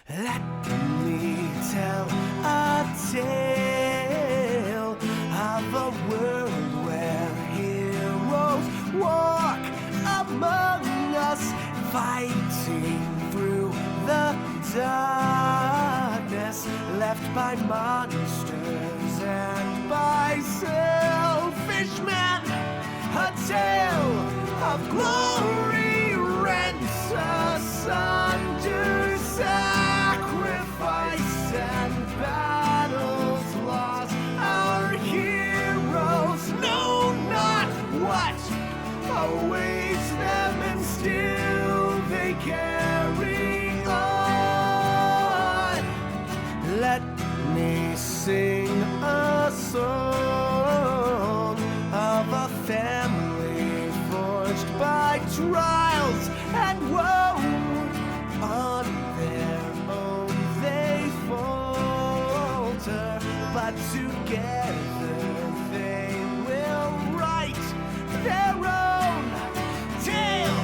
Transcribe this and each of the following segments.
Let me tell a tale of a world where heroes walk among us, fighting through the darkness left by monsters and by selfish men. A tale of glory rents asunder, sacrifice and battles lost. Our heroes know not what awaits them, and still they carry on. Let me sing a song of a family forged by trials and woe. On their own they falter, but together they will write their own tale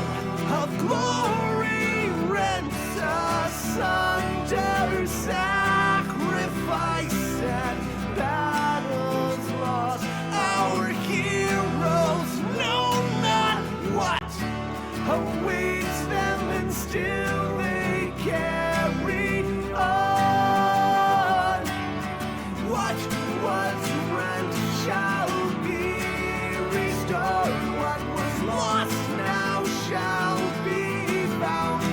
of glory rent asunder, sacrifice and battles lost. Our heroes know not what awaits them, and still they carry on. What was rent shall be restored. What was lost now shall be found.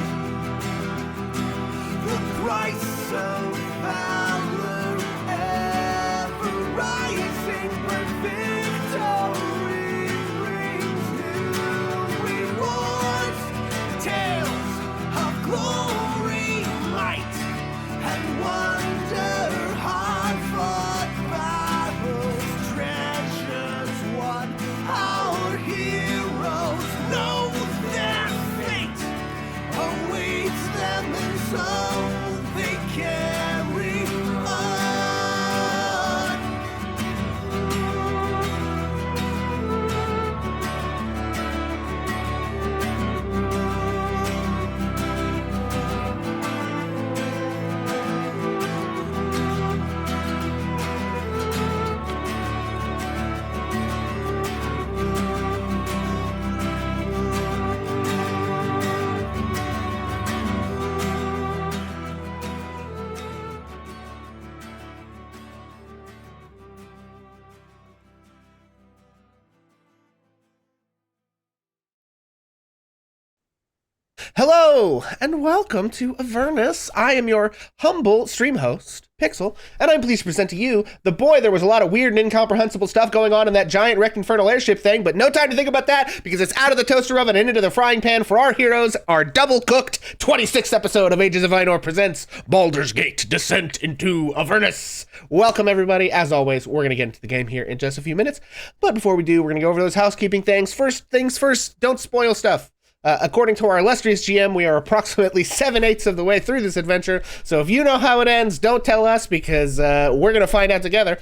The price of valor ever rising, but victory brings new rewards. Tales of glory, might, and wonder, hard-fought battles, treasures won. Our heroes know their fate awaits them, and so they carry on. Hello, and welcome to Avernus. I am your humble stream host, Pixel, and I'm pleased to present to you the boy. There was a lot of weird and incomprehensible stuff going on in that giant wrecked infernal airship thing, but no time to think about that because it's out of the toaster oven and into the frying pan for our heroes. Our double-cooked 26th episode of Ages of Ainur presents Baldur's Gate Descent into Avernus. Welcome, everybody. As always, we're going to get into the game here in just a few minutes, but before we do, we're going to go over those housekeeping things. First things first, don't spoil stuff. According to our illustrious GM, we are approximately 7/8 of the way through this adventure, so if you know how it ends, don't tell us, because we're going to find out together.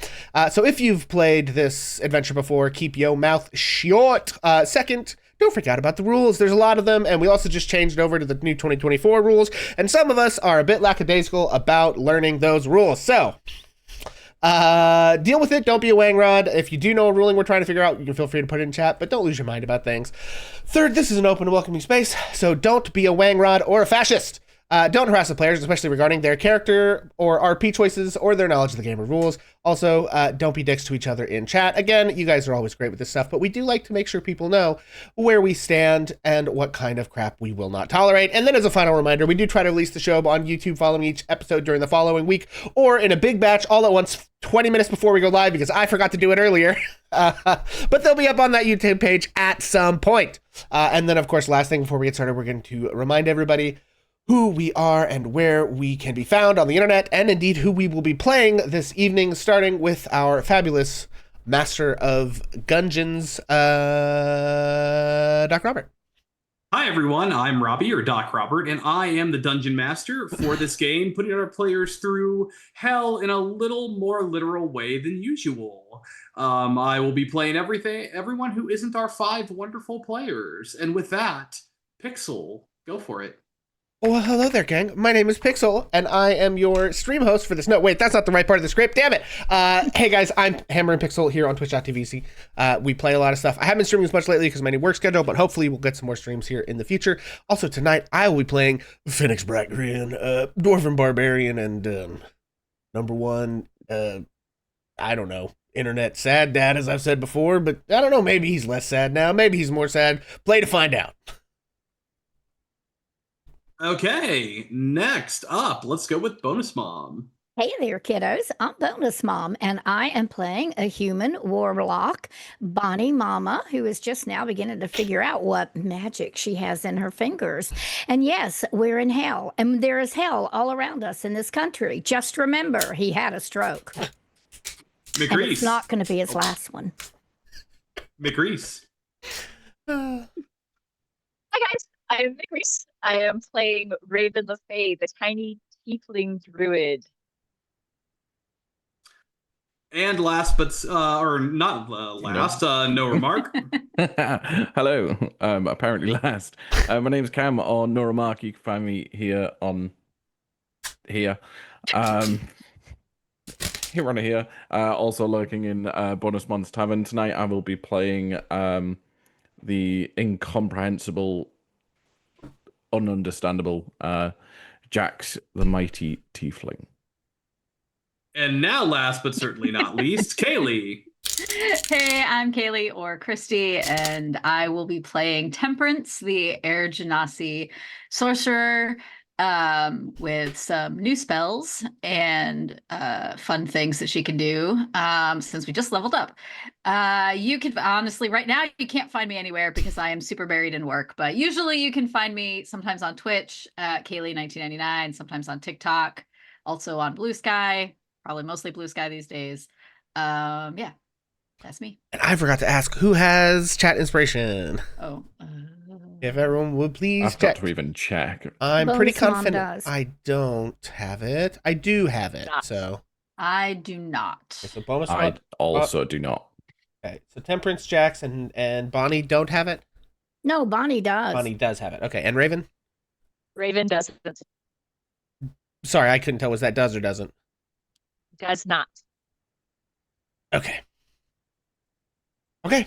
So if you've played this adventure before, keep your mouth short. Second, don't forget about the rules. There's a lot of them, and we also just changed over to the new 2024 rules, and some of us are a bit lackadaisical about learning those rules. So deal with it. Don't be a wangrod. If you do know a ruling we're trying to figure out, you can feel free to put it in chat, but don't lose your mind about things. Third, this is an open and welcoming space, so don't be a wangrod or a fascist. Don't harass the players, especially regarding their character or RP choices or their knowledge of the game or rules. Also, don't be dicks to each other in chat. Again, you guys are always great with this stuff, but we do like to make sure people know where we stand and what kind of crap we will not tolerate. And then as a final reminder, we do try to release the show on YouTube following each episode during the following week, or in a big batch all at once 20 minutes before we go live, because I forgot to do it earlier. But they'll be up on that YouTube page at some point. And then, of course, last thing before we get started, we're going to remind everybody who we are and where we can be found on the internet, and indeed who we will be playing this evening, starting with our fabulous Master of Gungeons, Doc Robert. Hi everyone, I'm Robbie, or Doc Robert, and I am the Dungeon Master for this game, putting our players through hell in a little more literal way than usual. I will be playing everyone who isn't our 5 wonderful players. And with that, Pixel, go for it. Oh, well, hello there, gang. My name is Pixel, and I am your stream host for this. No, wait, that's not the right part of the script. Damn it. Hey, guys, I'm Hammer and Pixel here on twitch.tv. We play a lot of stuff. I haven't been streaming as much lately because of my new work schedule, but hopefully we'll get some more streams here in the future. Also, tonight, I will be playing Phoenix Bractrian, Dwarven Barbarian, and number one, I don't know, internet sad dad, as I've said before, but I don't know, maybe he's less sad now. Maybe he's more sad. Play to find out. Okay, next up, let's go with Bonus Mom. Hey there, kiddos. I'm Bonus Mom, and I am playing a human warlock, Bonnie Mama, who is just now beginning to figure out what magic she has in her fingers. And yes, we're in hell, and there is hell all around us in this country. Just remember, he had a stroke. And it's not going to be his last one. McReese. Hi, guys. I am McReese. I am playing Raven the Fae, the tiny tiefling druid. And last, but or not last, no remark. Hello. Apparently last. My name's Cam on No Remark. You can find me here on here. Here on here. Also lurking in Bonus Mon's Tavern tonight. I will be playing the incomprehensible, ununderstandable Jax the Mighty Tiefling. And now, last but certainly not least, Kaylee. Hey, I'm Kaylee or Christy, and I will be playing Temperance, the Air Genasi sorcerer, with some new spells and fun things that she can do since we just leveled up. You can honestly, right now, you can't find me anywhere because I am super buried in work, but usually you can find me sometimes on Twitch, Kaylee1999, sometimes on TikTok, also on Blue Sky. Probably mostly Blue Sky these days. Yeah, that's me. And I forgot to ask, who has chat inspiration? Oh. If everyone would please I've check. got to even check. I'm Bonus pretty Mom confident does. I don't have it. I do have it, Not. so. I do not. Okay, so bonus I Mom. also do not. Okay, so Temperance, Jax, and Bonnie don't have it? No, Bonnie does. Bonnie does have it. Okay, and Raven? Raven doesn't. Sorry, I couldn't tell. Was that does or doesn't? Does not. Okay. Okay.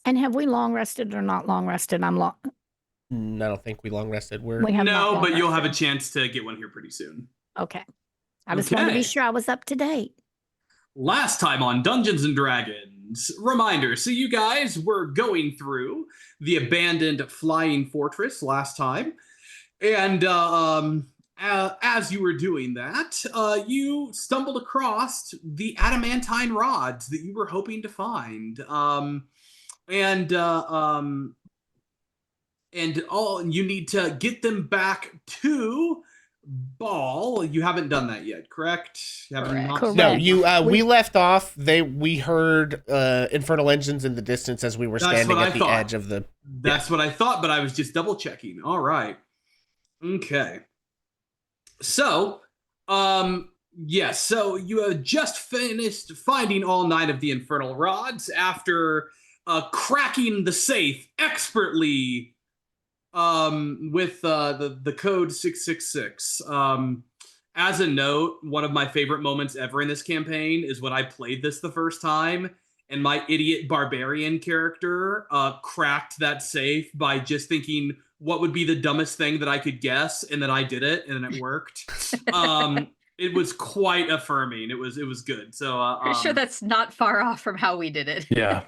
And have we long rested or not long rested? I'm long. I don't think we long rested. We have not No, long but you'll have a rested. chance to get one here pretty soon. Okay. I just wanted to Okay. be sure I was up to date. Last time on Dungeons and Dragons, reminder, so you guys were going through the abandoned flying fortress last time, and as you were doing that, you stumbled across the adamantine rods that you were hoping to find, and you need to get them back to Ball. You haven't done that yet, correct? You haven't Correct. not- Correct. No, you. We We- left off. We heard infernal engines in the distance as we were That's standing what I at the thought. edge of the. That's what I thought, but I was just double checking. All right. Okay. So, yes, so you have just finished finding all 9 of the infernal rods after cracking the safe expertly with the code 666. As a note, one of my favorite moments ever in this campaign is when I played this the first time and my idiot barbarian character cracked that safe by just thinking what would be the dumbest thing that I could guess, and then I did it, and then it worked. It was quite affirming. It was good. So Pretty sure that's not far off from how we did it. Yeah.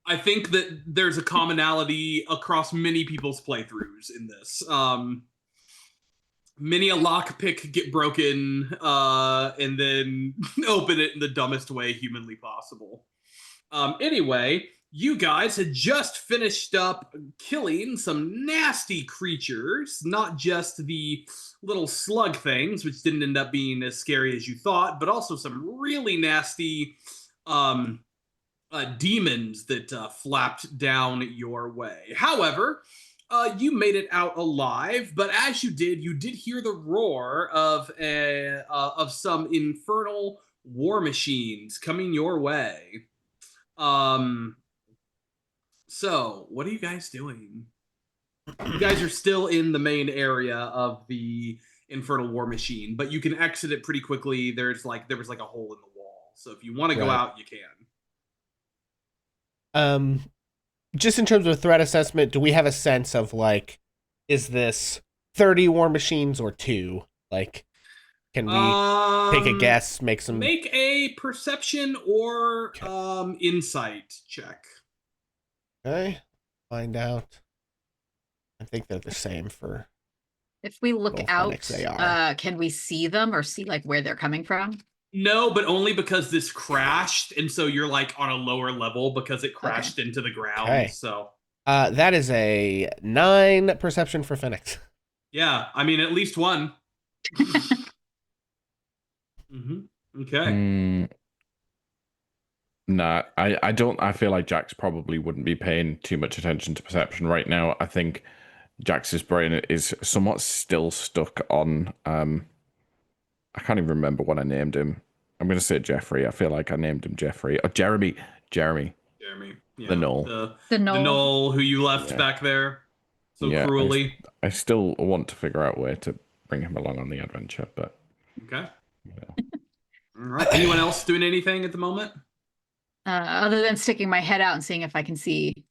I think that there's a commonality across many people's playthroughs in this. Many a lockpick get broken and then open it in the dumbest way humanly possible. Anyway, you guys had just finished up killing some nasty creatures, not just the little slug things, which didn't end up being as scary as you thought, but also some really nasty demons that flapped down your way. However, you made it out alive, but as you did hear the roar of some infernal war machines coming your way. So what are you guys doing? You guys are still in the main area of the Infernal War Machine, but you can exit it pretty quickly. There was like a hole in the wall, so if you want to go Right. out, you can. Just in terms of threat assessment, do we have a sense of like, is this 30 war machines or 2? Like, can we take a guess, make a perception or insight check. Okay, find out. I think they're the same for. If we look Both out, Phoenix they are. can we see them or see like where they're coming from? No, but only because this crashed, and so you're like on a lower level because it crashed into the ground. Okay. So that is a 9 perception for Phoenix. yeah, I mean at least one. Okay. Nah, I don't. I feel like Jax probably wouldn't be paying too much attention to perception right now. I think Jax's brain is somewhat still stuck on. I can't even remember what I named him. I'm gonna say Jeffrey. I feel like I named him Jeffrey or Jeremy. Yeah, the Knoll. The Knoll who you left back there so cruelly. I still want to figure out a way to bring him along on the adventure, but okay. Yeah. All right. Anyone else doing anything at the moment? Other than sticking my head out and seeing if I can see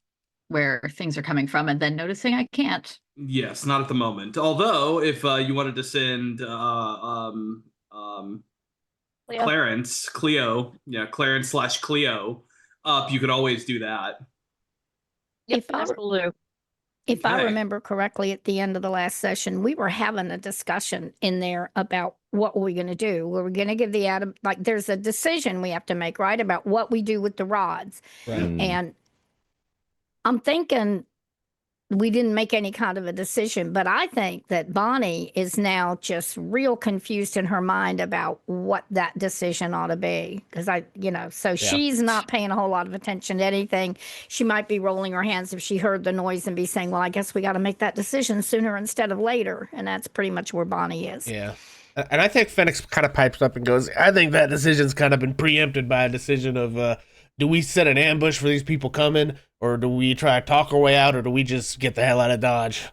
where things are coming from, and then noticing I can't. Yes, not at the moment. Although, if you wanted to send Clarence / Cleo up, you could always do that. If I remember correctly, at the end of the last session, we were having a discussion in there about what we're going to do. We're going to give the Adam, like there's a decision we have to make, right, about what we do with the rods. Right. And I'm thinking we didn't make any kind of a decision, but I think that Bonnie is now just real confused in her mind about what that decision ought to be. Because she's not paying a whole lot of attention to anything. She might be rolling her hands if she heard the noise and be saying, well, I guess we got to make that decision sooner instead of later. And that's pretty much where Bonnie is. Yeah. And I think Phoenix kind of pipes up and goes, I think that decision's kind of been preempted by a decision of, do we set an ambush for these people coming, or do we try to talk our way out, or do we just get the hell out of Dodge?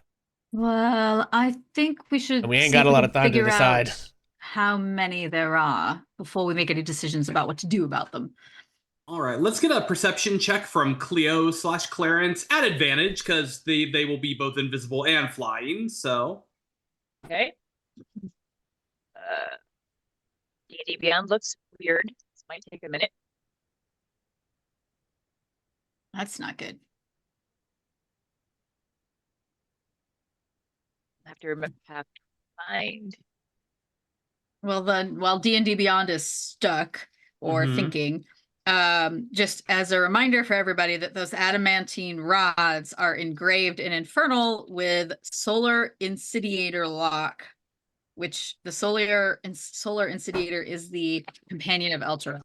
Well, I think we should. And we ain't got a lot of time to decide how many there are before we make any decisions about what to do about them. All right, let's get a perception check from Cleo / Clarence at advantage because they will be both invisible and flying. So, okay. D&D Beyond looks weird. This might take a minute. That's not good. I have to remember how to find. Well, then, while D&D Beyond is stuck or thinking, just as a reminder for everybody that those adamantine rods are engraved in Infernal with Solar Insidiator lock, which the Solar Insidiator is the companion of Elturel.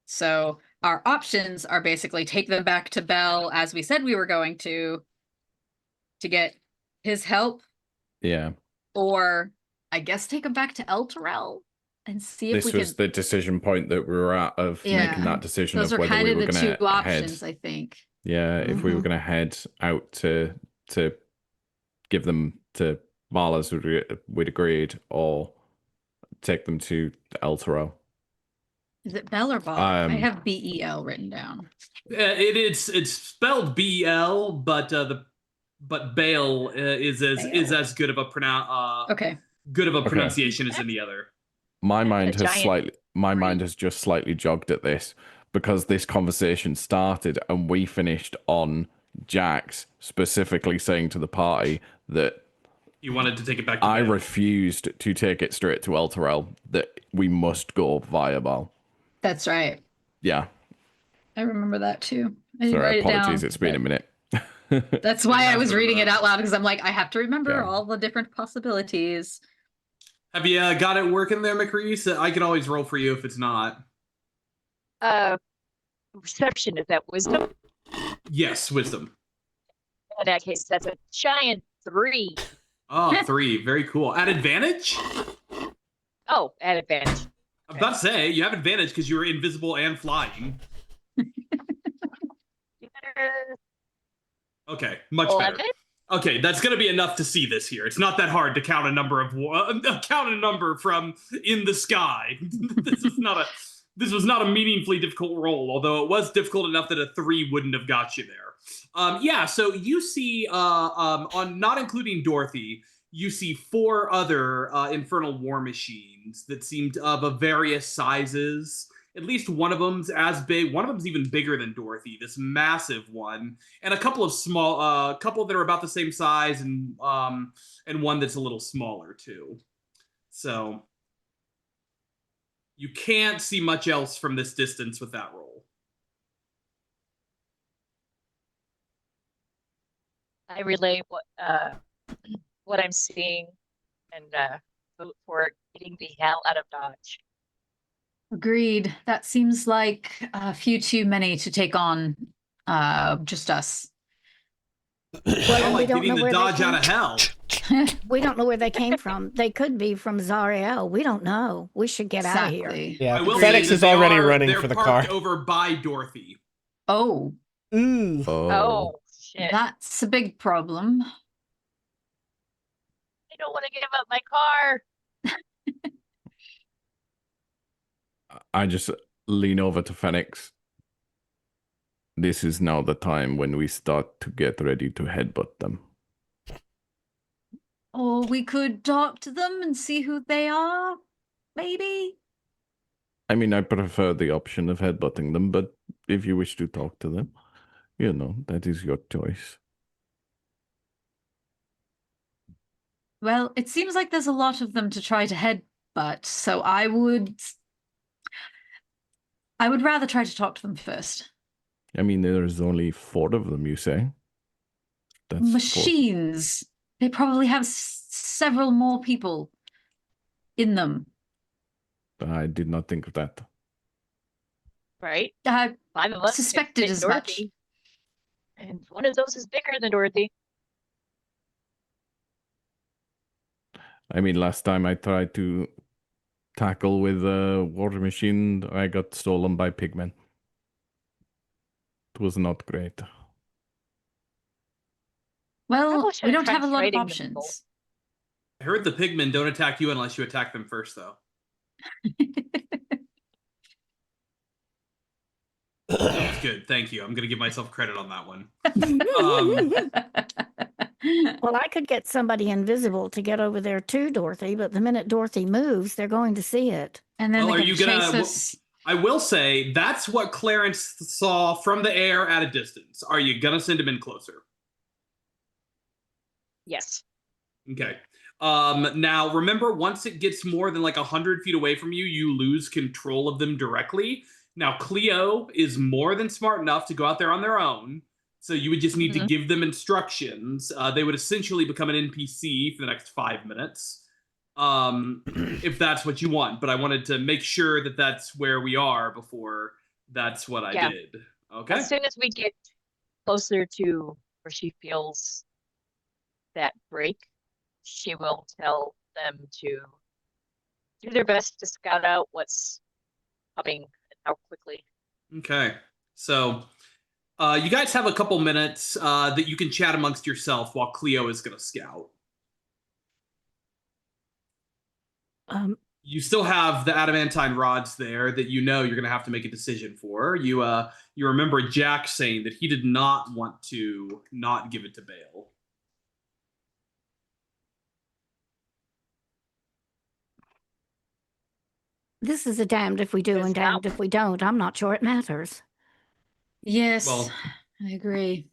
So our options are basically take them back to Bell as we said we were going to get his help. Yeah. Or I guess take them back to Elturel and see if this was the decision point that we were at of making that decision Those of whether we were going to head. Two options, I think. Yeah, if we were going to head out to give them to Marla's, we'd agreed, or take them to Elturel. Is it Bell or Ball? I have BEL written down. It's spelled BEL, but Bale is as good of a pronunciation as any other. My mind has just slightly jogged at this because this conversation started and we finished on Jax specifically saying to the party that you wanted to take it back to I Bale. refused to take it straight to Elturel, that we must go via Bal. That's right. Yeah. I remember that too. Sorry, apologies. It's been a minute. That's why I was reading it out loud, because I'm like, I have to remember all the different possibilities. Have you got it working there, McReese? I can always roll for you if it's not. Perception, is that wisdom? Yes, wisdom. In that case, that's a giant 3. Oh, 3. Very cool. At advantage? Oh, at advantage. I was about to say, you have advantage because you were invisible and flying. Okay, much 11? better. Okay, that's going to be enough to see this here. It's not that hard to count a number from in the sky. This was not a meaningfully difficult roll, although it was difficult enough that a 3 wouldn't have got you there. Yeah, so you see, on not including Dorothy, you see 4 other infernal war machines that seemed of various sizes. At least one of them's as big. One of them's even bigger than Dorothy. This massive one, and a couple of small, couple that are about the same size, and one that's a little smaller too. So you can't see much else from this distance with that roll. I relay what I'm seeing and vote for getting the hell out of Dodge. Agreed. That seems like a few too many to take on just us. Well, we like don't getting know the where they Dodge came- out of hell. We don't know where they came from. They could be from Zariel. We don't know. We should get out of here. Exactly. Yeah, I will Phoenix say is that already running they're for the car. parked over by Dorothy. Oh, Ooh. Oh, shit. that's a big problem. I don't want to give up my car. I just lean over to Phoenix. This is now the time when we start to get ready to headbutt them. Or we could talk to them and see who they are, maybe? I mean, I prefer the option of headbutting them, but if you wish to talk to them, you know, that is your choice. Well, it seems like there's a lot of them to try to headbutt, so I would rather try to talk to them first. I mean, there's only 4 of them, you say? That's 4. Machines. They probably have several more people in them. I did not think of that. Right? I 5 of us can suspected fit as much. Dorothy. And one of those is bigger than Dorothy. I mean, last time I tried to tackle with a water machine, I got stolen by pigmen. It was not great. Well, Probably should we have don't have a tried lot of trading them both. options. I heard the pigmen don't attack you unless you attack them first, though. That was good. Thank you. I'm going to give myself credit on that one. Well, I could get somebody invisible to get over there to Dorothy, but the minute Dorothy moves, they're going to see it. And then Well, they're are you chase gonna? us. I will say that's what Clarence saw from the air at a distance. Are you gonna send him in closer? Yes. Okay. Now remember, once it gets more than like 100 feet away from you, you lose control of them directly. Now Cleo is more than smart enough to go out there on their own. So you would just need to give them instructions. They would essentially become an NPC for the next 5 minutes. If that's what you want. But I wanted to make sure that that's where we are before that's what I did. Okay. As soon as we get closer to where she feels that break, she will tell them to do their best to scout out what's coming and how quickly. Okay. So you guys have a couple minutes that you can chat amongst yourself while Cleo is going to scout. You still have the adamantine rods there that you know you're going to have to make a decision for. You remember Jack saying that he did not want to not give it to Bale. This is a damned if we do and damned if we don't. I'm not sure it matters. Yes, Well, I agree.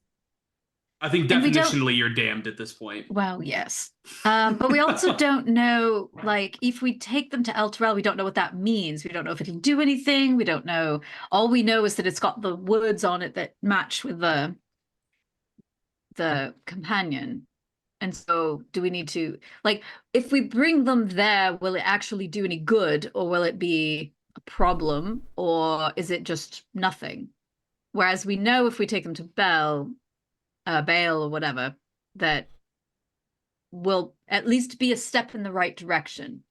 I think And we don't- definitionally you're damned at this point. Well, yes. But we also don't know, like, if we take them to El Terrell, we don't know what that means. We don't know if it'll do anything. We don't know. All we know is that it's got the words on it that match with the companion. And so do we need to, like, if we bring them there, will it actually do any good, or will it be a problem, or is it just nothing? Whereas we know if we take them to Bale or whatever, that will at least be a step in the right direction.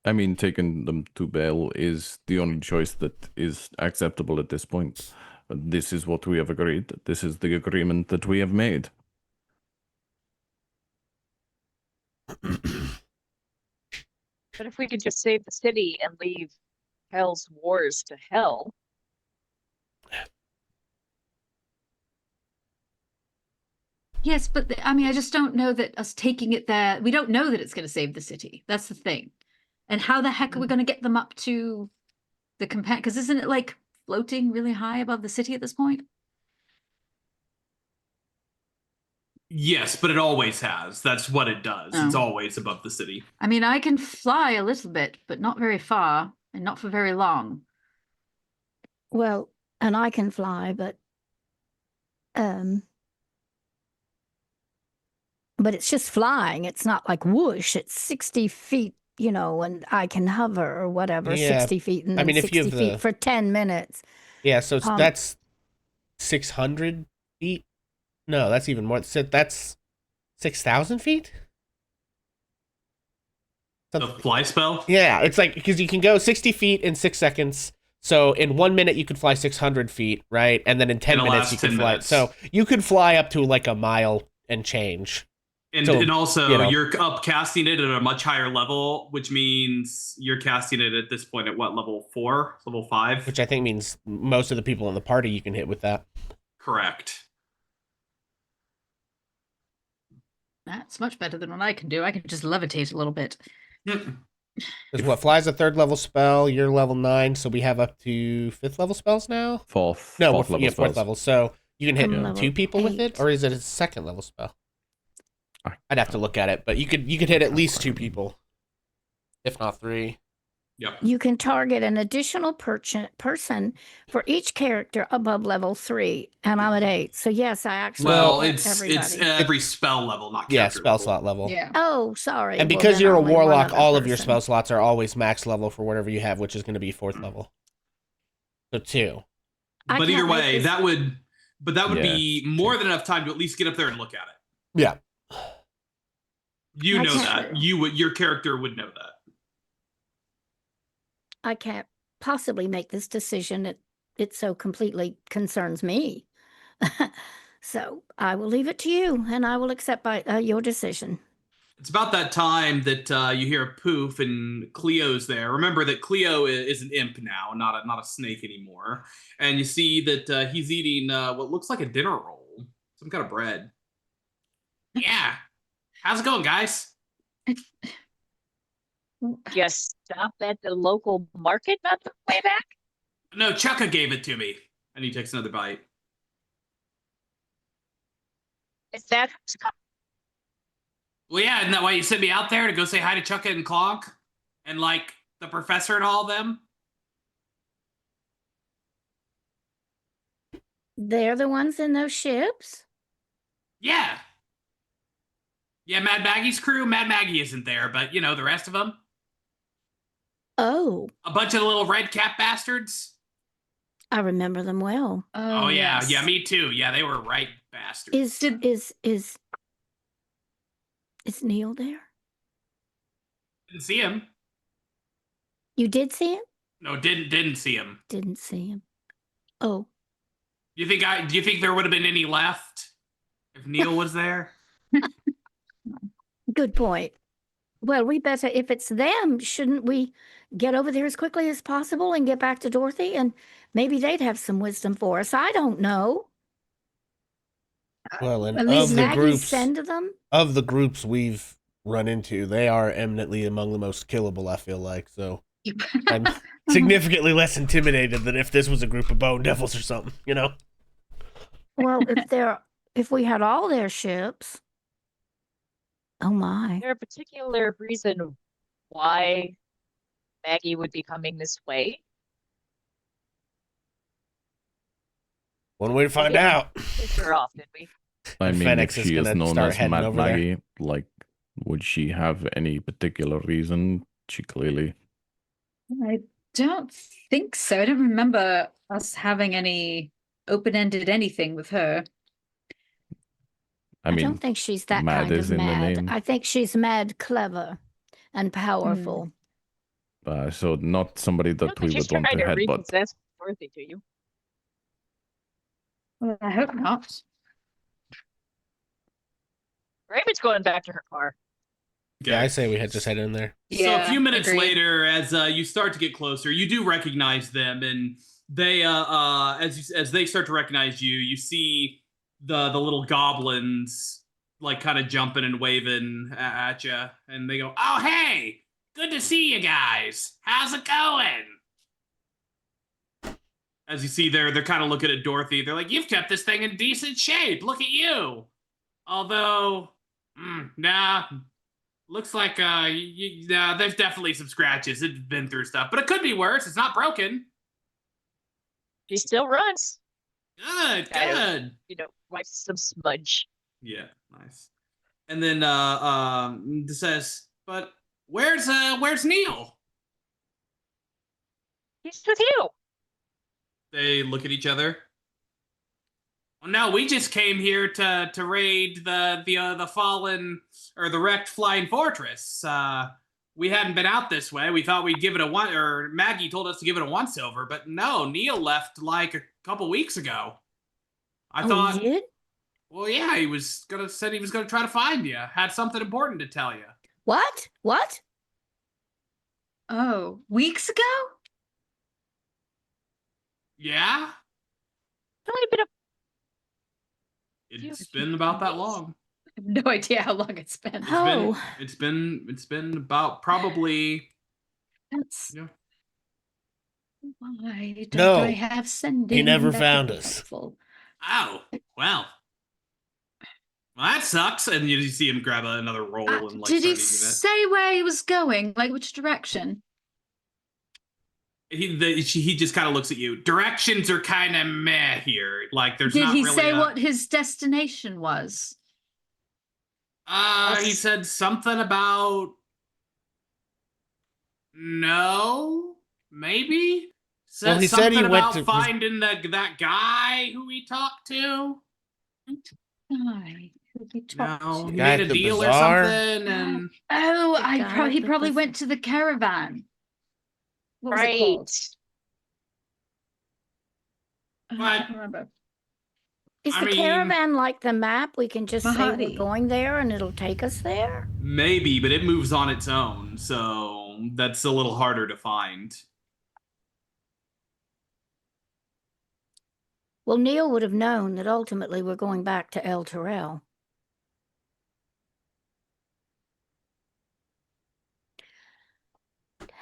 I mean, taking them to bail is the only choice that is acceptable at this point. This is what we have agreed. This is the agreement that we have made. But if we could just save the city and leave Hell's wars to Hell. Yes, but I mean, I just don't know that us taking it there, we don't know that it's going to save the city. That's the thing. And how the heck are we going to get them up to the because isn't it like floating really high above the city at this point? Yes, but it always has. That's what it does. It's Oh. always above the city. I mean, I can fly a little bit, but not very far and not for very long. Well, and I can fly, but it's just flying. It's not like whoosh. It's 60 feet, you know, and I can hover or whatever, Yeah. 60 feet and I then mean, if you 60 have feet the- for 10 minutes. Yeah, so Um, that's 600 feet? No, that's even more. That's 6,000 feet? The fly spell? Yeah, it's like, because you can go 60 feet in 6 seconds. So in 1 minute, you could fly 600 feet, right? And then in 10 In the minutes, last you could 10 fly. minutes. So you could fly up to like a mile and change. And, So, and also, you know. you're up casting it at a much higher level, which means you're casting it at this point at what, level 4? Level 5? Which I think means most of the people in the party you can hit with that. Correct. That's much better than what I can do. I can just levitate a little bit. Because what, fly's a 3rd level spell, you're level 9, so we have up to 5th level spells now? Fourth No, level yeah, 4th spells. level. So you can hit I'm level 2 people with it, 8. or is it a 2nd level spell? I- I'd have to look at it, but you could hit at least 2 people, if not 3. Yep. You can target an additional person for each character above level 3, and I'm at 8. So yes, I actually Well, hit it's everybody. every spell level, not Yeah, character spell level. slot level. Yeah. Oh, sorry. And Well, because then you're a only one warlock, other all of your person. spell slots are always max level for whatever you have, which is going to be 4th level. So 2. I But either can't make way, this- that would Yeah, be more than enough time to at least get up there and look at it. Yeah. You I know can't- that. Your character would know that. I can't possibly make this decision. It so completely concerns me. So I will leave it to you, and I will accept your decision. It's about that time that you hear a poof and Cleo's there. Remember that Cleo is an imp now, not a snake anymore. And you see that he's eating what looks like a dinner roll, some kind of bread. Yeah. How's it going, guys? Just stop at the local market on the way back. No, Chukka gave it to me. And he takes another bite. Is that Well, yeah, isn't that why you sent me out there to go say hi to Chukka and Clonk? And, like, the professor and all of them? They're the ones in those ships? Yeah. Yeah, Mad Maggie's crew. Mad Maggie isn't there, but, you know, the rest of them. Oh, A bunch of little red cap bastards. I remember them well. Oh, yeah. yes. Yeah, me too. Yeah, they were right bastards. Is Neil there? Didn't see him. You did see him? No, didn't see him. Didn't see him. Oh, Do you think there would have been any left if Neil was there? good point. Well, we better, if it's them, shouldn't we get over there as quickly as possible and get back to Dorothy? And maybe they'd have some wisdom for us. I don't know. Well, and At of least the Maggie groups send them? of the groups we've run into, they are eminently among the most killable, I feel like. So I'm significantly less intimidated than if this was a group of bone devils or something, you know? Well, if we had all their ships. Oh my. Is there a particular reason why Maggie would be coming this way? One way to find Yeah. out. Pissed her off, did we? I And mean, Phoenix if is she is gonna known start as heading Mad over there. Maggie, like, would she have any particular reason? She clearly. I don't think so. I don't remember us having any open-ended anything with her. I I mean, don't think she's that mad kind is of in the mad. name. I think she's mad clever and powerful. So not somebody I that don't we think she's would want trying to to headbutt. repossess Dorothy, do you? Well, I hope not. Raven's going back to her car. Yeah, I say we had just head in there. So a few minutes agreed. later, as you start to get closer, you do recognize them, and they, as they start to recognize you, you see the little goblins like kind of jumping and waving at you, and they go, "Oh, hey, good to see you guys. How's it going?" As you see, they're kind of looking at Dorothy. They're like, "You've kept this thing in decent shape. Look at you." Although, nah. Looks like there's definitely some scratches. It's been through stuff, but it could be worse. It's not broken. She still runs. Good, Kind good. of, wipes some smudge. Yeah, nice. And then it says, "But where's Neil?" He's with you. They look at each other. Well, no, we just came here to raid the fallen or the wrecked flying fortress. We hadn't been out this way. We thought we'd give it a one, or Maggie told us to give it a once over, but no, Neil left like a couple weeks ago. I thought, he did? well, yeah, he said he was gonna try to find you. Had something important to tell you. What? What? Oh, weeks ago? Yeah, It's only been it's been about that long. I have no idea how long it's been. It's been about probably. That's Yeah. why don't No, I have sending? he never that found would be us. helpful. Oh, well. Well, that sucks. And you see him grab another roll and like Did he start eating it. say where he was going? Like which direction? He just kind of looks at you. Directions are kind of meh here. Like there's Did not he really say what his destination was? He said something about no, maybe. Well, he said he something went about to- finding that guy who he talked to. Guy who he talked No, to. he Guy made at a the deal bazaar? or something, and Oh, The guy he with probably the- went to the caravan. What was it right. called? I But- can't remember. Is I the mean- caravan like the map? We can just say Mahadi. we're going there and it'll take us there? maybe, but it moves on its own, so that's a little harder to find. Well, Neil would have known that ultimately we're going back to El Terrell.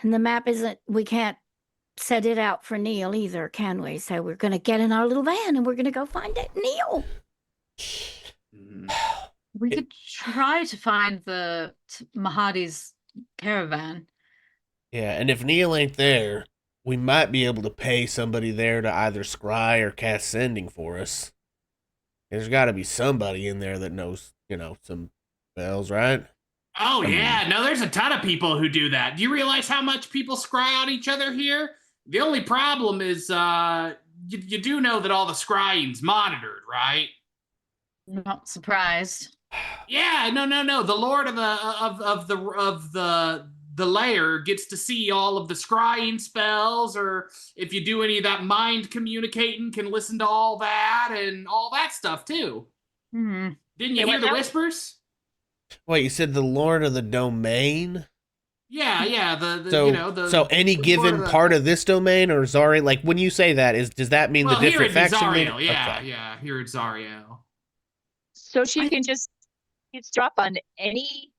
And the map isn't, we can't set it out for Neil either, can we? So we're going to get in our little van and we're going to go find it, Neil. We could try to find the Mahadi's caravan. Yeah, and if Neil ain't there, we might be able to pay somebody there to either scry or cast sending for us. There's got to be somebody in there that knows, some spells, right? Oh yeah, no, there's a ton of people who do that. Do you realize how much people scry on each other here? The only problem is, you do know that all the scrying's monitored, right? Not surprised. Yeah, no. The Lord of the lair gets to see all of the scrying spells, or if you do any of that mind communicating, can listen to all that and all that stuff too. Hmm. Didn't you Hey, hear the what now? whispers? Wait, you said the Lord of the Domain? Yeah. So any the given Lord of the- part of this domain, or Zari, like when you say that, does that mean well, the different here at faction? Zariel, yeah, Okay. yeah, here at Zariel. So she can just drop on any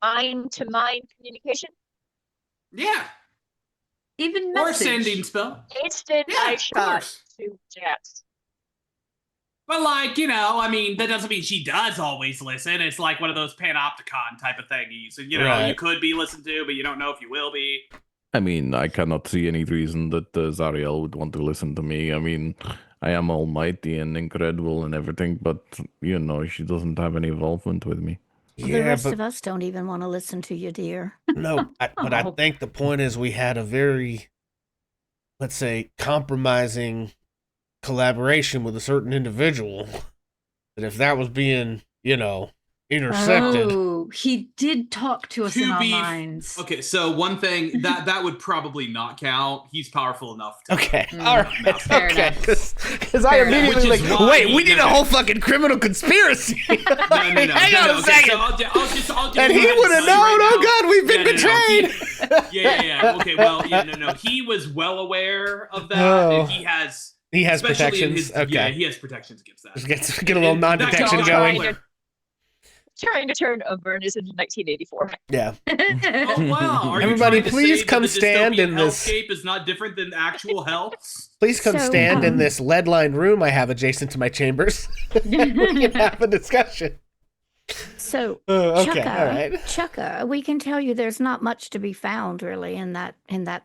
mind-to-mind communication. Yeah, Even or message. sending spell. Instant Yeah, eye of shot course. to Jax. But that doesn't mean she does always listen. It's like one of those panopticon type of thingies. So, you Right. could be listened to, but you don't know if you will be. I mean, I cannot see any reason that Zariel would want to listen to me. I mean, I am almighty and incredible and everything, but, she doesn't have any involvement with me. The rest of us don't even want to listen to you, dear. No, but I Oh. think the point is we had a very, let's say, compromising collaboration with a certain individual. That if that was being, intersected. Oh, he did talk to us in To our be minds. okay, so one thing that would probably not count. He's powerful enough to. Okay, Mm, all right, mouse fair okay, enough. because I Fair enough. immediately Which is like, why wait, he- we need a okay. whole fucking criminal conspiracy. No, Hang on a okay, second. so I'll just And he go ahead would have tell you known. right Oh now. God, we've been Yeah, no, betrayed. Yeah. Okay, well, no. He was well aware of that, Oh. and he has protections. especially in his Okay, he has protections against that. Just get a little And that non-detection comes going. out- Trying to turn Avernus into 1984. Yeah. Oh wow! Are Everybody, you trying to please say come that the stand dystopian in this- hellscape is not different than actual hell? Please come So, stand in this lead-lined room I have adjacent to my chambers. We can have a discussion. So, Okay, Chukka, all right. Chukka, we can tell you there's not much to be found really in that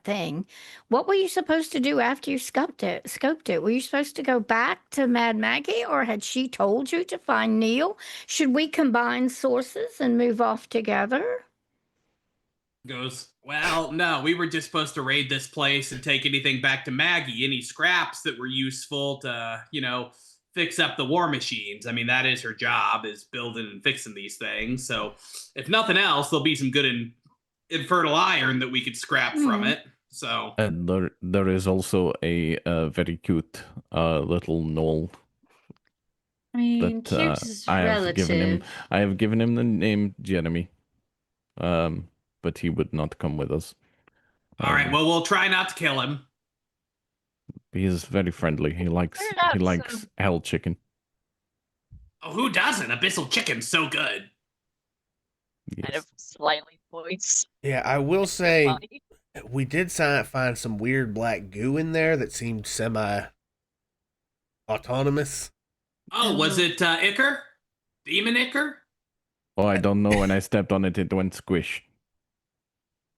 thing. What were you supposed to do after you scoped it? Were you supposed to go back to Mad Maggie, or had she told you to find Neil? Should we combine sources and move off together? Goes, well, no, we were just supposed to raid this place and take anything back to Maggie, any scraps that were useful to, fix up the war machines. I mean, that is her job, is building and fixing these things. So, if nothing else, there'll be some good infertile iron that we could scrap from it. So, And there is also a very cute little knoll I mean, that cute is I have given him. relative. I have given him the name Jeremy, but he would not come with us. all right, well, we'll try not to kill him. He is very friendly. He likes Fair enough, so- hell chicken. Oh, who doesn't? Abyssal chicken's so good. Kind Yes. of slightly points. Yeah, I will say Bonnie. we did find some weird black goo in there that seemed semi-autonomous. Oh, was it Icker? Demon Icker? Oh, I don't know. When I stepped on it, it went squish.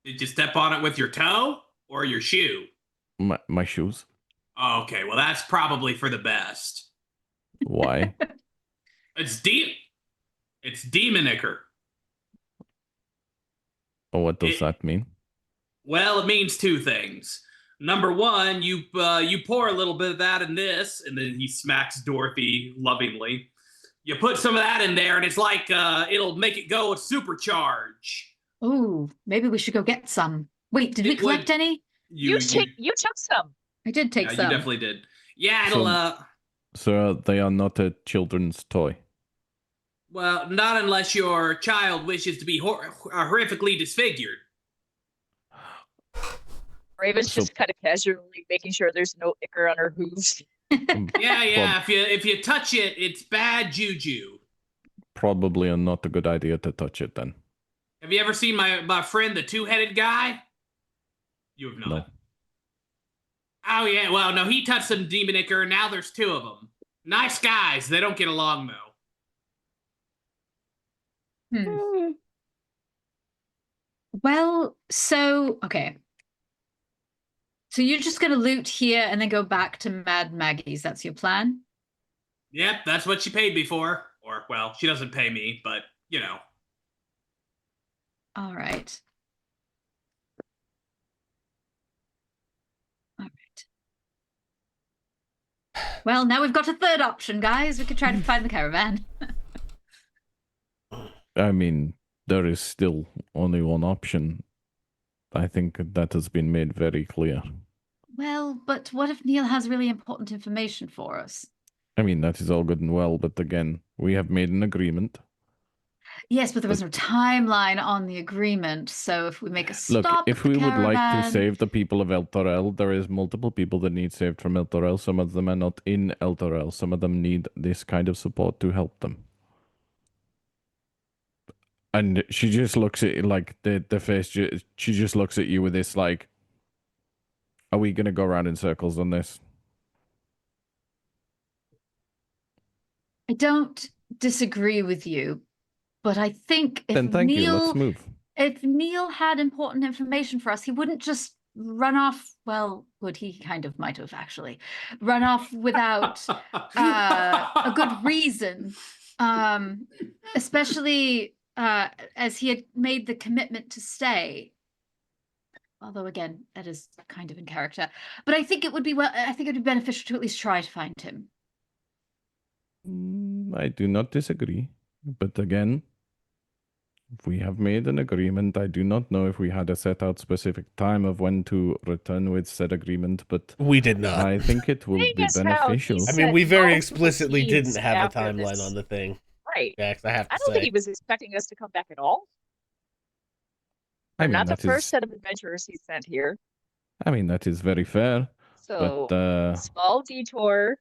Did you step on it with your toe or your shoe? My shoes. Oh, okay, well, that's probably for the best. Why? It's Demon Icker. Oh, what does that mean? Well, it means two things. Number one, you pour a little bit of that in this, and then he smacks Dorothy lovingly. You put some of that in there, and it's like it'll make it go supercharge. Oh, maybe we should go get some. Wait, did we It collect would- any? You took some. I did take yeah, some. you definitely did. Yeah, it'll So they are not a children's toy. well, not unless your child wishes to be horrifically disfigured. Raven's So- just kind of casually making sure there's no ichor on her hooves. Yeah. If you touch it, it's bad juju. Probably not a good idea to touch it then. Have you ever seen my friend, the two-headed guy? You have not. No. Oh yeah, well no, he touched some demon ichor, and now there's two of them. Nice guys. They don't get along though. Hmm. Well, okay. So you're just gonna loot here and then go back to Mad Maggie's. That's your plan? Yep, that's what she paid me for. Or well, she doesn't pay me, but All right. All right. Well, now we've got a third option, guys. We could try to find the caravan. I mean, there is still only one option. I think that has been made very clear. Well, but what if Neil has really important information for us? I mean, that is all good and well, but again, we have made an agreement. Yes, but there was no timeline on the agreement. So if we make a Look, stop if at the we would like to caravan- save the people of El Torel, there is multiple people that need saved from El Torel. Some of them are not in El Torel. Some of them need this kind of support to help them. And she just looks at it like the face. She just looks at you with this like, "Are we gonna go around in circles on this?" I don't disagree with you, but I think if Then thank you. Neil, Let's move. if Neil had important information for us, he wouldn't just run off. Well, would he? Kind of might have actually run off without a good reason, especially as he had made the commitment to stay. Although again, that is kind of in character. But I think it would be I think it would be beneficial to at least try to find him. I do not disagree, but again, We have made an agreement. I do not know if we had a set out specific time of when to return with said agreement, but We did not. I think it will Seeing be as how he beneficial. I mean, set we very multiple explicitly teams didn't have a after timeline this. on the thing, Right. Jax, I have to I don't think say. he was expecting us to come back at all. I We're mean, not the that first is, set of adventurers he sent here. I mean, that is very fair. So But small detour.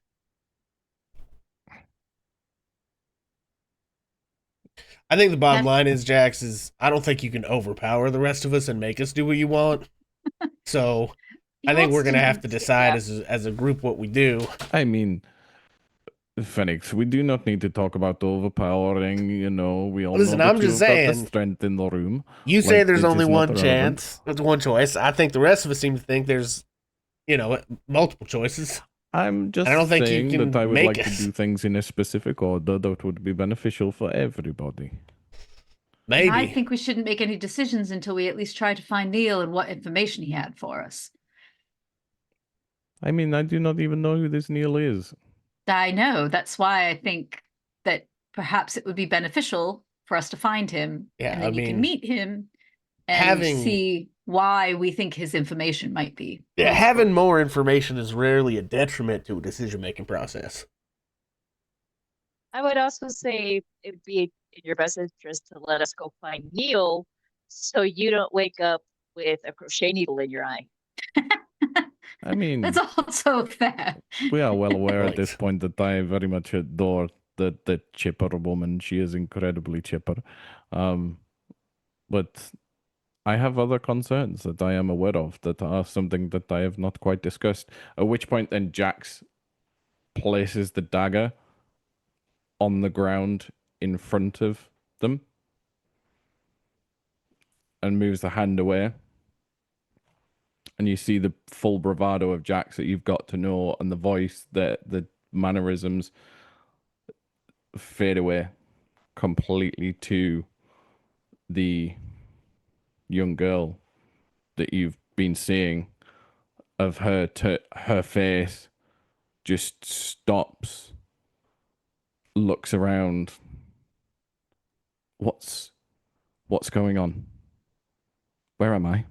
I think the bottom That- line is, Jax, is I don't think you can overpower the rest of us and make us do what you want. So he I think wants we're gonna to- have to decide Yeah. as a group what we do. I mean, Phoenix, we do not need to talk about overpowering. You know, we all Listen, know that I'm you've just got the saying. strength in the room. You say Like, there's it only is not one relevant. chance. It's one choice. I think the rest of us seem to think there's, multiple choices. I'm just I don't think you saying can that I would make like us. to do things in a specific order that would be beneficial for everybody. Maybe. I think we shouldn't make any decisions until we at least try to find Neil and what information he had for us. I mean, I do not even know who this Neil is. I know. That's why I think that perhaps it would be beneficial for us to find him. Yeah, and then I you can mean, meet him and having- see why we think his information might be. Yeah, useful. having more information is rarely a detriment to a decision making process. I would also say it would be in your best interest to let us go find Neil so you don't wake up with a crochet needle in your eye. I mean, That's also fair. we are well aware at this Right. point that I very much adore the chipper woman. She is incredibly chipper. But I have other concerns that I am aware of that are something that I have not quite discussed. At which point then Jax places the dagger on the ground in front of them and moves the hand away. And you see the full bravado of Jax that you've got to know, and the voice, the mannerisms fade away completely to the young girl that you've been seeing. Of her her face just stops, looks around. What's going on? Where am I?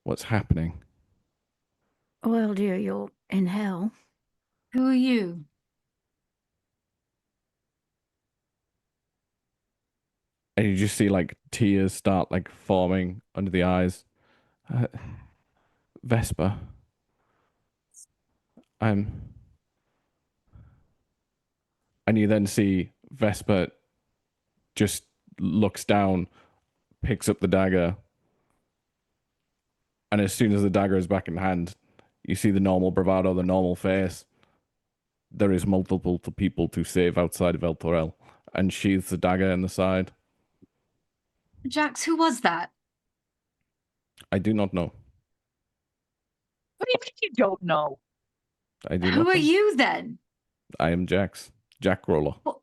What's happening? Well, dear, you're in hell. Who are you? And you just see like tears start like forming under the eyes. Vesper. And you then see Vesper just looks down, picks up the dagger, and as soon as the dagger is back in hand, you see the normal bravado, the normal face. There is multiple people to save outside of El Torel, and sheathes the dagger in the side. Jax, who was that? I do not know. What do you mean you don't know? I do Who not are know. you then? I am Jax. Jack Roller. Well,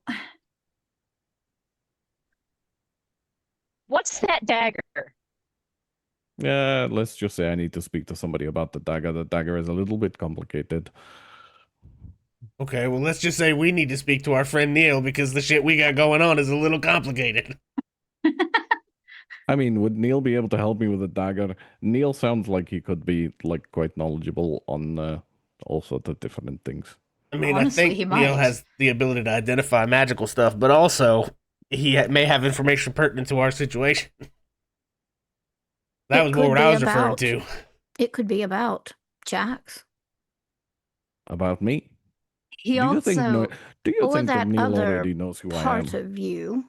What's that dagger? Yeah, let's just say I need to speak to somebody about the dagger. The dagger is a little bit complicated. Okay, well, let's just say we need to speak to our friend Neil because the shit we got going on is a little complicated. I mean, would Neil be able to help me with the dagger? Neil sounds like he could be like quite knowledgeable on all sorts of different things. I mean, Honestly, I he think might. Neil has the ability to identify magical stuff, but also he may have information pertinent to our situation. That It was could what I be was referring about- to. It could be about Jax. About me? he do you think also, do you or think that that Neil other already knows who I am? part of you.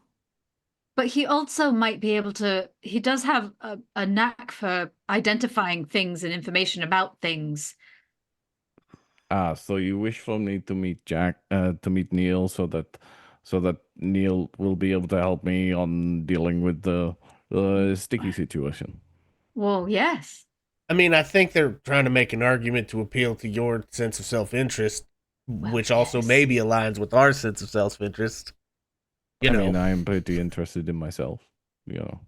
but he also might be able to. He does have a knack for identifying things and information about things. Ah, so you wish for me to meet to meet Neil, so that Neil will be able to help me on dealing with the sticky situation. Well, yes. I mean, I think they're trying to make an argument to appeal to your sense of self-interest, Well, which also yes. maybe aligns with our sense of self-interest. I mean, I am pretty interested in myself, you know.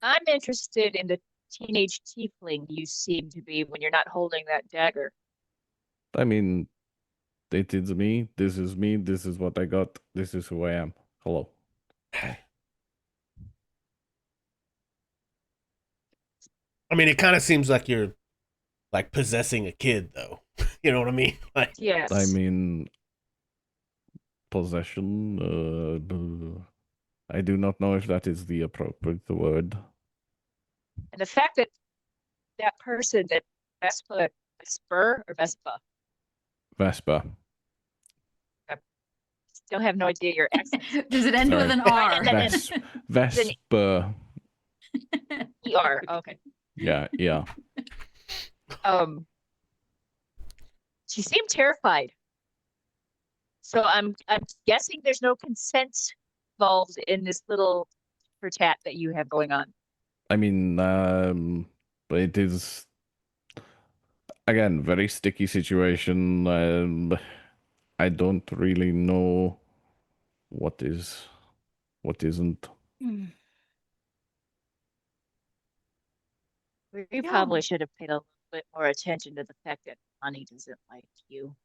I'm interested in the teenage tiefling you seem to be when you're not holding that dagger. I mean, it is me. This is me. This is what I got. This is who I am. Hello. I mean, it kind of seems like you're like possessing a kid, though. You know what I mean? Like, Yes. I mean, possession. I do not know if that is the appropriate word. And the fact that that person, that Vespa, Vespa. still have no idea your accent. Does it end Sorry. with an R? Vespa. ER. Okay. Yeah. She seemed terrified. So I'm guessing there's no consent involved in this little for tat that you have going on. I mean, but it is again very sticky situation. I don't really know what isn't. We probably should have paid a little bit more attention to the fact that Bonnie doesn't like you.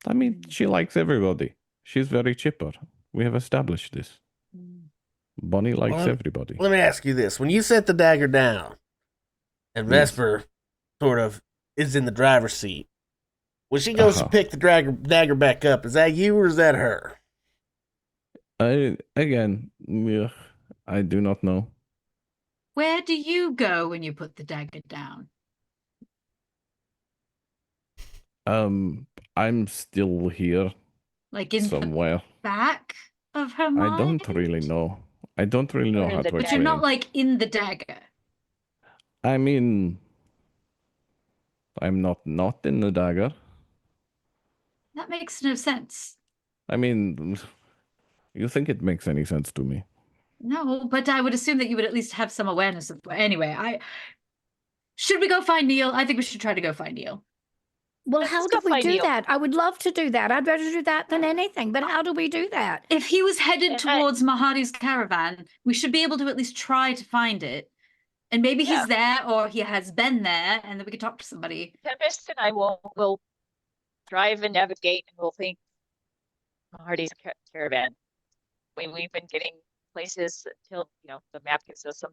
I mean, she likes everybody. She's very chipper. We have established this. Bonnie likes everybody. let me ask you this: when you set the dagger down, and Yes. Vesper sort of is in the driver's seat, when she goes to pick the dagger back up, is that you or is that her? I do not know. Where do you go when you put the dagger down? I'm still here Like in somewhere. the back of her mind? I don't really know. I don't really know Or how the to But explain. you're not like in the dagger. I mean, I'm not in the dagger. That makes no sense. I mean, you think it makes any sense to me? No, but I would assume that you would at least have some awareness of. Anyway, should we go find Neil? I think we should try to go find Neil. Well, Let's how go do we find do Neil. that? I would love to do that. I'd rather do that than anything. But how do we do that? If he was headed And towards Mahadi's caravan, we should be able to at least try to find it. And maybe Yeah. he's there or he has been there, and then we can talk to somebody. Tempest and I will drive and navigate, and we'll think Hardy's caravan. We've been getting places until the map gives us some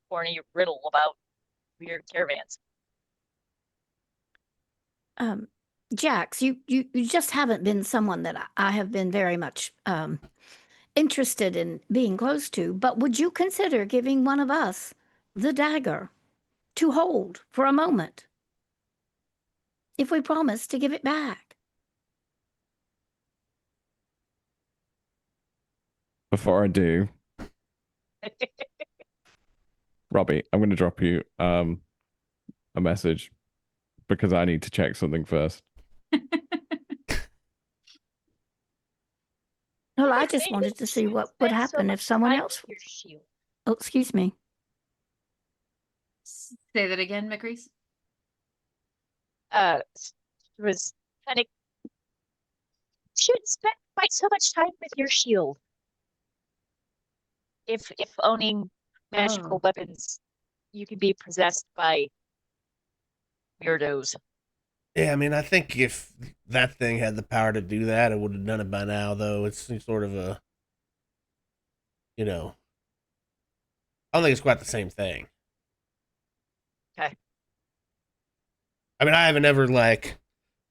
corny riddle about weird caravans. Jax, you just haven't been someone that I have been very much interested in being close to. But would you consider giving one of us the dagger to hold for a moment if we promise to give it back? Before I do, Robbie, I'm going to drop you a message because I need to check something first. Well, I just wanted to see what would happen if someone else. Your shield. Oh, excuse me. Say that again, McReese. Was kind of should spend quite so much time with your shield. If owning magical weapons, you can be possessed by weirdos. Yeah, I mean, I think if that thing had the power to do that, it would have done it by now, though. It's sort of a, I don't think it's quite the same thing. Okay. I mean, I haven't ever,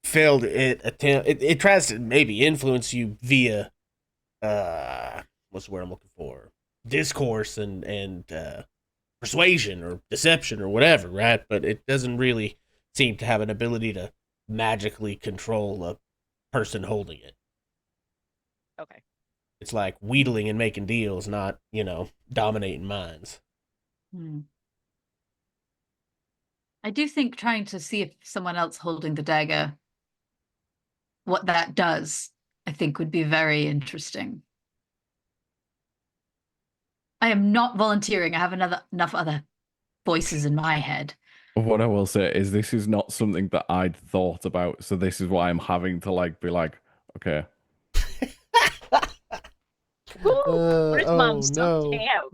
failed it tries to maybe influence you via, what's the word I'm looking for? Discourse and persuasion or deception or whatever, right? But it doesn't really seem to have an ability to magically control a person holding it. Okay. It's like wheedling and making deals, not, dominating minds. I do think trying to see if someone else holding the dagger, what that does, I think would be very interesting. I am not volunteering. I have enough other voices in my head. What I will say is this is not something that I'd thought about, so this is why I'm having to be like, okay. Where's Mom stuffed ham?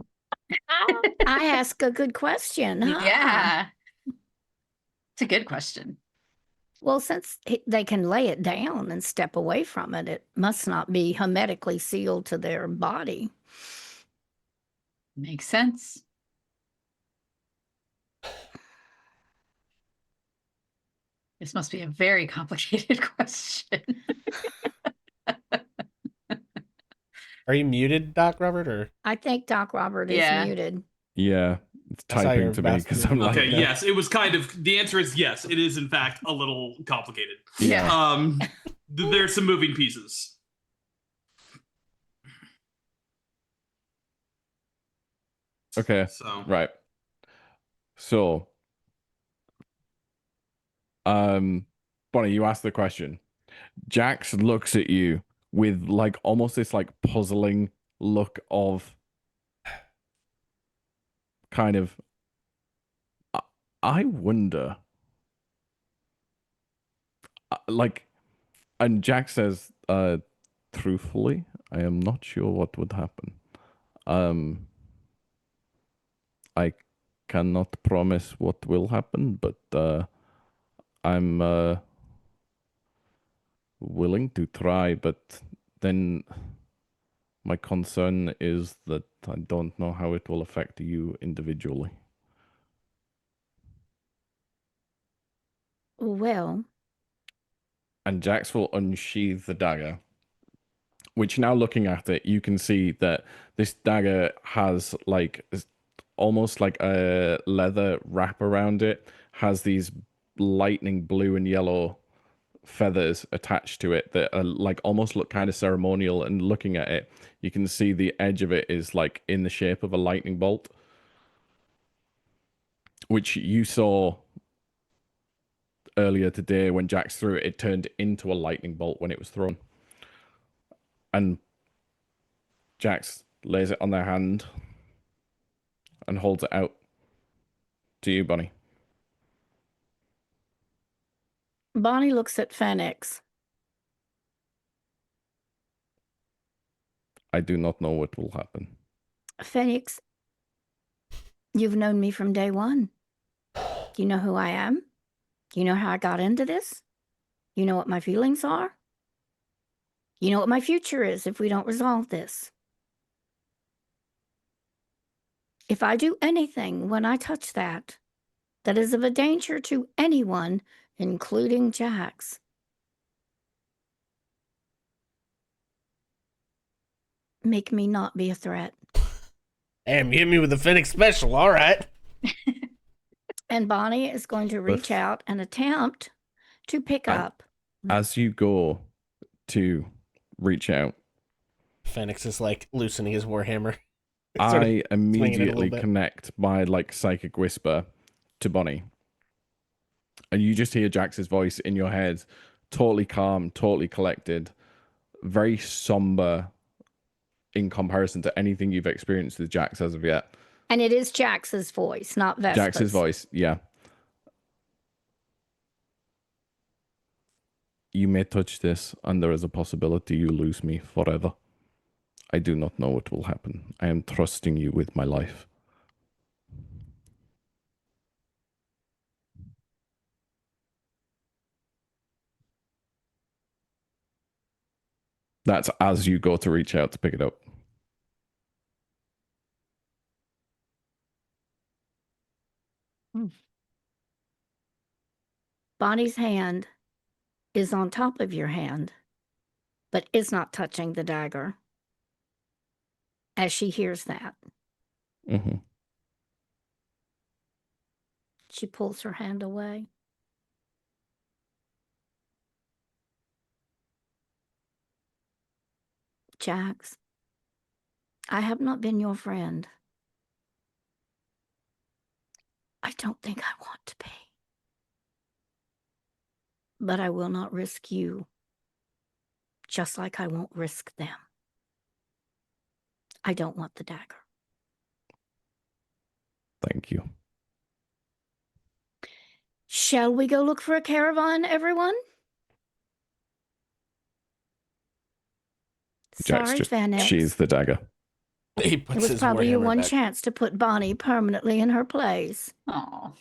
I ask a good question. Huh? Yeah. It's a good question. Well, since they can lay it down and step away from it, it must not be hermetically sealed to their body. Makes sense. This must be a very complicated question. Are you muted, Doc Robert? Or I think Doc Robert is Yeah. muted. Yeah, it's I saw your typing to me best because I'm like, Okay, yes, it was kind of, the answer is yes, it is in fact a little complicated. yeah. There's some moving pieces. Okay, So right. So, Bonnie, you asked the question. Jax looks at you with like almost this like puzzling look of kind of, I wonder, like, and Jax says, truthfully, I am not sure what would happen. I cannot promise what will happen, but I'm willing to try, but then my concern is that I don't know how it will affect you individually. Well, And Jax will unsheath the dagger, which now looking at it, you can see that this dagger has like almost like a leather wrap around it, has these lightning blue and yellow feathers attached to it that are like almost look kind of ceremonial, and looking at it you can see the edge of it is like in the shape of a lightning bolt, which you saw earlier today when Jax threw it. It turned into a lightning bolt when it was thrown, and Jax lays it on their hand and holds it out to you, Bonnie. Bonnie looks at Phoenix. I do not know what will happen. Phoenix, you've known me from day one. You know who I am? You know how I got into this? You know what my feelings are? You know what my future is if we don't resolve this. If I do anything when I touch that is of a danger to anyone, including Jax, make me not be a threat. damn, you hit me with the Phoenix special. All right. And Bonnie is going to reach out and attempt to pick up. As you go to reach out, Phoenix is like loosening his warhammer. I swinging it a little immediately bit. connect by like psychic whisper to Bonnie. And you just hear Jax's voice in your head, totally calm, totally collected, very somber in comparison to anything you've experienced with Jax as of yet. And it is Jax's voice, not Vespa's. Jax's voice, yeah. You may touch this, and there is a possibility you lose me forever. I do not know what will happen. I am trusting you with my life. That's as you go to reach out to pick it up. Bonnie's hand is on top of your hand, but is not touching the dagger. As she hears that, Mm-hmm. she pulls her hand away. Jax, I have not been your friend. I don't think I want to be. But I will not risk you, just like I won't risk them. I don't want the dagger. Thank you. Shall we go look for a caravan, everyone? Jax Sorry, just Phoenix. sheathes the dagger. He It puts was his probably your warhammer one back. chance to put Bonnie permanently in her place. Oh,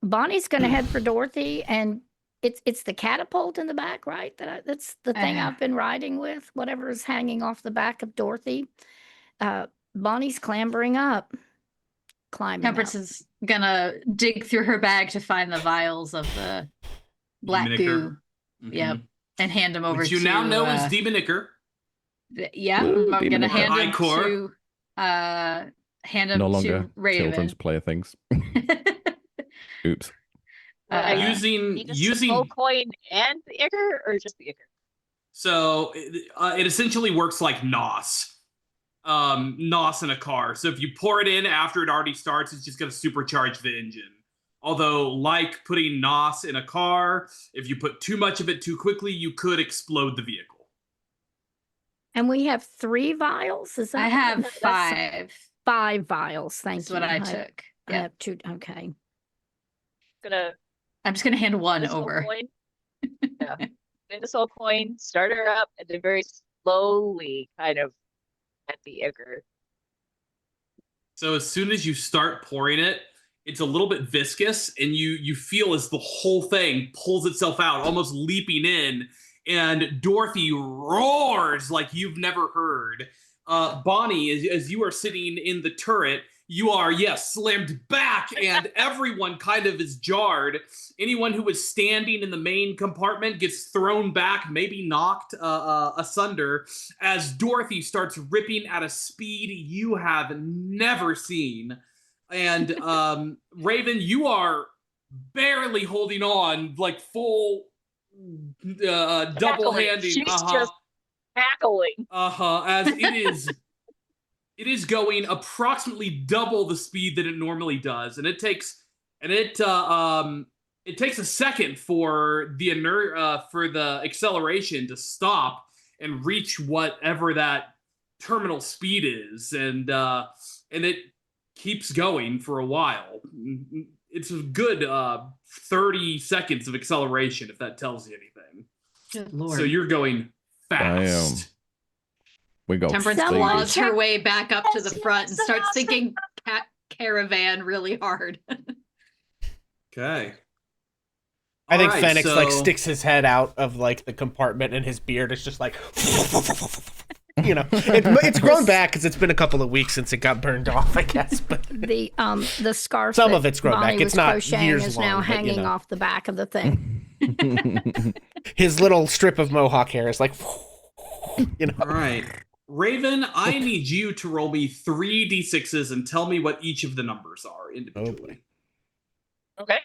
Bonnie's going to head for Dorothy, and it's the catapult in the back, right? That's the thing I've been riding with. Whatever is hanging off the back of Dorothy. Bonnie's clambering up, climbing Temperance up. is gonna dig through her bag to find the vials of the black goo. Yep, and hand them over Which you to now know is Demon Icker. Yeah, Woo, I'm gonna Demon hand Icker. them Icor. to hand them No longer to Raven. children's playthings. Oops. Using soul coin and the Icker, or just the Icker? So it essentially works like NOS. NOS in a car. So if you pour it in after it already starts, it's just going to supercharge the engine. Although, like putting NOS in a car, if you put too much of it too quickly, you could explode the vehicle. And we have 3 vials? Is that I have that's 5. 5 vials. Thank That's you. what I took. I Yeah, have 2. Okay. I'm just gonna hand one This soul over. coin. Yeah. Get the soul coin, start her up, and then very slowly kind of at the Icker. So as soon as you start pouring it, it's a little bit viscous, and you feel as the whole thing pulls itself out, almost leaping in, and Dorothy roars like you've never heard. Bonnie, as you are sitting in the turret, you are, yes, slammed back, and everyone kind of is jarred. Anyone who was standing in the main compartment gets thrown back, maybe knocked asunder, as Dorothy starts ripping at a speed you have never seen. And Raven, you are barely holding on, like full double handing. She's just cackling. As it is going approximately double the speed that it normally does, and it takes a second for the acceleration to stop and reach whatever that terminal speed is, and it keeps going for a while. It's a good 30 seconds of acceleration, if that tells you anything. Good Lord. So you're going fast. We go. Temperance Someone claws her check- way back up to the front and starts thinking caravan really hard. Okay. I think All right, Fenix like so- sticks his head out of like the compartment, and his beard is just like, you know, it's grown back because it's been a couple of weeks since it got burned off, I guess. But The scarf. Some that of it's grown Bonnie back. It's was not crocheting years is long, now but, you hanging know. off the back of the thing. his little strip of mohawk hair is like, you know. All right. Raven, I need you to roll me 3 d6s and tell me what each of the numbers are individually. Okay.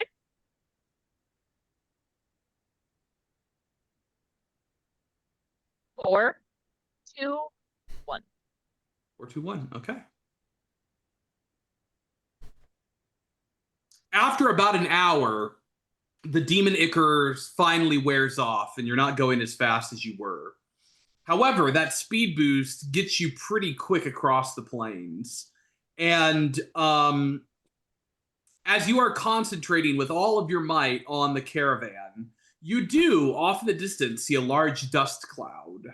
Four, 2, 1. 4, 2, 1. Okay. After about an hour, the demon ichor finally wears off, and you're not going as fast as you were. However, that speed boost gets you pretty quick across the plains. And as you are concentrating with all of your might on the caravan, you do, off in the distance, see a large dust cloud.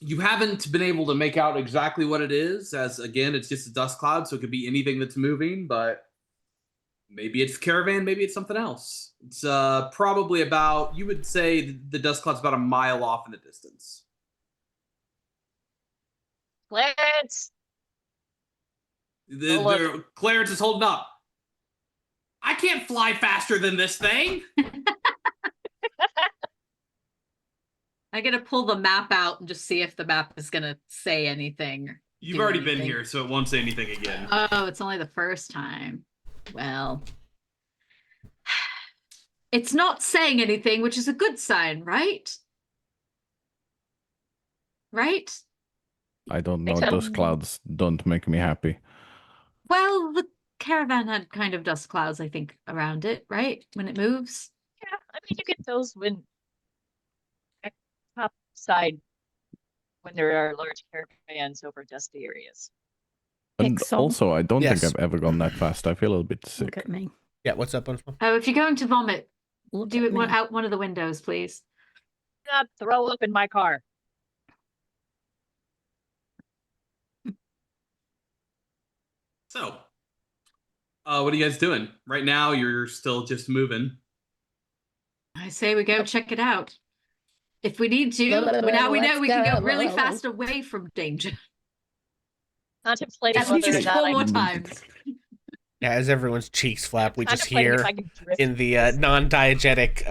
You haven't been able to make out exactly what it is, as, again, it's just a dust cloud, so it could be anything that's moving, but maybe it's caravan, maybe it's something else. It's probably about, you would say the dust cloud's about a mile off in the distance. Clarence! Clarence is holding up. I can't fly faster than this thing. I gotta pull the map out and just see if the map is gonna say anything. You've do already been anything. here, so it won't say anything again. Oh, it's only the first time. Well, it's not saying anything, which is a good sign, right? Right? I don't know. Think so. Dust clouds don't make me happy. Well, the caravan had kind of dust clouds, I think, around it, right? When it moves. Yeah, I mean, you get those when at top side when there are large caravans over dusty areas. And Pixel. also, I don't Yes. think I've ever gone that fast. I feel a little bit Look sick. at me. Yeah, what's up, Bunchman? Oh, if you're going to vomit, Look do at it me. out one of the windows, please. Not throw up in my car. So, What are you guys doing? Right now, you're still just moving. I say we go check it out. If we need to, now we know Let's we can go really go. fast away from danger. Contemplating At least whether or not 4 I more can, times. Yeah, as everyone's cheeks flap, we just contemplating if hear I can drift in the non-diegetic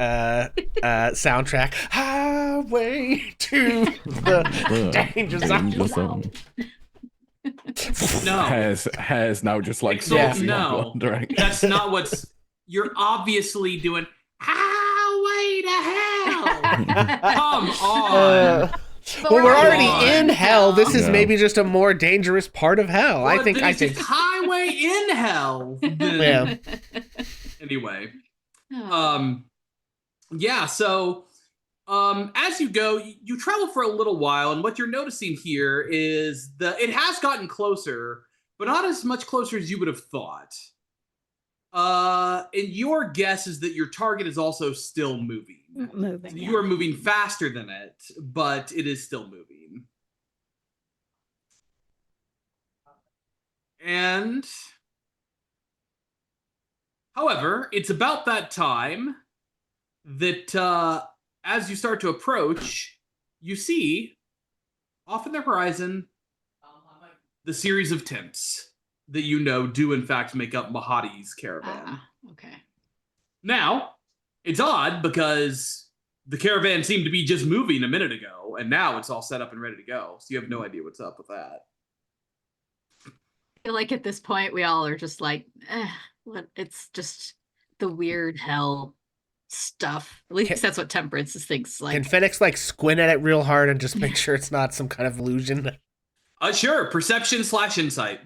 soundtrack, "Highway to the danger zone." No. Hair's now just like Pixel, Yeah. no. one direction. That's not what's. You're obviously doing. Highway to hell. Come on. Well, we're Come already on. in hell. This is Yeah. maybe just a more dangerous part of hell. I Well, think. then it's just highway in hell. Then. Yeah. Anyway. Oh. Yeah, so as you go, you travel for a little while, and what you're noticing here is it has gotten closer, but not as much closer as you would have thought. And your guess is that your target is also still moving. Moving. You are moving faster than it, but it is still moving. And however, it's about that time that as you start to approach, you see off in the horizon the series of tents that you know do in fact make up Mahadi's caravan. Okay. Now, it's odd because the caravan seemed to be just moving a minute ago, and now it's all set up and ready to go. So you have no idea what's up with that. I feel like at this point we all are just like, what? It's just the weird hell stuff. At least that's what Temperance thinks. Like, Can Phoenix like squint at it real hard and just make sure it's not some kind of illusion? Sure. Perception/insight.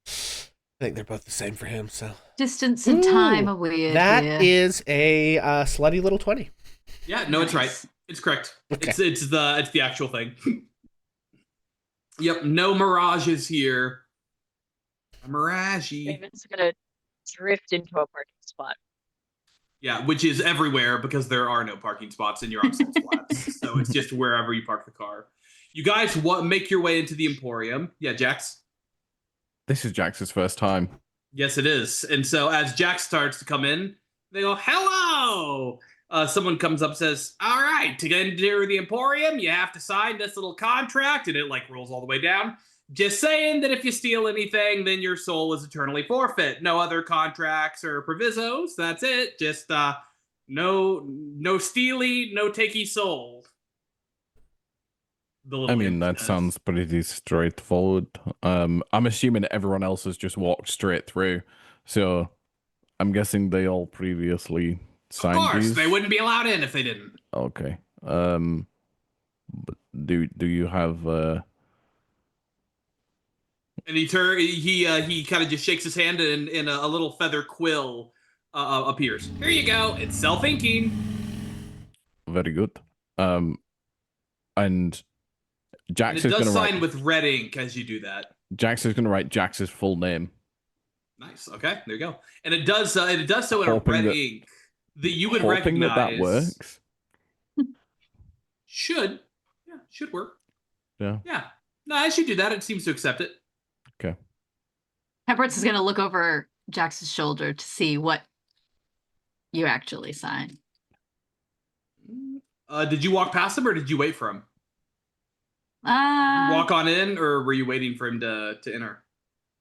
I think they're both the same for him. So distance and time Ooh, are weird. that here. is a slutty little 20. Yeah, no, it's right. Nice. It's correct. Okay. It's the actual thing. Yep, no mirages here. A mirage. Raven's gonna drift into a parking spot. Yeah, which is everywhere because there are no parking spots in your on salt flats. So it's just wherever you park the car. You guys make your way into the Emporium. Yeah, Jax? This is Jax's first time. Yes, it is. And so as Jax starts to come in, they go, hello! Someone comes up and says, all right, to get into the Emporium, you have to sign this little contract, and it like rolls all the way down. Just saying that if you steal anything, then your soul is eternally forfeit. No other contracts or provisos. That's it. Just no stealing, no takey soul. I mean, that sounds pretty straightforward. I'm assuming everyone else has just walked straight through, so I'm guessing they all previously signed Of course, these. they wouldn't be allowed in if they didn't. Okay. But do you have And he kind of just shakes his hand, and a little feather quill appears. Here you go. It's self-inking. very good. And Jax And it is going does to sign write with red ink as you do that. Jax is going to write Jax's full name. Nice. Okay, there you go. And it does so in Hoping a red that- ink that you would Hoping recognize. that works. Should work. Yeah. Yeah. No, as you do that, it seems to accept it. Okay. Temperance is going to look over Jax's shoulder to see what you actually sign. Did you walk past him or did you wait for him? Walk on in, or were you waiting for him to enter?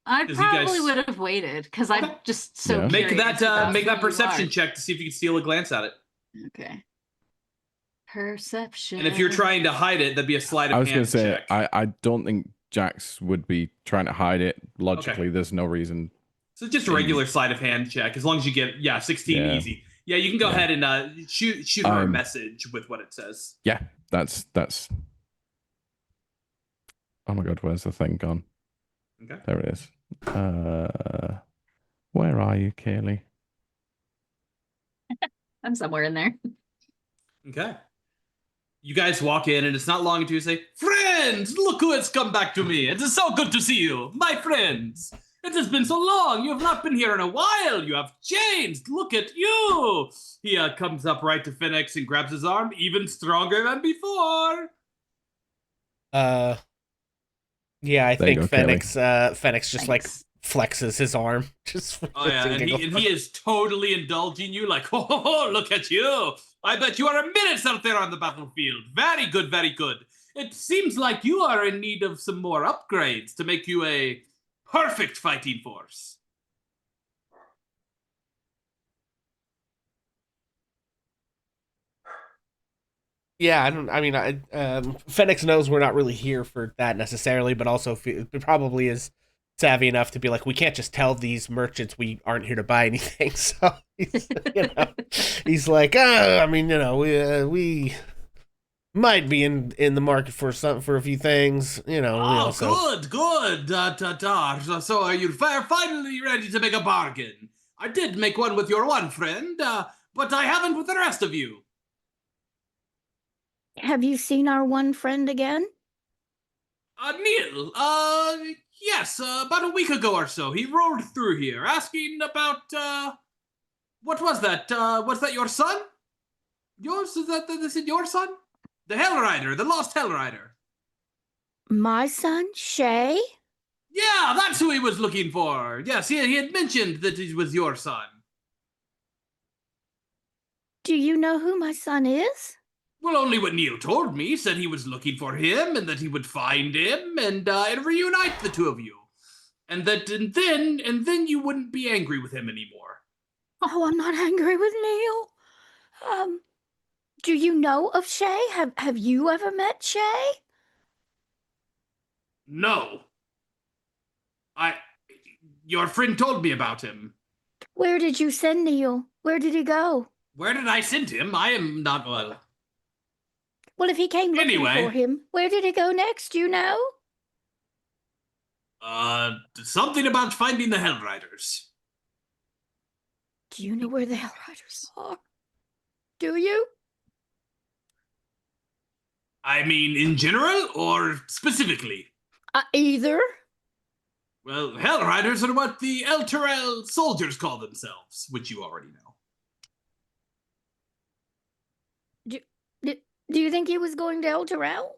I 'Cause you guys- probably would have waited because Okay. I'm just so Yeah. Make curious that about make who that you perception are. check to see if you can steal a glance at it. Okay. Perception. And if you're trying to hide it, that'd be a sleight of I was going hand to say, check. I don't think Jax would be trying to hide it. Logically, there's no reason. So just a regular sleight of hand check, as long as you get 16 Yeah. easy. Yeah, you can go ahead and shoot her a message with what it says. Yeah, that's. Oh my god, where's the thing gone? Okay. There it is. Where are you, Kaylee? I'm somewhere in there. Okay. You guys walk in, and it's not long until you say, friends, look who has come back to me. It is so good to see you, my friends. It has been so long. You have not been here in a while. You have changed. Look at you. He comes up right to Phoenix and grabs his arm, even stronger than before. Yeah, I There you think go, Phoenix just like Thanks. flexes his arm. Just Oh yeah, and he is totally indulging you, like, oh, look at you! I bet you are a menace out there on the battlefield. Very good, very good. It seems like you are in need of some more upgrades to make you a perfect fighting force. Yeah, Fenix knows we're not really here for that necessarily, but also probably is savvy enough to be like, we can't just tell these merchants we aren't here to buy anything. So he's like, we might be in the market for a few things, Oh, so. good. So are you finally ready to make a bargain? I did make one with your one friend, but I haven't with the rest of you. Have you seen our one friend again? Neil, yes, about a week ago or so, he rolled through here asking about, what was that? Was that your son? Yours? Is it your son? The Hell Rider, the Lost Hell Rider. My son, Shay? Yeah, that's who he was looking for. Yes, he had mentioned that he was your son. Do you know who my son is? Well, only what Neil told me. Said he was looking for him and that he would find him and reunite the two of you. And then you wouldn't be angry with him anymore. Oh, I'm not angry with Neil. Do you know of Shay? Have you ever met Shay? No. Your friend told me about him. Where did you send Neil? Where did he go? Where did I send him? I am not well. Well, if he came looking for him, where did he go next, you know? Something about finding the Hell Riders. Do you know where the Hell Riders are? Do you? I mean, in general or specifically? Either. Well, Hell Riders are what the Elturel soldiers call themselves, which you already know. Do you think he was going to Elturel?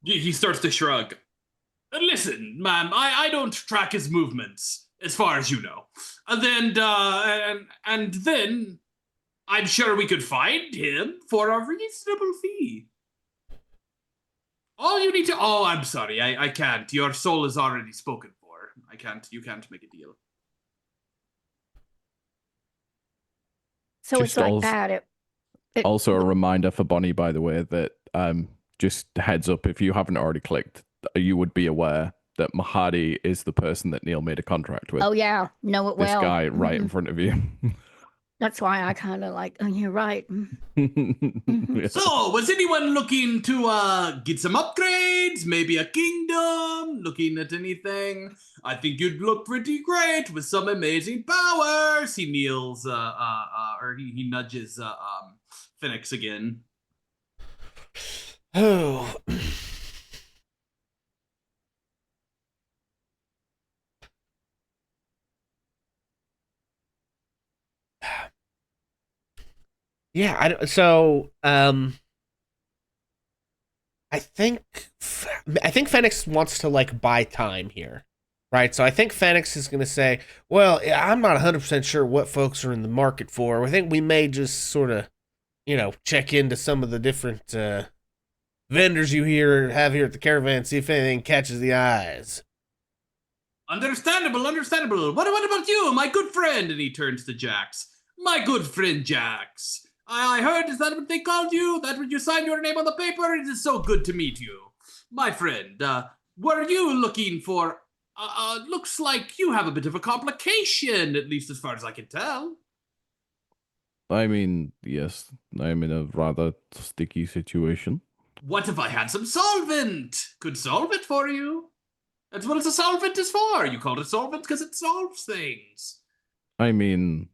He starts to shrug. Listen, ma'am, I don't track his movements, as far as you know. And then I'm sure we could find him for a reasonable fee. All you need to... Oh, I'm sorry, I can't. Your soul is already spoken for. You can't make a deal. So Just it's like that. Also, a reminder for Bonnie, by the way, that just heads up, if you haven't already clicked, you would be aware that Mahadi is the person that Neil made a contract with. Oh, yeah. Know it well. This guy right in front of you. That's why I kind of like, oh, you're right. So, was anyone looking to get some upgrades? Maybe a kingdom? Looking at anything? I think you'd look pretty great with some amazing powers. He kneels, or he nudges Phoenix again. Oh. Yeah, I think Phoenix wants to like buy time here, right? So I think Phoenix is going to say, well, I'm not 100% sure what folks are in the market for. I think we may just sort of, check into some of the different vendors you have here at the caravan, see if anything catches the eyes. Understandable. What about you, my good friend? And he turns to Jax. My good friend Jax. I heard, is that what they called you? That when you signed your name on the paper? It is so good to meet you. My friend, what are you looking for? Looks like you have a bit of a complication, at least as far as I can tell. I mean, yes, I'm in a rather sticky situation. What if I had some solvent? Could solve it for you. That's what a solvent is for. You call it solvent because it solves things. I mean,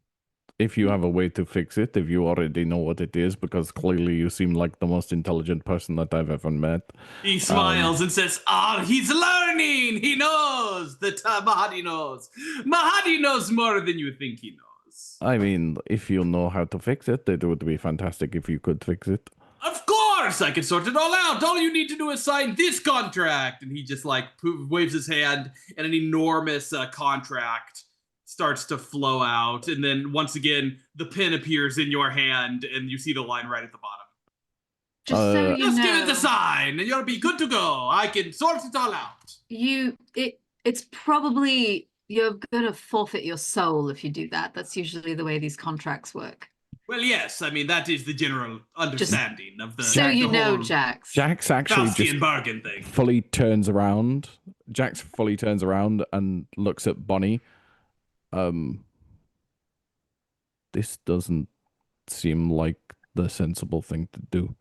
if you have a way to fix it, if you already know what it is, because clearly you seem like the most intelligent person that I've ever met. He smiles and says, he's learning. He knows that Mahadi knows. Mahadi knows more than you think he knows. I mean, if you know how to fix it, it would be fantastic if you could fix it. Of course! course, I can sort it all out. All you need to do is sign this contract. And he just like waves his hand, and an enormous contract starts to flow out. And then once again, the pen appears in your hand, and you see the line right at the bottom. Just so you Just know, give it the sign, and you'll be good to go. I can sort it all out. It's probably you're gonna forfeit your soul if you do that. That's usually the way these contracts work. Well, yes, I mean, that is the general understanding of the So you the know, whole Jax. Jax actually Faustian just bargain thing. fully turns around. Jax fully turns around and looks at Bonnie. This doesn't seem like the sensible thing to do.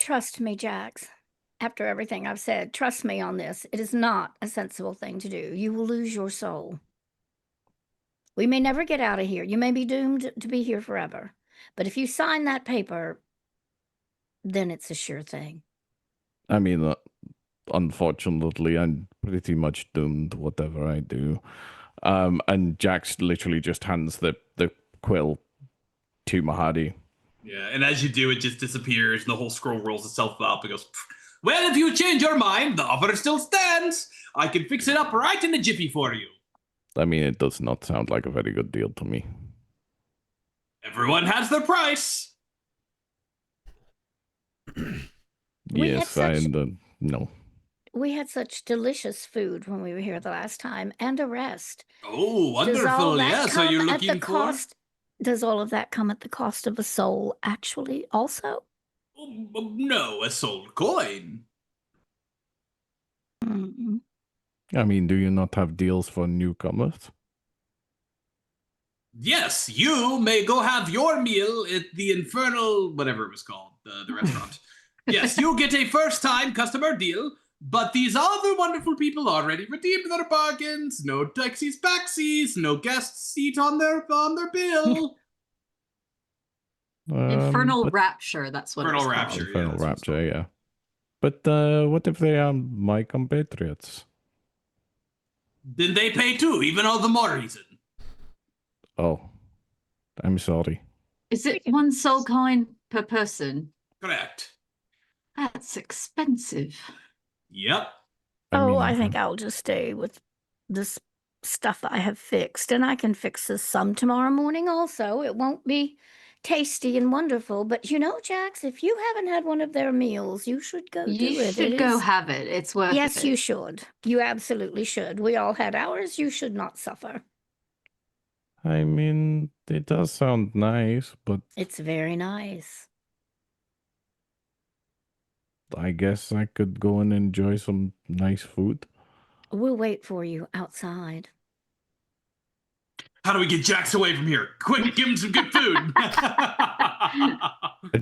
Trust me, Jax. After everything I've said, trust me on this. It is not a sensible thing to do. You will lose your soul. We may never get out of here. You may be doomed to be here forever. But if you sign that paper, then it's a sure thing. I mean, unfortunately, I'm pretty much doomed whatever I do. And Jax literally just hands the quill to Mahadi. Yeah, and as you do, it just disappears, and the whole scroll rolls itself up and goes, well, if you change your mind, the offer still stands. I can fix it up right in a jiffy for you. I mean, it does not sound like a very good deal to me. Everyone has their price. Yes, no. We had such delicious food when we were here the last time, and a rest. Oh, wonderful. Yeah, so you're looking for... Does all of that come at the cost of a soul, actually, also? No, a soul coin. Mm-hmm. I mean, do you not have deals for newcomers? Yes, you may go have your meal at the Infernal, whatever it was called, the restaurant. Yes, you get a first-time customer deal, but these other wonderful people already redeemed their bargains. No taxis backsies, no guest seat on their bill. Infernal Rapture, that's what Infernal it's Rapture. called. Infernal Yeah, Rapture, yeah. But what if they are my compatriots? Then they pay too, even all the more reason. Oh, I'm sorry. Is it one soul coin per person? Correct. That's expensive. Yep. I think I'll just stay with this stuff I have fixed, and I can fix this some tomorrow morning also. It won't be tasty and wonderful, but you know, Jax, if you haven't had one of their meals, you should go do it. You should go have it. It's worth it. Yes, you should. You absolutely should. We all had ours. You should not suffer. I mean, it does sound nice, but It's very nice. I guess I could go and enjoy some nice food. We'll wait for you outside. How do we get Jax away from here? Quick, give him some good food.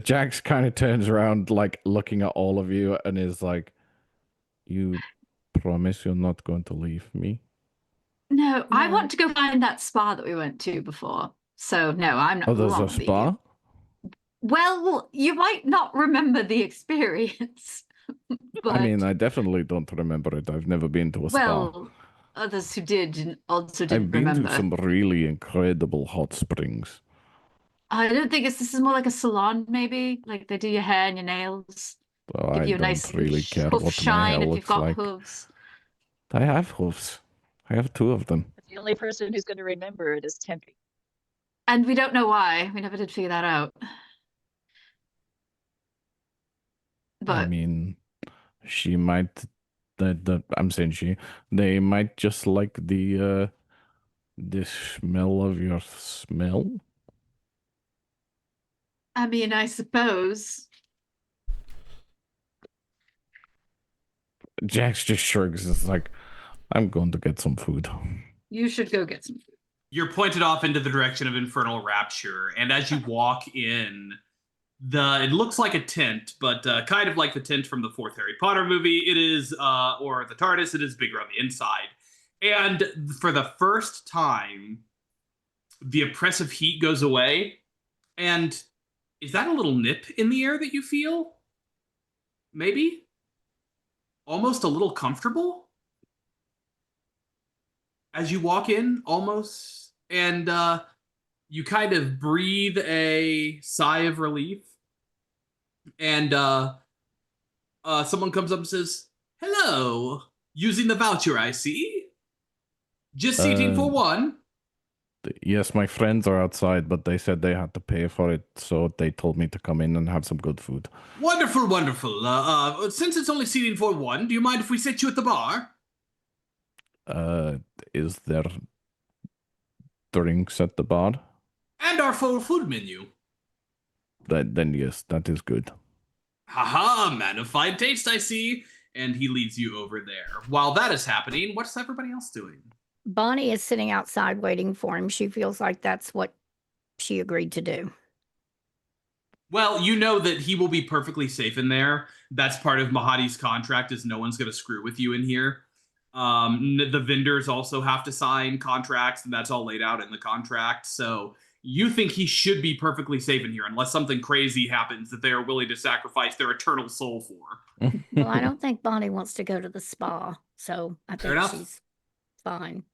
Jax kind of turns around, like, looking at all of you and is like, you promise you're not going to leave me? No, I No. want to go find that spa that we went to before. So, no, I'm not. Oh, there's a won't leave spa? you. Well, you might not remember the experience. But, I mean, I definitely don't remember it. I've never been to a spa. well, others who did also didn't I've been remember. to some really incredible hot springs. I don't think this is more like a salon, maybe. Like they do your hair and your nails. Oh, Give I you a don't nice really care hoof what my shine hair if you've looks got like. hooves. I have hoofs. I have 2 of them. The only person who's going to remember it is Tempe. And we don't know why. We never did figure that out. But I mean, she might. I'm saying she. They might just like the smell of your smell. I mean, I suppose. Jax just shrugs. It's like, I'm going to get some food. You should go get some food. You're pointed off into the direction of Infernal Rapture, and as you walk in, it looks like a tent, but kind of like the tent from the 4th Harry Potter movie. It is, or the TARDIS, it is bigger on the inside. And for the first time, the oppressive heat goes away. And is that a little nip in the air that you feel? Maybe? Almost a little comfortable? As you walk in, almost. And you kind of breathe a sigh of relief. And someone comes up and says, "Hello, using the voucher, I see. Just seating for one." Yes, my friends are outside, but they said they had to pay for it, so they told me to come in and have some good food. Wonderful, wonderful. Since it's only seating for one, do you mind if we sit you at the bar? Uh, is there drinks at the bar? And our full food menu. Then yes, that is good. Haha, man of fine taste, I see. And he leads you over there. While that is happening, what's everybody else doing? Bonnie is sitting outside waiting for him. She feels like that's what she agreed to do. Well, you know that he will be perfectly safe in there. That's part of Mahadi's contract is no one's going to screw with you in here. The vendors also have to sign contracts, and that's all laid out in the contract. So you think he should be perfectly safe in here unless something crazy happens that they are willing to sacrifice their eternal soul for. Well, I don't think Bonnie wants to go to the spa, so I Fair think enough. she's fine.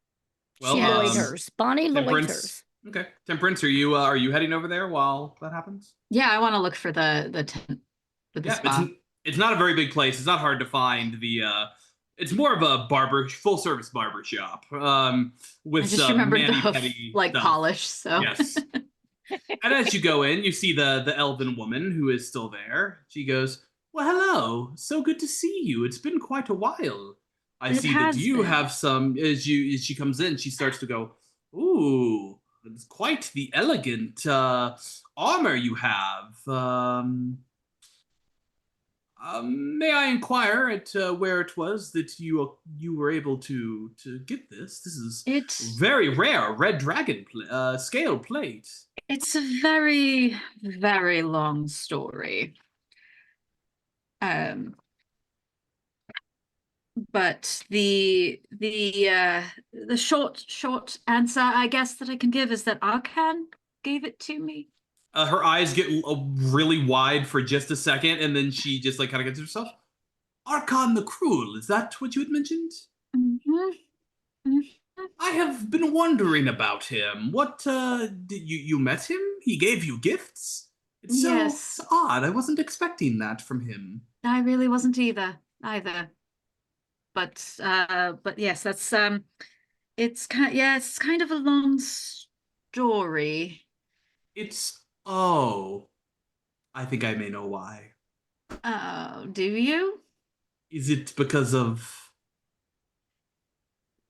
Well, She loiters. Bonnie Temperance. loiters. Okay, Temperance, are you heading over there while that happens? Yeah, I want to look for the tent with the Yeah, spa. it's not a very big place. It's not hard to find. It's more of a full service barber shop. With I just some remembered mani the pedi like stuff. polish. So Yes. And as you go in, you see the elven woman who is still there. She goes, "Well, hello. So good to see you. It's been quite a while. I It see that has you been. have some." As she comes in, she starts to go, "Ooh, it's quite the elegant armor you have. May I inquire at where it was that you were able to get this? This is very rare, red dragon scale plate." It's a very, very long story. But the short answer I guess that I can give is that Arkan gave it to me. Her eyes get really wide for just a second, and then she just like kind of gets herself. Archon the Cruel, is that what you had mentioned? Mm-hmm. Mm-hmm. I have been wondering about him. What, did you met him? He gave you gifts? It's so Yes. odd. I wasn't expecting that from him. I really wasn't either. But yes, that's it's kind of a long story. Oh, I think I may know why. Oh, do you? Is it because of...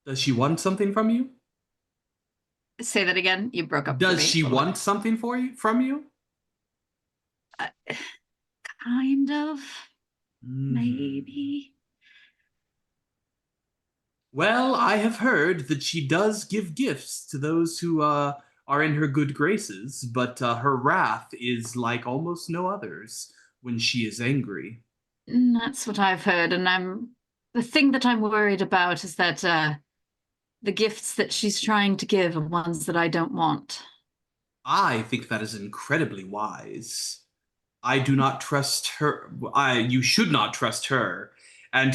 Does she want something from you? Say that again. You broke up. Does she want something from you? Kind of. Maybe. Well, I have heard that she does give gifts to those who are in her good graces, but her wrath is like almost no others when she is angry. That's what I've heard, and the thing that I'm worried about is that the gifts that she's trying to give are ones that I don't want. I think that is incredibly wise. I do not trust her. You should not trust her. And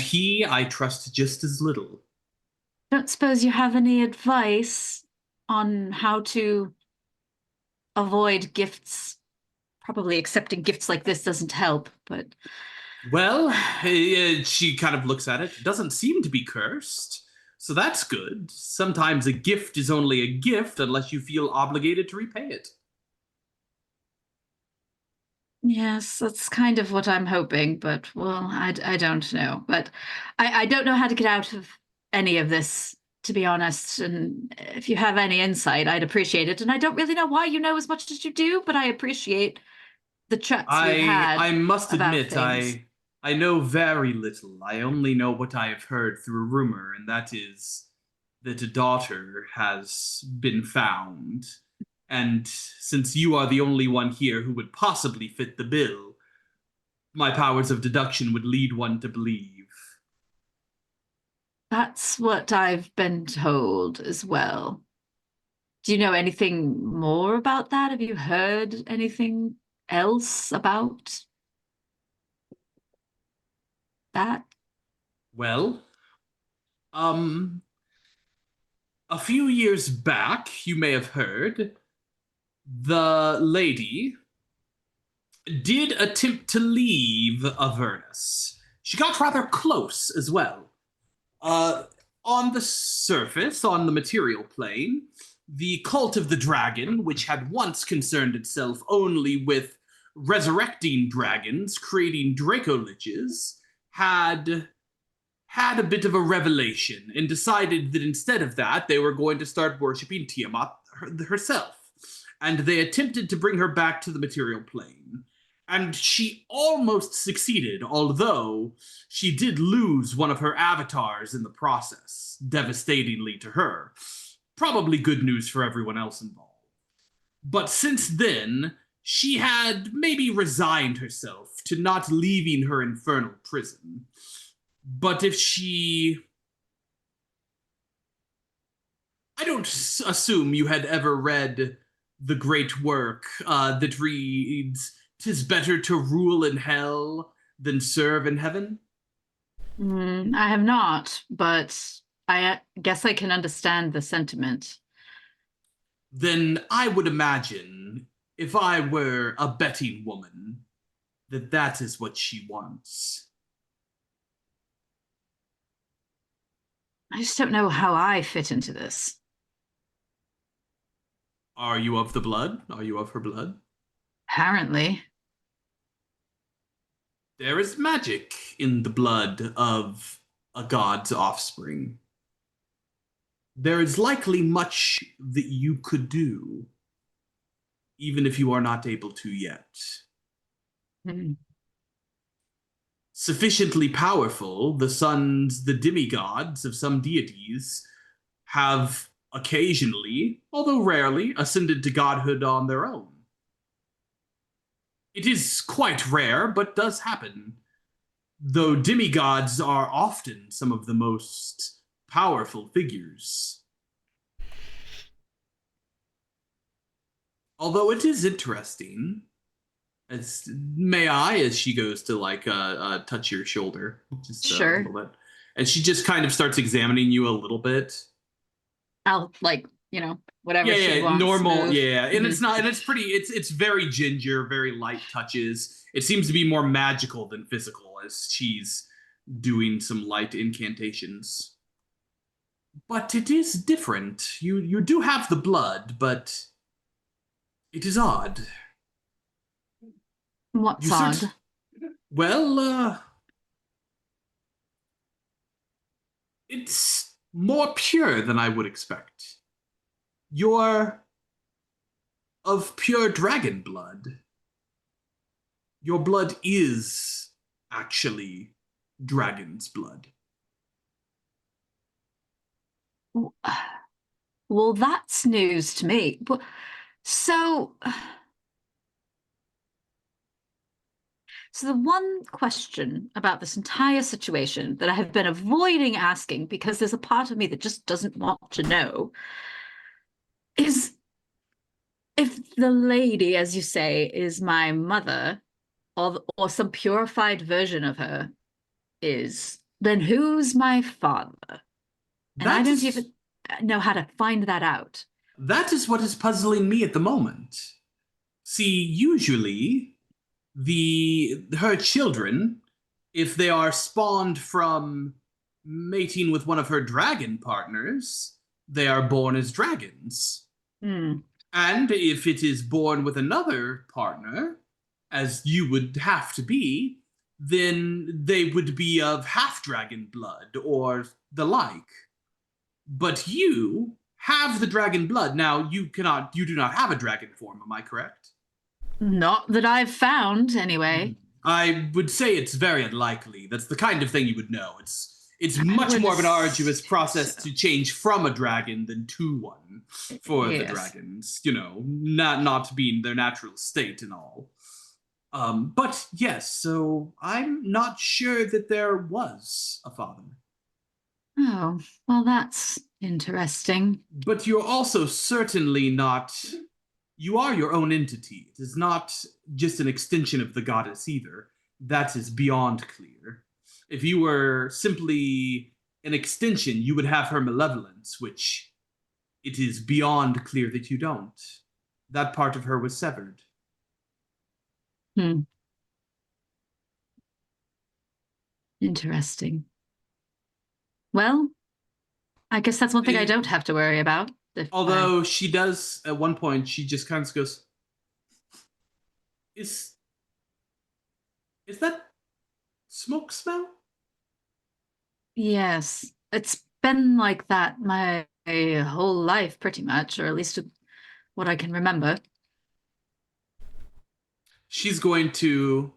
I trust just as little. Don't suppose you have any advice on how to avoid gifts? Probably accepting gifts like this doesn't help, but... Well, she kind of looks at it. It doesn't seem to be cursed. So that's good. Sometimes a gift is only a gift unless you feel obligated to repay it. Yes, that's kind of what I'm hoping, but, well, I don't know. But I don't know how to get out of any of this, to be honest. And if you have any insight, I'd appreciate it. And I don't really know why you know as much as you do, but I appreciate the chats we've had. I must admit, things. I know very little. I only know what I have heard through rumor, and that is that a daughter has been found. And since you are the only one here who would possibly fit the bill, my powers of deduction would lead one to believe. That's what I've been told as well. Do you know anything more about that? Have you heard anything else about that? Well, a few years back, you may have heard, the lady did attempt to leave Avernus. She got rather close as well. On the surface, on the material plane, the cult of the dragon, which had once concerned itself only with resurrecting dragons, creating Dracoliches, had a bit of a revelation and decided that instead of that, they were going to start worshipping Tiamat herself. And they attempted to bring her back to the material plane. And she almost succeeded, although she did lose one of her avatars in the process, devastatingly to her. Probably good news for everyone else involved. But since then, she had maybe resigned herself to not leaving her infernal prison. But if she... I don't assume you had ever read the great work that reads, "'Tis better to rule in hell than serve in heaven"? I have not, but I guess I can understand the sentiment. Then I would imagine, if I were a betting woman, that that is what she wants. I just don't know how I fit into this. Are you of the blood? Are you of her blood? Apparently. There is magic in the blood of a god's offspring. There is likely much that you could do, even if you are not able to yet. Sufficiently powerful, the sons, the demigods of some deities, have occasionally, although rarely, ascended to godhood on their own. It is quite rare, but does happen. Though demigods are often some of the most powerful figures. Although it is interesting, as she goes to touch your shoulder, just Sure. a little bit, and she just kind of starts examining you a little bit. I'll whatever she wants. Normal, move. and it's not, and it's pretty. It's very ginger, very light touches. It seems to be more magical than physical, as she's doing some light incantations. But it is different. You do have the blood, but it is odd. What's odd? Well, it's more pure than I would expect. You're of pure dragon blood. Your blood is actually dragon's blood. Well, that's news to me. So the one question about this entire situation that I have been avoiding asking, because there's a part of me that just doesn't want to know, is if the lady, as you say, is my mother, or some purified version of her is, then who's my father? And I don't even know how to find that out. That is what is puzzling me at the moment. See, usually her children, if they are spawned from mating with one of her dragon partners, they are born as dragons. And if it is born with another partner, as you would have to be, then they would be of half-dragon blood or the like. But you have the dragon blood. Now, you do not have a dragon form, am I correct? Not that I've found, anyway. I would say it's very unlikely. That's the kind of thing you would know. It's much more of an arduous process to change from a dragon than to one for the dragons, not being their natural state and all. But yes, so I'm not sure that there was a father. Oh, well, that's interesting. But you're also certainly not... You are your own entity. It is not just an extension of the goddess either. That is beyond clear. If you were simply an extension, you would have her malevolence, which it is beyond clear that you don't. That part of her was severed. Hmm. Interesting. Well, I guess that's one thing I don't have to worry about. Although she does, at one point, she just kind of goes, Is that smoke smell? Yes, it's been like that my whole life, pretty much, or at least what I can remember. She's going to,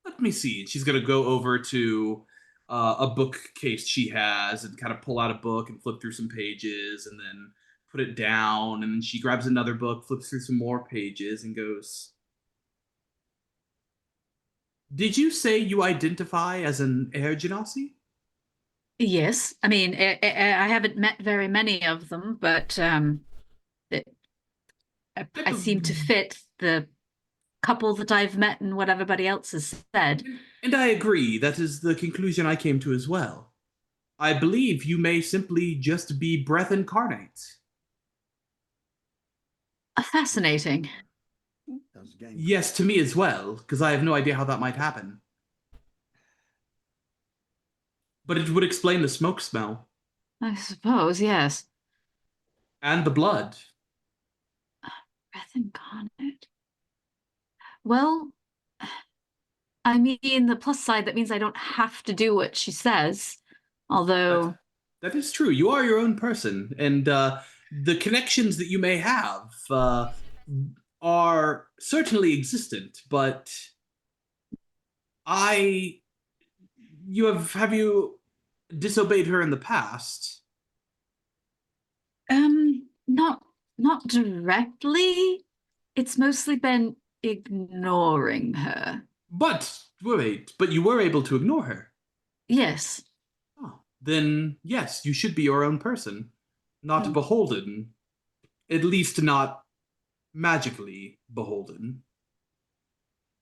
let me see. She's going to go over to a bookcase she has and kind of pull out a book and flip through some pages and then put it down. And then she grabs another book, flips through some more pages, and goes, Did you say you identify as an Air Genasi? Yes, I mean, I haven't met very many of them, but it, I seem to fit the couple that I've met and what everybody else has said. And I agree. That is the conclusion I came to as well. I believe you may simply just be breath incarnate. Fascinating. Yes, to me as well, because I have no idea how that might happen. But it would explain the smoke smell. I suppose, yes. And the blood. Breath incarnate. Well, I mean, the plus side, that means I don't have to do what she says. Although... That is true. You are your own person. And the connections that you may have are certainly existent, but have you disobeyed her in the past? Not directly. It's mostly been ignoring her. But you were able to ignore her. Yes. Oh, then yes, you should be your own person, not beholden. At least not magically beholden.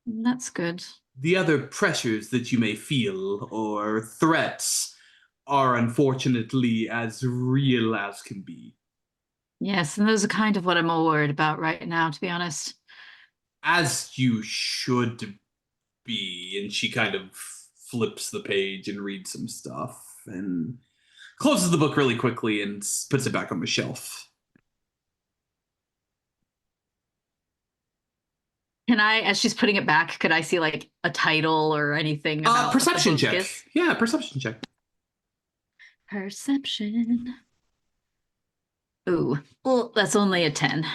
That's good. The other pressures that you may feel or threats are unfortunately as real as can be. Yes, and those are kind of what I'm more worried about right now, to be honest. As you should be. And she kind of flips the page and reads some stuff and closes the book really quickly and puts it back on the shelf. Can I, as she's putting it back, could I see like a title or anything about perception what the book check. is? Yeah, perception check. Perception. Ooh, well, that's only a 10.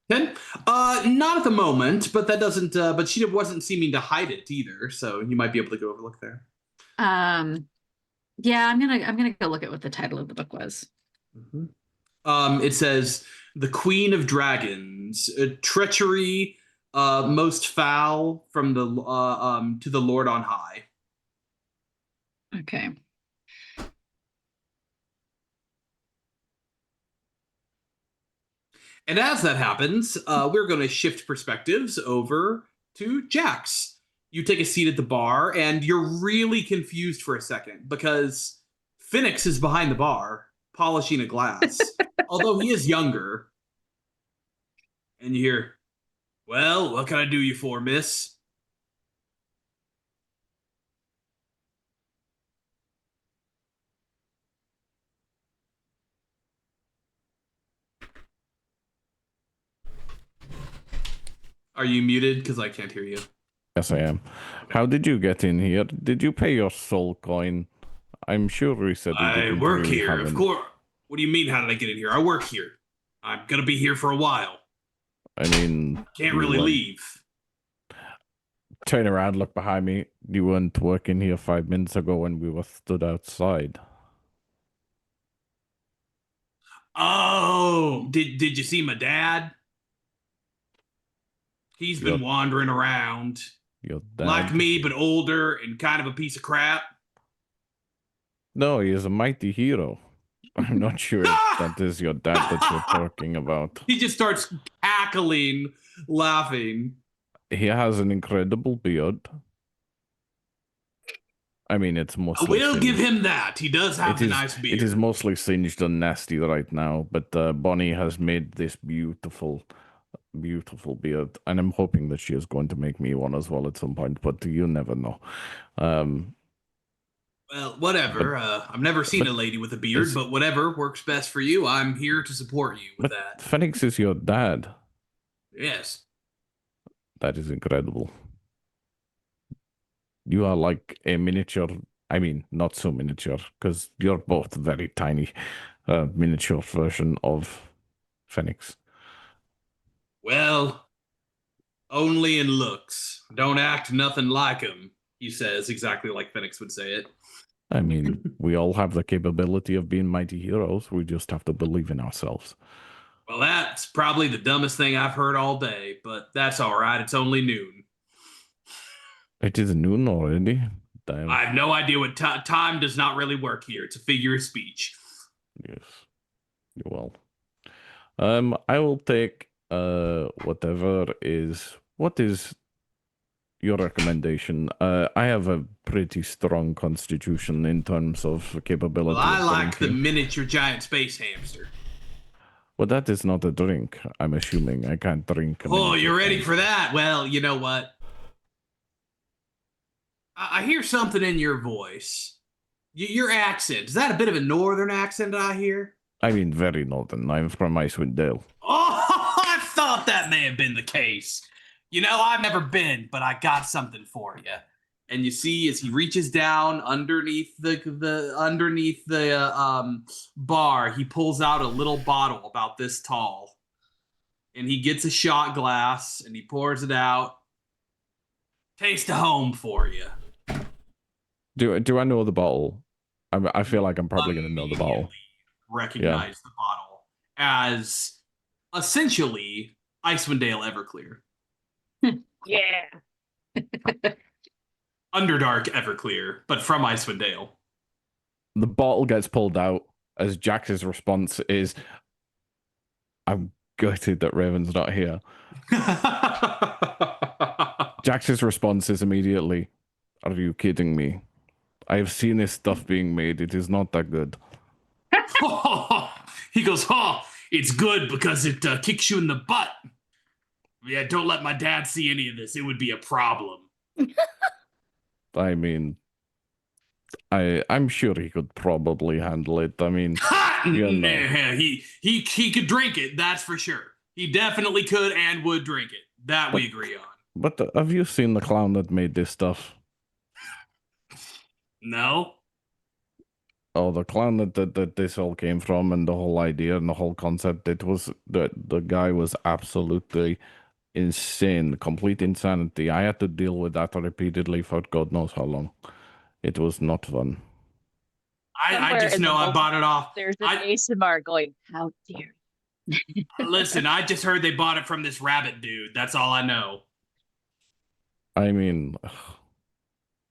10? Not at the moment, but that doesn't. But she wasn't seeming to hide it either, so you might be able to go overlook there. Yeah, I'm gonna go look at what the title of the book was. Mm-hmm. It says "The Queen of Dragons: Treachery, most foul from the to the Lord on high." Okay. And as that happens, we're going to shift perspectives over to Jax. You take a seat at the bar, and you're really confused for a second because Phoenix is behind the bar, polishing a glass, although he is younger. And you hear, "Well, what can I do you for, miss?" Are you muted? Because I can't hear you. Yes, I am. How did you get in here? Did you pay your soul coin? I'm sure you said you I didn't work really here, have of any. course. What do you mean, how did I get in here? I work here. I'm going to be here for a while. I mean... Can't really leave. Turn around, look behind me. You weren't working here 5 minutes ago when we were stood outside. Oh, did you see my dad? He's been wandering around. Your dad? Like me, but older and kind of a piece of crap. No, he is a mighty hero. I'm not sure if that is your dad that you're talking about. He just starts cackling, laughing. He has an incredible beard. I mean, it's mostly We'll singed. give him that. He does have a nice beard. It is mostly singed and nasty right now, but Bonnie has made this beautiful beautiful beard, and I'm hoping that she is going to make me one as well at some point, but you never know. Well, whatever. I've never seen a lady with a beard, but whatever works best for you. I'm here to support you with But that. Phoenix is your dad. Yes. That is incredible. You are like a miniature. I mean, not so miniature, because you're both very tiny. Miniature version of Phoenix. Well, only in looks. Don't act nothing like him, he says, exactly like Phoenix would say it. I mean, we all have the capability of being mighty heroes. We just have to believe in ourselves. Well, that's probably the dumbest thing I've heard all day, but that's all right. It's only noon. It is noon already. Damn. I have no idea what time does not really work here. It's a figure of speech. Yes. Well, I will take whatever is. What is your recommendation? I have a pretty strong constitution in terms of capability. Well, I of like the drinking. miniature giant space hamster. Well, that is not a drink. I'm assuming I can't drink. Oh, you're ready for that? Well, you know what? I hear something in your voice. Your accent. Is that a bit of a northern accent I hear? I mean, very northern. I'm from Icewind Dale. Oh, I thought that may have been the case. You know, I've never been, but I got something for you. And you see, as he reaches down underneath the bar, he pulls out a little bottle about this tall, and he gets a shot glass and he pours it out. Taste of home for you. Do I know the bottle? I feel like I'm probably going to know the bottle. Recognize the bottle as essentially Icewind Dale Everclear. Yeah. Underdark Everclear, but from Icewind Dale. The bottle gets pulled out as Jax's response is, "I'm gutted that Raven's not here." Jax's response is immediately, "Are you kidding me? I have seen this stuff being made. It is not that good." He goes, it's good because it kicks you in the butt. Yeah, don't let my dad see any of this. It would be a problem. I mean, I'm sure he could probably handle it. I mean, you know. He could drink it, that's for sure. He definitely could and would drink it. That we agree on. But have you seen the clown that made this stuff? No? Oh, the clown that this all came from, and the whole idea and the whole concept, it was the guy was absolutely insane, complete insanity. I had to deal with that repeatedly for God knows how long. It was not fun. I just know I bought it off. There's an ASMR going, how dare you? Listen, I just heard they bought it from this rabbit dude. That's all I know. I mean,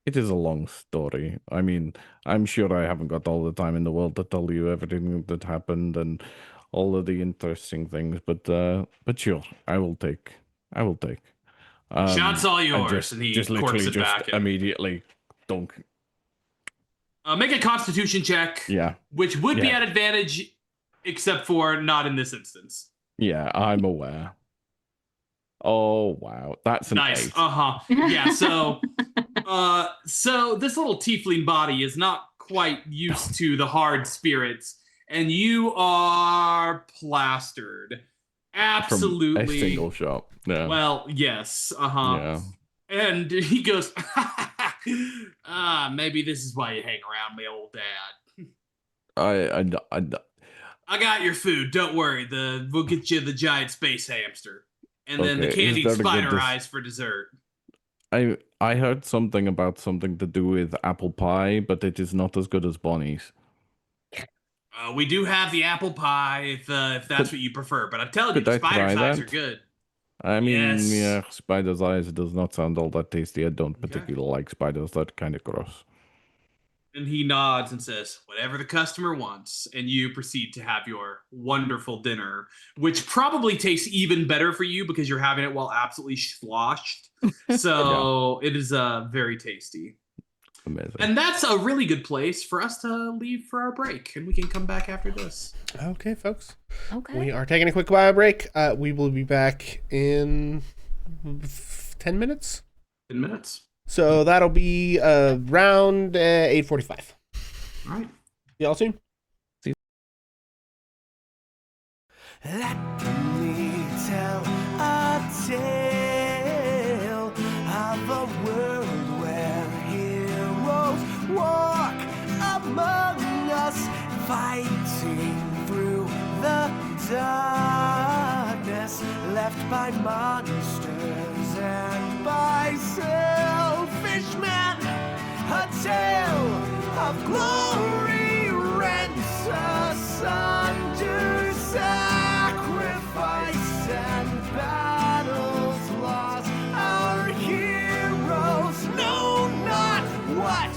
it is a long story. I mean, I'm sure I haven't got all the time in the world to tell you everything that happened and all of the interesting things, but sure, I will take. Shot's all yours, and he corks it back. Immediately dunk. Make a Constitution check. Yeah. Which would be at advantage, except for not in this instance. Yeah, I'm aware. Oh wow, that's an nice. 8. Yeah. So, so this little tiefling body is not quite used to the hard spirits, and you are plastered. Absolutely. From a single shot. Yeah. Well, yes. Yeah. And he goes, maybe this is why you hang around my old dad. I got your food. Don't worry. We'll get you the giant space hamster, and then the candied spider eyes for dessert. I heard something about something to do with apple pie, but it is not as good as Bonnie's. We do have the apple pie if that's what you prefer, but I'm telling you, the spider's eyes are good. I mean, yeah, spider's eyes does not sound all that tasty. I don't particularly like spiders. They're kind of gross. And he nods and says, whatever the customer wants. And you proceed to have your wonderful dinner, which probably tastes even better for you because you're having it while absolutely sloshed. So it is very tasty. Amazing. And that's a really good place for us to leave for our break, and we can come back after this. Okay, folks. Okay. We are taking a quick bio break. We will be back in 10 minutes. 10 minutes. So that'll be around 8:45. All right. Y'all soon. Let me tell a tale of a world where heroes walk among us, fighting through the darkness left by monsters and by selfish men. A tale of glory rents asunder, sacrifice and battles lost. Our heroes know not what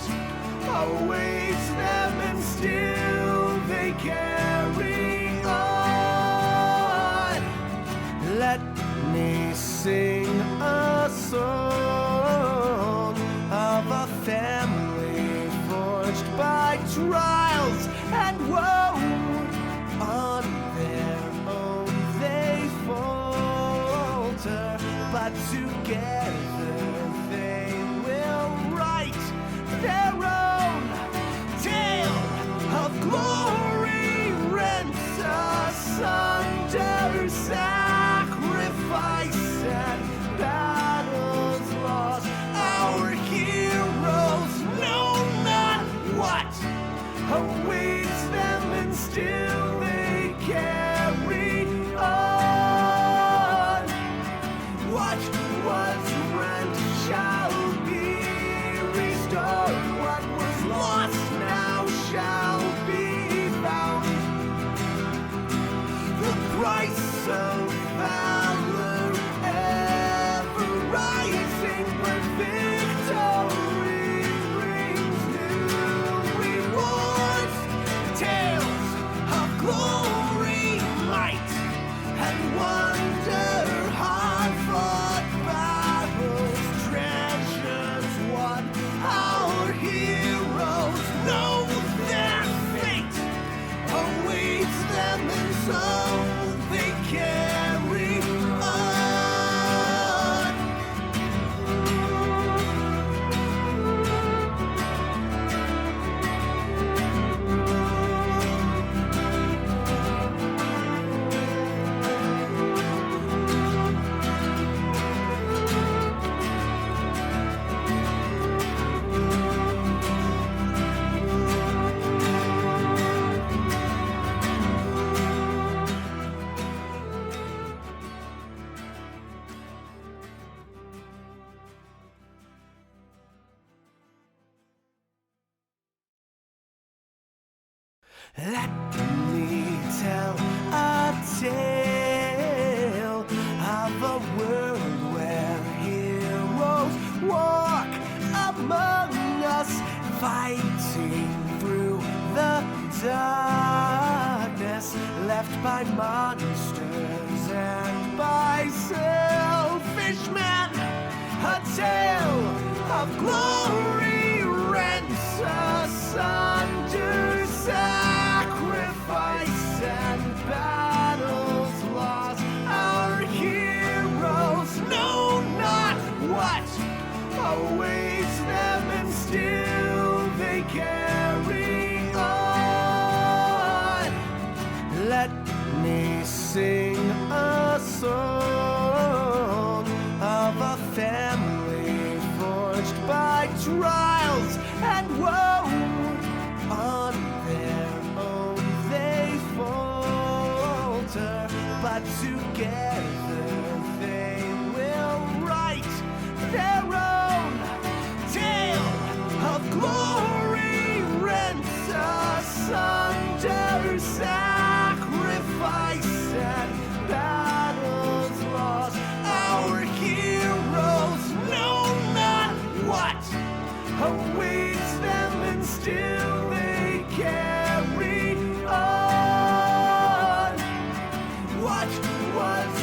awaits them, and still they carry on. Let me sing a song of a family forged by trials and woe. On their own they falter, but together they will write their own tale of glory rent asunder, sacrifice and battles lost. Our heroes know not what awaits them, and still they carry on. What was rent shall be restored. What was lost now shall be found. The price of valor ever rising, when victory brings new rewards. Tales of glory, might, and wonder, hard-fought battles, treasures won. Our heroes know their fate awaits them, and so they carry on. Let me tell a tale of a world where heroes walk among us, fighting through the darkness left by monsters and by selfish men. A tale of glory rents asunder, sacrifice and battles lost. Our heroes know not what awaits them, and still they carry on. Let me sing a song of a family forged by trials and woe. On their own they falter, but together they will write their own tale of glory rent asunder, sacrifice and battles lost. Our heroes know not what awaits them, and still they carry on. What was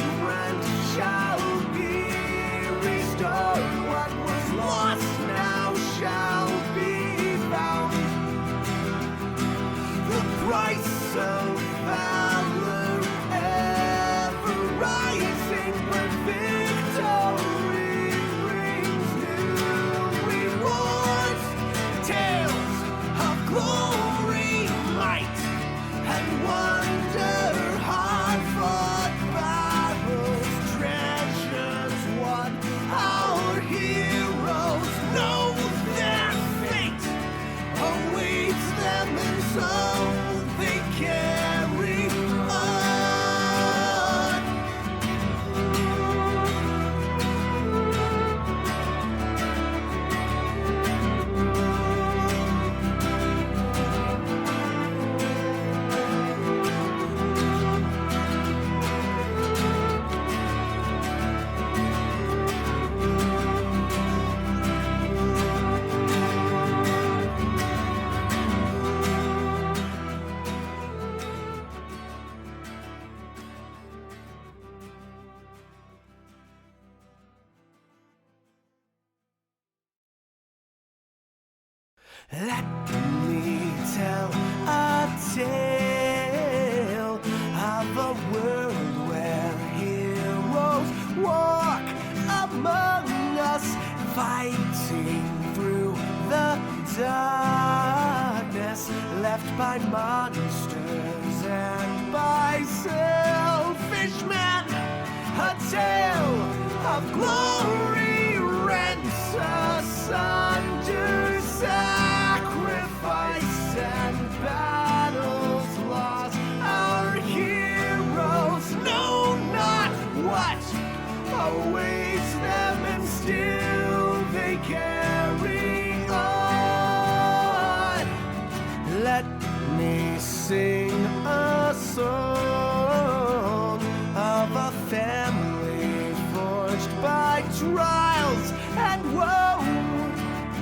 Let me tell a tale of a world where heroes walk among us, fighting through the darkness left by monsters and by selfish men. A tale of glory rents asunder, sacrifice and battles lost. Our heroes know not what awaits them, and still they carry on. Let me sing a song of a family forged by trials and woe.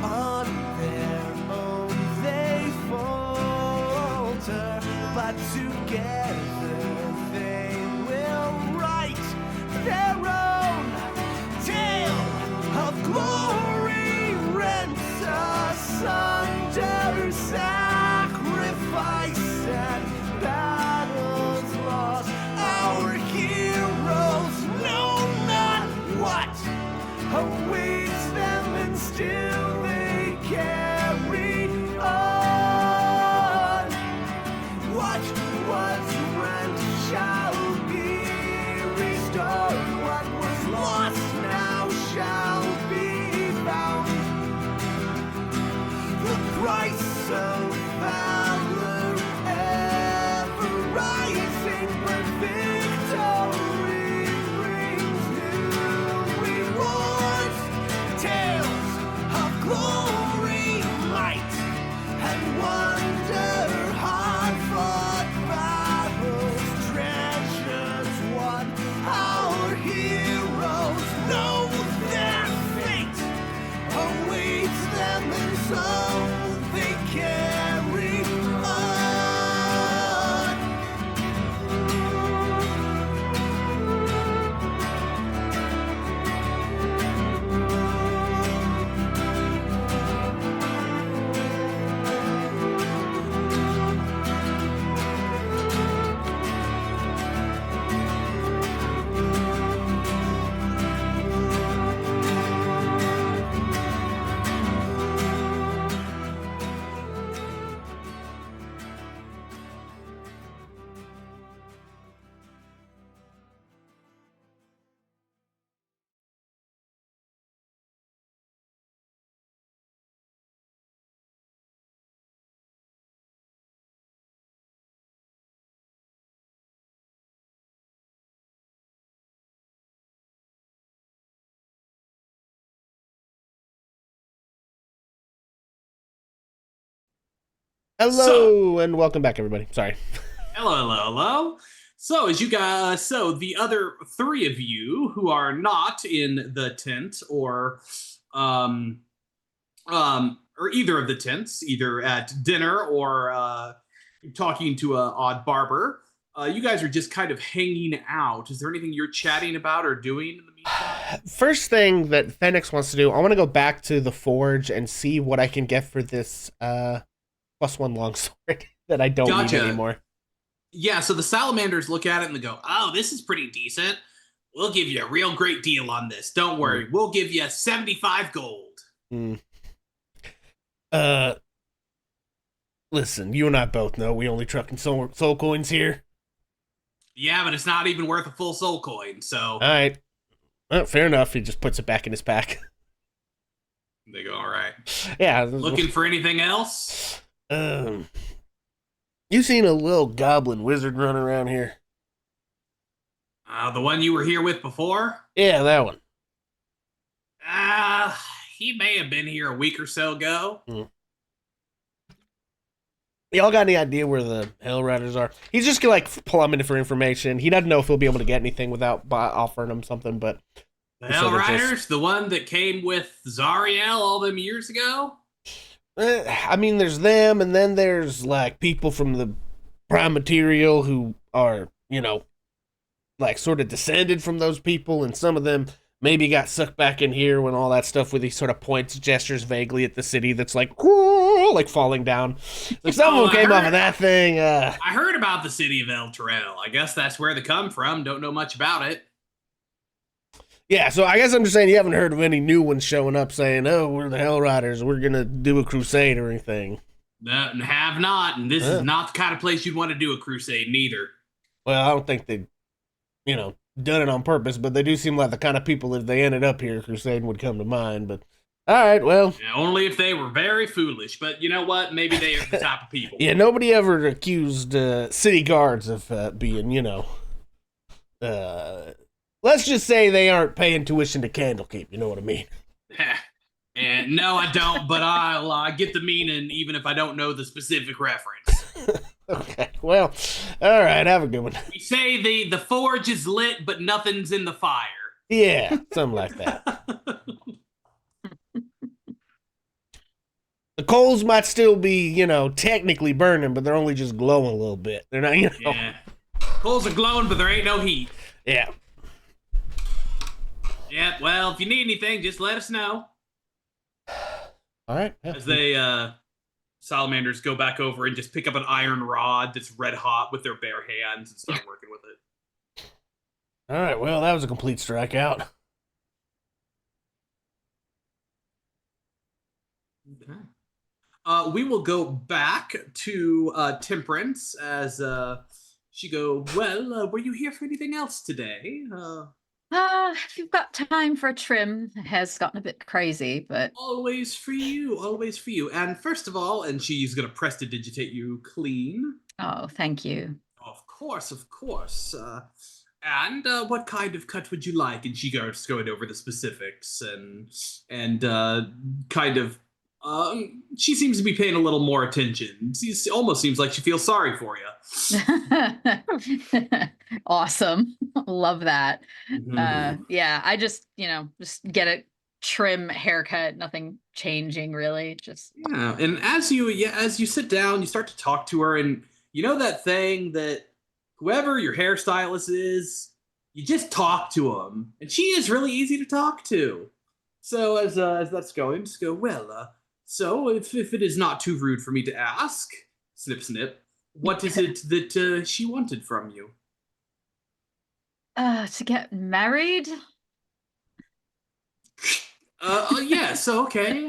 On their own they falter, but together they will write their own tale of glory rents asunder, sacrifice and battles lost. Our heroes know not what awaits them, and still they carry on. What was rent shall be restored. What was lost now shall be found. The price of valor ever rising, but victory brings new rewards. Tales of glory, might, and wonder, hard-fought battles, treasures won. Our heroes know their fate awaits them, and so they carry on. Hello and welcome back, everybody. Sorry. Hello. So, as you guys, the other three of you who are not in the tent or either of the tents, either at dinner or talking to an odd barber, you guys are just kind of hanging out. Is there anything you're chatting about or doing in the meantime? First thing that Phoenix wants to do, I want to go back to the forge and see what I can get for this +1 longsword that I don't need anymore. Yeah, so the salamanders look at it and they go, "Oh, this is pretty decent. We'll give you a real great deal on this. Don't worry. We'll give you 75 gold." Listen, you and I both know we only trucking soul coins here. Yeah, but it's not even worth a full soul coin, so. All right. Well, fair enough. He just puts it back in his pack. They go, "All right. Yeah. Looking for anything else?" You seen a little goblin wizard run around here? The one you were here with before? Yeah, that one. He may have been here a week or so ago. Y'all got any idea where the Hell Riders are? He's just like plummeting for information. He doesn't know if he'll be able to get anything without offering him something, but... The Hell Riders? The one that came with Zariel all them years ago? I mean, there's them, and then there's, like, people from the Prime Material who are, you know, like, sort of descended from those people, and some of them maybe got sucked back in here when all that stuff with he sort of points, gestures vaguely at the city that's like, "Whoa," like falling down. Like some of them came off of that thing. I heard about the city of El Terrell. I guess that's where they come from. Don't know much about it. Yeah, so I guess I'm just saying you haven't heard of any new ones showing up saying, "Oh, we're the Hell Riders. We're gonna do a crusade or anything." No, have not, and this is not the kind of place you'd want to do a crusade, neither. Well, I don't think they, done it on purpose, but they do seem like the kind of people if they ended up here, crusade would come to mind. But all right, well, Yeah, only if they were very foolish. But you know what? Maybe they are the type of people. yeah, nobody ever accused city guards of being, let's just say they aren't paying tuition to Candlekeep. You know what I mean? And no, I don't. But I'll get the meaning, even if I don't know the specific reference. Okay, well, all right, have a good one. We say the forge is lit, but nothing's in the fire. Yeah, something like that. The coals might still be, technically burning, but they're only just glowing a little bit. They're not, Yeah. Coals are glowing, but there ain't no heat. Yeah. Yeah, well, if you need anything, just let us know. All right. Yeah. As they salamanders go back over and just pick up an iron rod that's red hot with their bare hands and start working with it. All right. Well, that was a complete strikeout. Okay. We will go back to Temperance as she go, well, were you here for anything else today? If you've got time for a trim, it has gotten a bit crazy, but Always for you, always for you. And first of all, and she's going to prestidigitate you clean. oh, thank you. Of course, of course. And what kind of cut would you like? And she starts going over the specifics and kind of. She seems to be paying a little more attention. She almost seems like she feels sorry for you. Awesome. Love that. Mhm. Yeah, I just get a trim haircut, nothing changing really. Just Yeah, and as you sit down, you start to talk to her, and you know that thing that whoever your hairstylist is, you just talk to them, and she is really easy to talk to. So as that's going, just go, well, so if it is not too rude for me to ask, snip snip, what is it that she wanted from you? to get married. Yes, okay.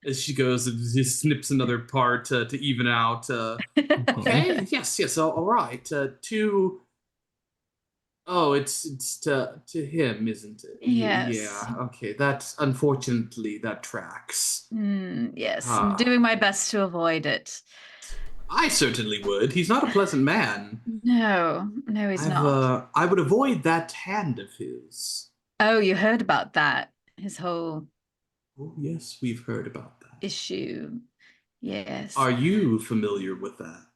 As she goes, just snips another part to even out. Okay, yes, all right. It's to him, isn't it? Yes. Yeah. Okay. That's unfortunately that tracks. Yes, Ah. I'm doing my best to avoid it. I certainly would. He's not a pleasant man. No, he's not. I would avoid that hand of his. Oh, you heard about that? His whole Oh yes, we've heard about that. issue. Yes. Are you familiar with that?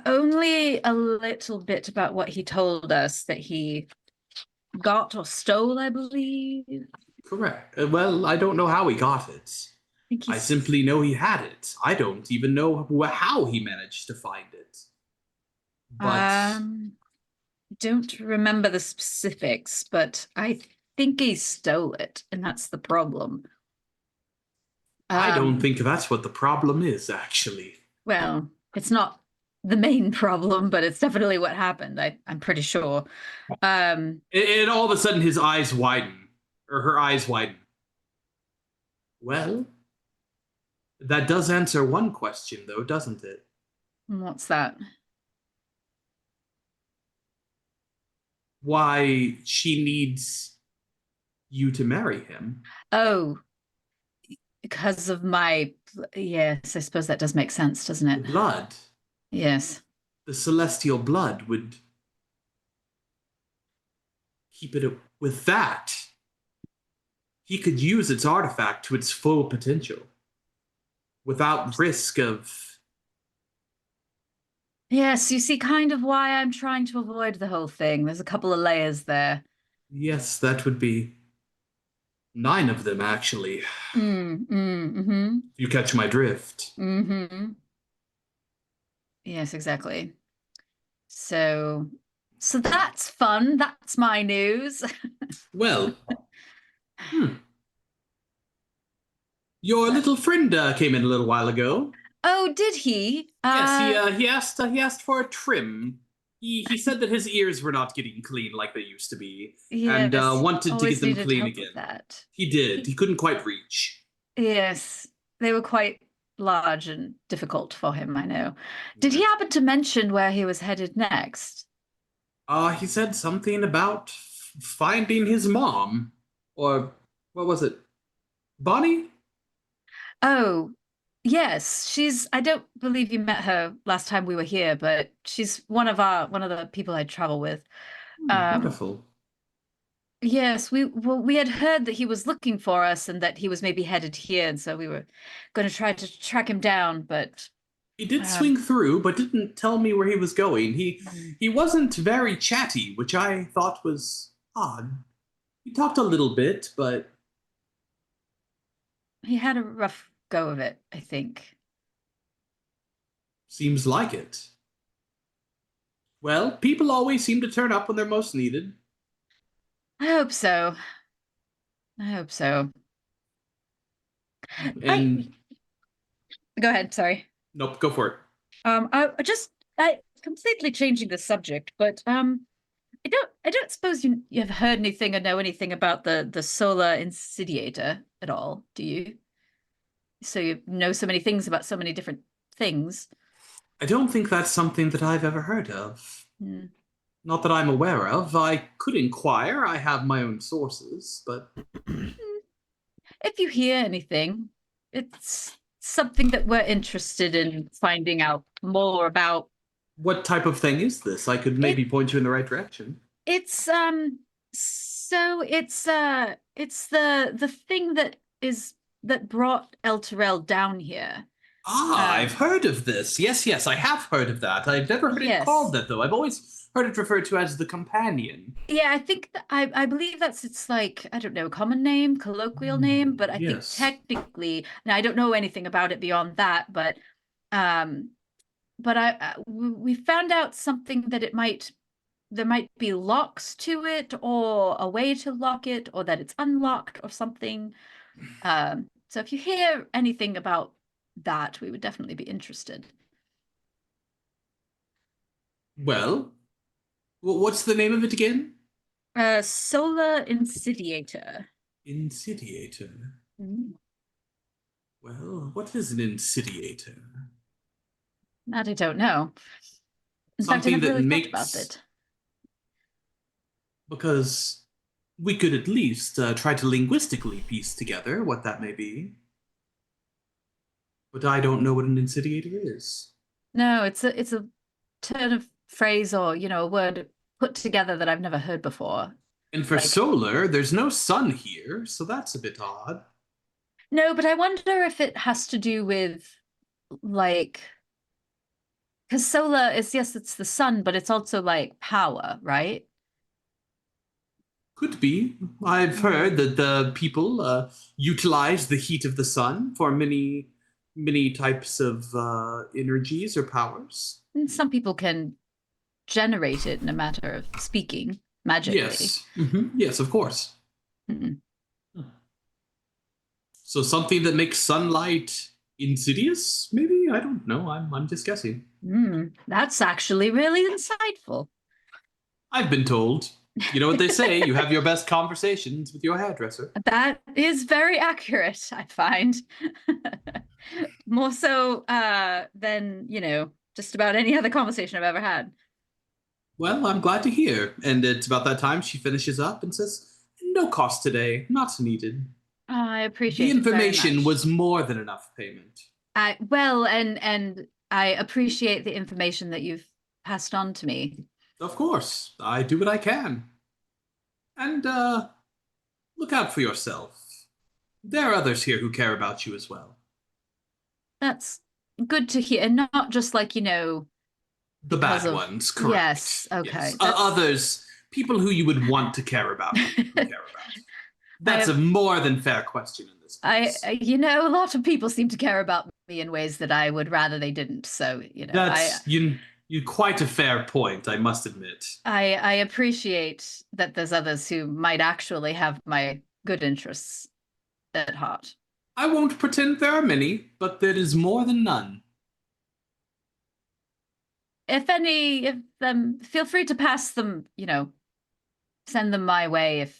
Only a little bit about what he told us that he got or stole, I believe. Correct. Well, I don't know how he got it. think I simply know he had it. I don't even know how he managed to find it. But don't remember the specifics, but I think he stole it, and that's the problem. I don't think that's what the problem is, actually. Well, it's not the main problem, but it's definitely what happened. I'm pretty sure. And all of a sudden, his eyes widen, or her eyes widen. Well, that does answer one question, though, doesn't it? What's that? Why she needs you to marry him. Oh, because of my... Yes, I suppose that does make sense, doesn't The it? blood, Yes. the celestial blood would keep it with that. He could use its artifact to its full potential without risk of... Yes, you see kind of why I'm trying to avoid the whole thing. There's a couple of layers there. Yes, that would be 9 of them, actually. Mm-hmm. You catch my drift. Mm-hmm. Yes, exactly. So So that's fun. That's my news. Well, your little friend came in a little while ago. Oh, did he? Yes, he asked for a trim. He said that his ears were not getting clean like they used to be, and Yes, wanted to always get them needed clean help again. with that. He did. He couldn't quite reach. Yes, they were quite large and difficult for him, I know. Did he happen to mention where he was headed next? He said something about finding his mom, or what was it? Bonnie? Oh, yes, I don't believe you met her last time we were here, but she's one of the people I travel with. Wonderful. Yes, we had heard that he was looking for us and that he was maybe headed here, and so we were going to try to track him down, but He did swing through, but didn't tell me where he was going. Mm. He wasn't very chatty, which I thought was odd. He talked a little bit, but he had a rough go of it, I think. seems like it. Well, people always seem to turn up when they're most needed. I hope so. I hope so. And Go ahead, sorry. nope, go for it. I completely changing the subject, but I don't suppose you have heard anything or know anything about the solar insidiator at all, do you? So you know so many things about so many different things. I don't think that's something that I've ever heard of. Hmm. Not that I'm aware of. I could inquire. I have my own sources, but If you hear anything, it's something that we're interested in finding out more about. what type of thing is this? I could maybe point you in the right direction. It's so it's the thing that brought El Terrell down here. I've heard of this. Yes, I have heard of that. I've never heard it Yes. called that, though. I've always heard it referred to as the companion. Yeah, I think I believe that's its like, I don't know, common name, colloquial name, but I yes. think technically, now I don't know anything about it beyond that, but we found out something that there might be locks to it or a way to lock it or that it's unlocked or something. So if you hear anything about that, we would definitely be interested. Well, what's the name of it again? Solar Insidiator. Insidiator. Mm. Well, what is an insidiator? That I don't know. In fact, I Something never that really thought about makes- it. Because we could at least try to linguistically piece together what that may be. But I don't know what an insidiator is. No, it's a turn of phrase or, a word put together that I've never heard before. And for Like- solar, there's no sun here, so that's a bit odd. No, but I wonder if it has to do with like, because solar is, yes, it's the sun, but it's also like power, right? Could be. I've heard that the people utilize the heat of the sun for many, many types of energies or powers. And some people can generate it in a matter of speaking magically. Yes. Yes, of course. Mhm. So something that makes sunlight insidious? Maybe? I don't know. I'm just guessing. That's actually really insightful. I've been told. You know what they say, you have your best conversations with your hairdresser. That is very accurate, I find. More so than, just about any other conversation I've ever had. Well, I'm glad to hear. And it's about that time she finishes up and says, no cost today, not needed. I appreciate The it very information much. was more than enough payment. And I appreciate the information that you've passed on to me. Of course, I do what I can. And look out for yourself. There are others here who care about you as well. That's good to hear, and not just like, The bad because of- ones, correct. Yes, okay, Yes. that's- Others, people who you would want to care about. Who care about. That's a more than fair question in this case. A lot of people seem to care about me in ways that I would rather they didn't. So, That's quite a fair point, I must admit. I appreciate that there's others who might actually have my good interests at heart. I won't pretend there are many, but there is more than none. If any, if feel free to pass them, send them my way if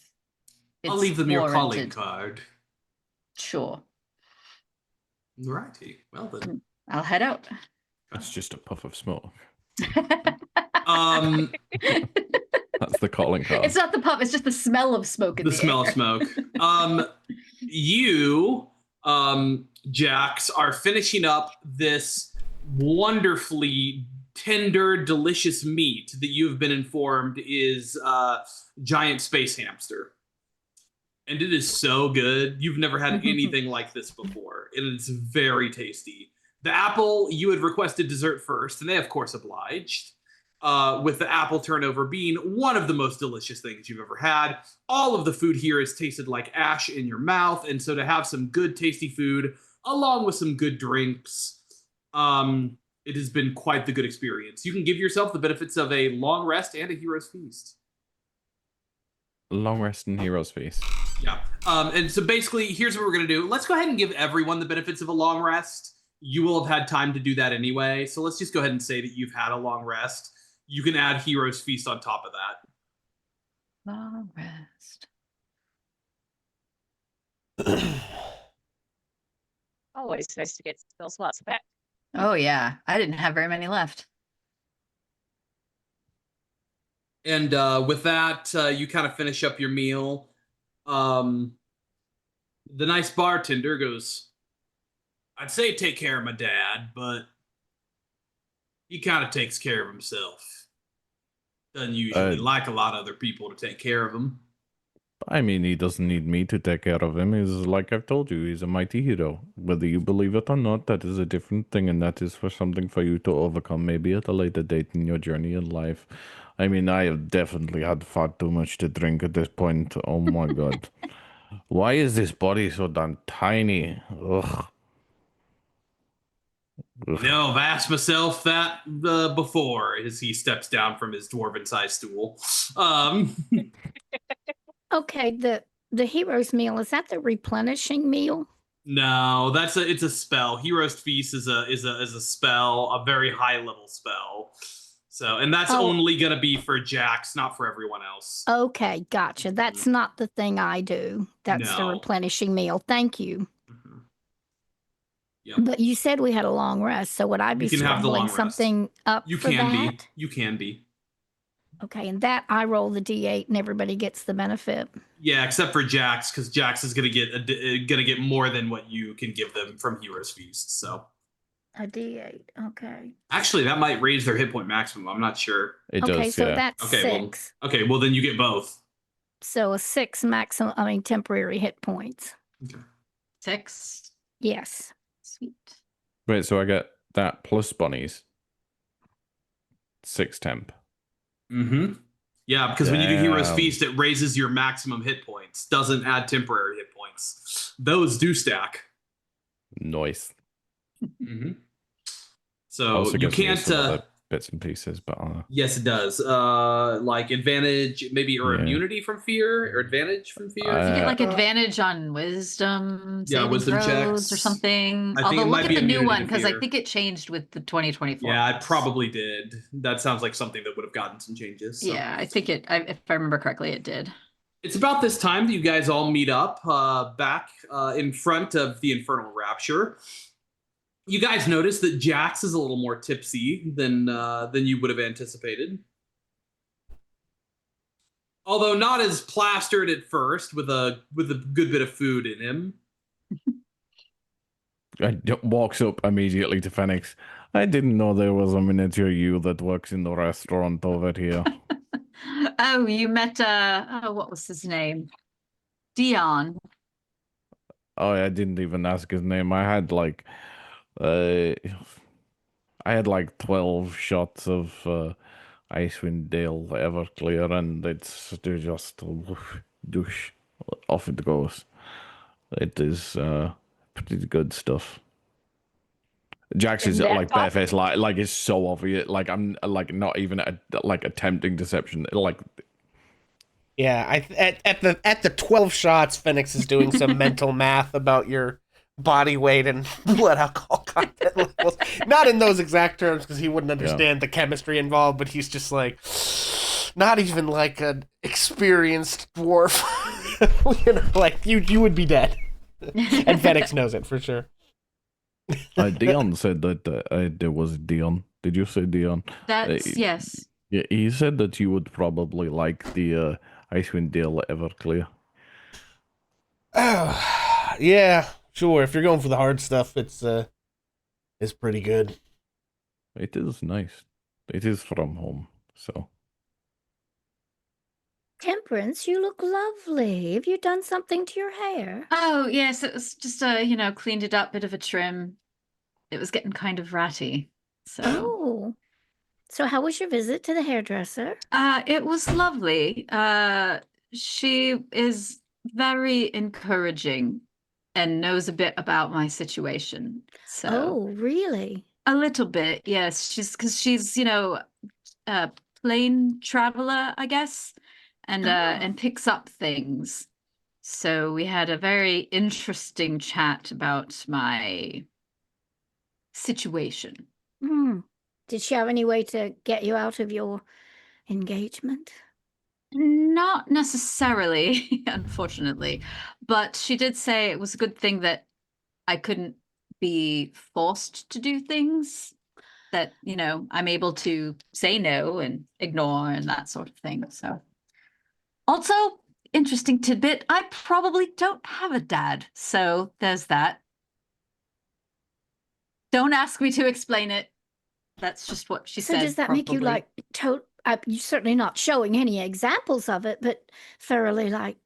it's I'll leave them your calling warranted. card. Sure. Righty. Well then. I'll head out. That's just a puff of smoke. Um, That's the calling card. It's not the puff, it's just the smell of smoke in the the smell air. of smoke. You, Jax, are finishing up this wonderfully tender, delicious meat that you've been informed is giant space hamster. And it is so good. You've never had anything like this before. And it's very tasty. The apple, you had requested dessert first, and they, of course, obliged. With the apple turnover being one of the most delicious things you've ever had. All of the food here has tasted like ash in your mouth, and so to have some good, tasty food, along with some good drinks, it has been quite the good experience. You can give yourself the benefits of a long rest and a hero's feast. Long rest and hero's feast. Yeah. And so basically, here's what we're going to do. Let's go ahead and give everyone the benefits of a long rest. You will have had time to do that anyway. So let's just go ahead and say that you've had a long rest. You can add hero's feast on top of that. Long rest. Always nice to get spell slots back. Oh yeah, I didn't have very many left. And with that, you kind of finish up your meal. The nice bartender goes, I'd say take care of my dad, but he kind of takes care of himself. Doesn't usually like a lot of other people to take care of him. I mean, he doesn't need me to take care of him. He's like I've told you, he's a mighty hero. Whether you believe it or not, that is a different thing, and that is for something for you to overcome maybe at a later date in your journey in life. I mean, I have definitely had far too much to drink at this point. Oh my god. Why is this body so damn tiny? Ugh. No, I've asked myself that before as he steps down from his dwarven-sized stool. Okay, the hero's meal, is that the replenishing meal? No, it's a spell. Hero's Feast is a spell, a very high level spell. So, and that's only gonna be for Jax, not for everyone else. Okay, gotcha. That's not the thing I do. That's the No. replenishing meal. Thank you. Mhm. Yep. But you said we had a long rest, so would I be can have the long scrambling rest. something up You for can that? be. You can be. Okay, and that I roll the d8 and everybody gets the benefit. Yeah, except for Jax, because Jax is gonna get more than what you can give them from Hero's Feast. So A d8. Okay. actually, that might raise their hit point maximum. I'm not sure. It Okay, does, so yeah. that's Okay, 6. Well then you get both. So a 6 maximum, temporary hit points. Okay. 6. Yes. Sweet. Wait, so I get that plus bunnies. 6 temp. Mm-hmm. Yeah, because when you do Hero's Damn. Feast, it raises your maximum hit points. Doesn't add temporary hit points. Those do stack. Nice. Mm-hmm. So Also you gives me can't. some other bits and pieces, but Yes, it does. Like advantage, maybe, or Yeah. immunity from fear, or advantage from fear. You get like Uh, advantage on wisdom, Yeah, saving wisdom throws checks. or something. I think Although it look might at be the new immunity one to because I fear. think it changed with the 2024. Yeah, it ones. probably did. That sounds like something that would have gotten some changes. So. Yeah, I think if I remember correctly, it did. It's about this time that you guys all meet up back in front of the Infernal Rapture. You guys notice that Jax is a little more tipsy than you would have anticipated. Although not as plastered at first, with a good bit of food in him. walks up immediately to Phoenix. I didn't know there was a miniature you that works in the restaurant over here. Oh, you met what was his name? Dion. Oh, I didn't even ask his name. I had like 12 shots of Icewind Dale Everclear, and it's just douche. Off it goes. It is pretty good stuff. Jax is And that like taught barefaced, like it's so obvious. Like I'm like not even like attempting deception. Like Yeah, at the 12 shots, Phoenix is doing some mental math about your body weight and blood alcohol content levels. Not in those exact terms because he wouldn't understand the chemistry involved, but he's just like not even like an experienced dwarf. Like you would be dead. And Phoenix knows it for sure. Dion said that there was Dion. Did you say Dion? That's yes. Yeah, he said that you would probably like the Icewind Dale Everclear. Oh, yeah, sure. If you're going for the hard stuff, it's pretty good. It is nice. It is from home, so. Temperance, you look lovely. Have you done something to your hair? Oh yes, it was just cleaned it up, bit of a trim. It was getting kind of ratty. So Oh. So how was your visit to the hairdresser? it was lovely. She is very encouraging and knows a bit about my situation. So Oh, really? a little bit, yes. She's a plane traveler, I guess, and picks up things. So we had a very interesting chat about my situation. Hmm. Did she have any way to get you out of your engagement? Not necessarily, unfortunately, but she did say it was a good thing that I couldn't be forced to do things, that, I'm able to say no and ignore and that sort of thing. So, also, interesting tidbit, I probably don't have a dad. So there's that. Don't ask me to explain it. That's just what she said. So does that make you probably. like you're certainly not showing any examples of it, but thoroughly like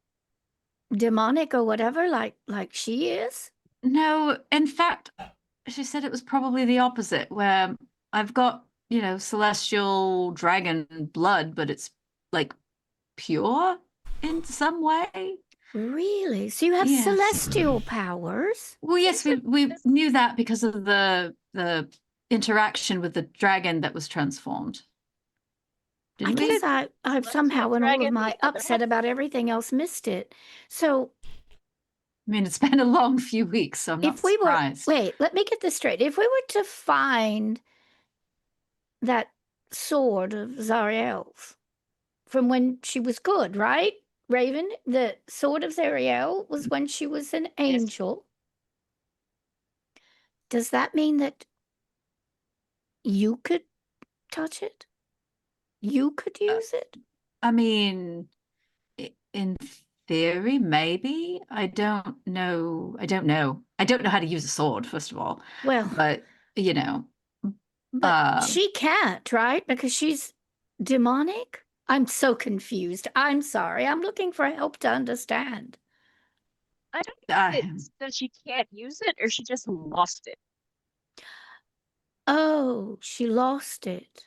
demonic or whatever, like she is? No, in fact, she said it was probably the opposite, where I've got, celestial dragon blood, but it's like pure in some way. Really? So you have Yes. celestial powers? Well, yes, we knew that because of the interaction with the dragon that was transformed. I Didn't we? guess I've somehow in all of dragon, my the other upset one? about everything else missed it. So I mean, it's been a long few weeks, so I'm not if we were surprised. wait, let me get this straight. If we were to find that sword of Zariel's from when she was good, right? Raven, the sword of Zariel was when she was an angel. Does that mean that you could touch it? You could use it? I mean, in theory, maybe. I don't know. I don't know how to use a sword, first of all. Well, But, but she can't, right? Because she's demonic? I'm so confused. I'm sorry. I'm looking for help to understand. I don't know if it's that she can't use it or she just lost it. Oh, she lost it.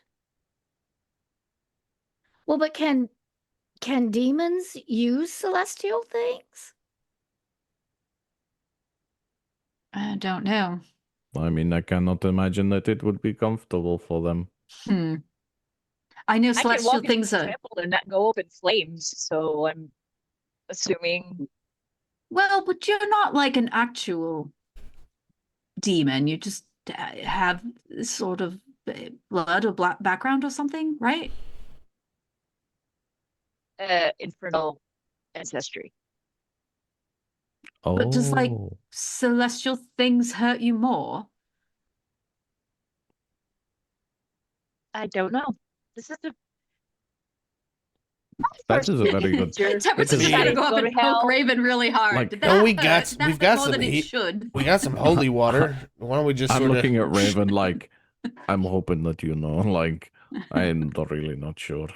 Well, but can demons use celestial things? I don't know. I mean, I cannot imagine that it would be comfortable for them. I know I can celestial walk into things the are. temple and not go up in flames, so I'm assuming. Well, but you're not like an actual demon. You just have this sort of blood or black background or something, right? Infernal ancestry. Oh, But does like celestial things hurt you more? I don't know. This is the that is a very good. Temperance It's is a- trying to go up Go to and poke hell. Raven really hard. Like- Did Oh, that we hurt? got Did that we've hurt got more some than it heat. should. We got some holy water. Why don't we just I'm sort looking of at Raven like I'm hoping that like I'm really not sure.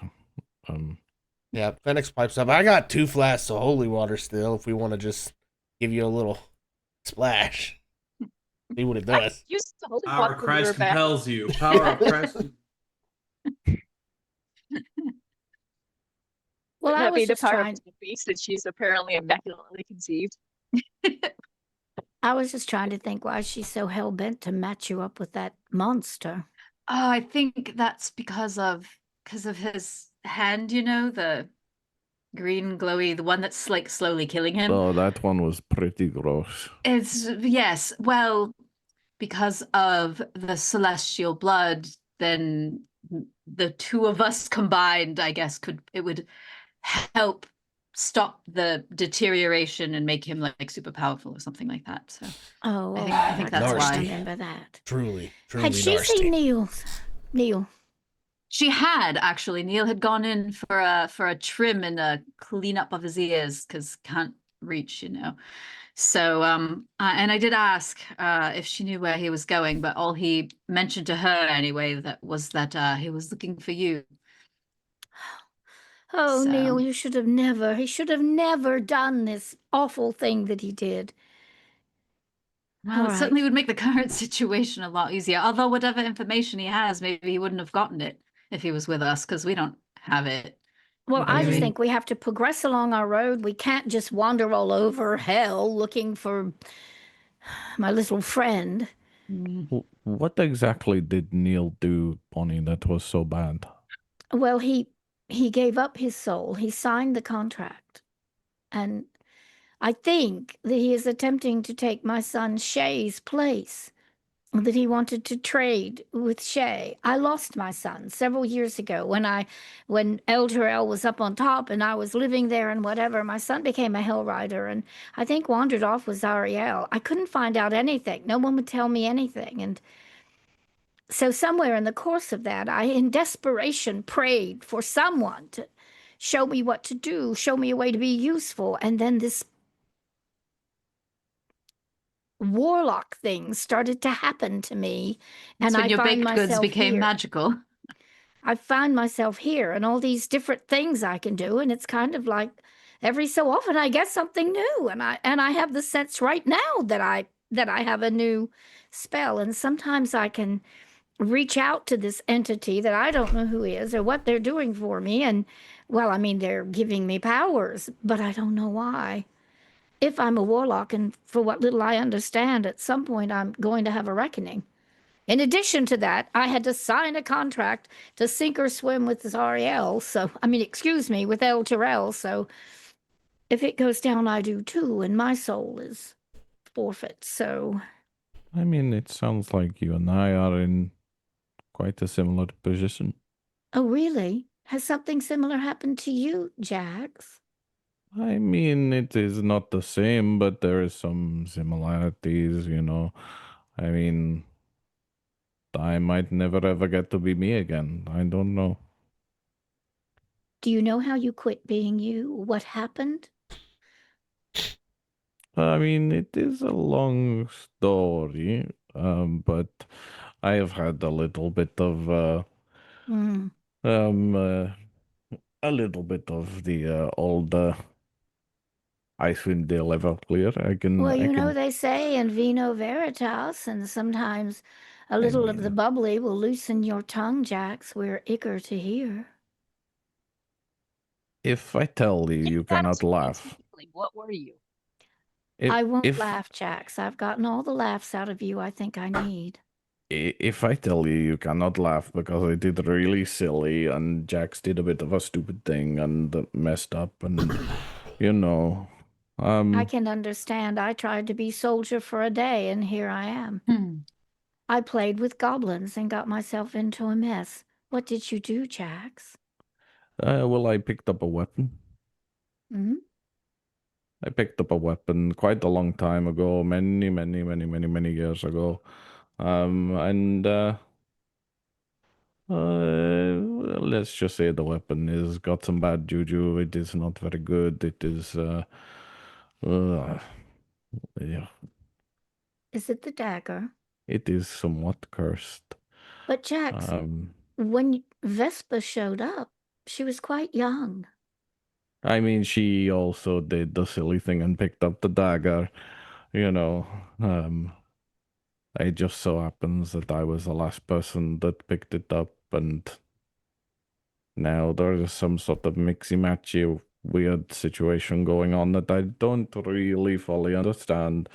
Yeah, Phoenix pipes up. I got 2 flasks of holy water still if we want to just give you a little splash. See what it I does. used the holy Power water of when we were Christ back. compels you. Power of Christ. Well, Wouldn't I that be was the just power trying. of the beast that she's apparently immaculately conceived? I was just trying to think why she's so hell bent to match you up with that monster. Oh, I think that's because of his hand, you know, the green glowy, the one that's like slowly killing him. Oh, that one was pretty gross. It's yes, well, because of the celestial blood, then the two of us combined, I guess, would help stop the deterioration and make him like super powerful or something like that. So Oh, I think that's I Nasty. why. remember that. Truly Had she nasty. seen Neil? She had actually. Neil had gone in for a trim and a cleanup of his ears because can't reach, you know. So and I did ask if she knew where he was going, but all he mentioned to her anyway that he was looking for you. Oh, So- Neil, he should have never done this awful thing that he did. Well, All it right. certainly would make the current situation a lot easier. Although whatever information he has, maybe he wouldn't have gotten it if he was with us because we don't have it. Well, I just Maybe. think we have to progress along our road. We can't just wander all over hell looking for my little friend. What exactly did Neil do, Bonnie, that was so bad? Well, he gave up his soul. He signed the contract. And I think that he is attempting to take my son Shay's place, that he wanted to trade with Shay. I lost my son several years ago when El Terrell was up on top and I was living there and whatever. My son became a hell rider and I think wandered off with Zariel. I couldn't find out anything. No one would tell me anything. And so somewhere in the course of that, I in desperation prayed for someone to show me what to do, show me a way to be useful. And then this warlock things started to happen to me, That's and when I your find baked goods myself became here. magical. I find myself here and all these different things I can do, and it's kind of like every so often I get something new, and I have the sense right now that I have a new spell, and sometimes I can reach out to this entity that I don't know who is or what they're doing for me, and well, I mean they're giving me powers, but I don't know why. If I'm a warlock, and for what little I understand, at some point I'm going to have a reckoning. In addition to that, I had to sign a contract to sink or swim with Zariel. So, I mean, excuse me, with El Terrell. So, if it goes down, I do too, and my soul is forfeit. So, I mean, it sounds like you and I are in quite a similar position. oh, really? Has something similar happened to you, Jax? I mean, it is not the same, but there is some similarities, you know. I mean, I might never ever get to be me again. I don't know. Do you know how you quit being you? What happened? I mean, it is a long story, but I have had a little bit of Hmm. um a little bit of the old Icewind Dale Everclear. Well, I you know, can. they say in vino veritas, and sometimes a little of the mean- bubbly will loosen your tongue, Jax. We're eager to hear. If I tell you, you cannot laugh. Specifically, what were you? I won't if laugh, Jax. I've gotten all the laughs out of you I think I need. if I tell you, you cannot laugh because I did really silly, and Jax did a bit of a stupid thing and messed up, and you know, I can understand. I tried to be soldier for a day, and here I am. Hmm. I played with goblins and got myself into a mess. What did you do, Jax? well, I picked up a weapon. Hmm? I picked up a weapon quite a long time ago, many years ago. And let's just say the weapon is got some bad juju. It is not very good. It is, yeah, Is it the dagger? it is somewhat cursed. But, Jax, Um, when Vespa showed up, she was quite young. I mean, she also did the silly thing and picked up the dagger, you know. It just so happens that I was the last person that picked it up, and now there's some sort of mixy-matchy weird situation going on that I don't really fully understand.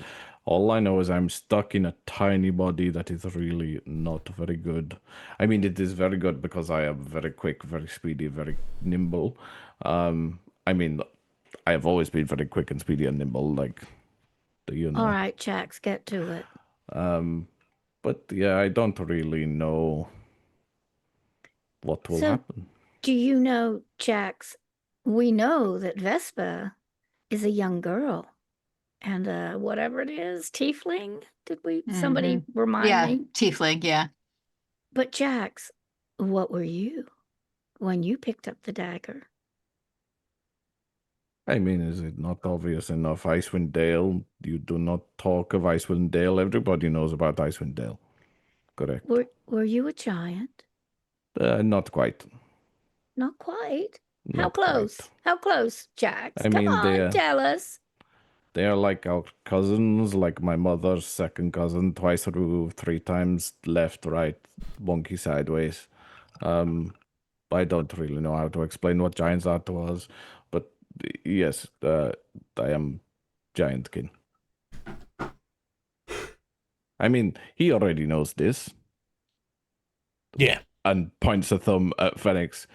All I know is I'm stuck in a tiny body that is really not very good. I mean, it is very good because I am very quick, very speedy, very nimble. I mean, I have always been very quick and speedy and nimble, like, you know. All right, Jax, get to it. But yeah, I don't really know what will So- happen. Do you know, Jax, we know that Vespa is a young girl. And whatever it is, tiefling? Did somebody remind Yeah, me? tiefling, yeah. But Jax, what were you when you picked up the dagger? I mean, is it not obvious enough? Icewind Dale, you do not talk of Icewind Dale. Everybody knows about Icewind Dale. Correct. Were you a giant? Not quite. Not quite. How Not close? quite. How close, Jax? I Come mean, on, tell us. they are like our cousins, like my mother's second cousin, twice through, 3 times left, right, wonky sideways. I don't really know how to explain what giants are to us, but yes, I am Giantkin. I mean, he already knows this. Yeah. And points a thumb at Phoenix.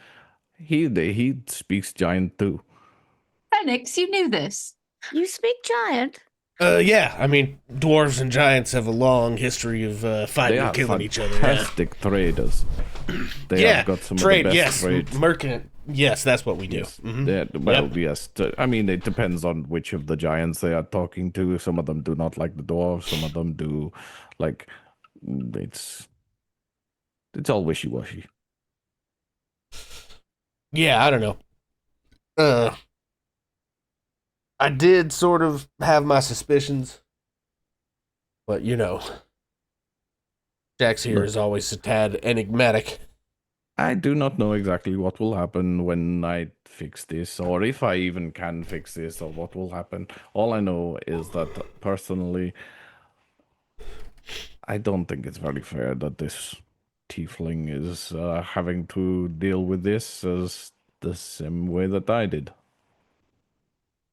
He speaks giant too. Phoenix, you knew this. You speak giant. Yeah, I mean, dwarves and giants have a long history of fighting They and are killing each other. Yeah, fantastic traders. They yeah. have got some Trade, of the yes. best trades. Merchant, yes, that's what we do. Yes. Mhm. Well, Yep. yes. I mean, it depends on which of the giants they are talking to. Some of them do not like the dwarves. Some of them do. Like, it's all wishy-washy. Yeah, I don't know. I did sort of have my suspicions, but you know, Jax here is always a tad enigmatic. I do not know exactly what will happen when I fix this, or if I even can fix this, or what will happen. All I know is that personally, I don't think it's very fair that this tiefling is having to deal with this as the same way that I did.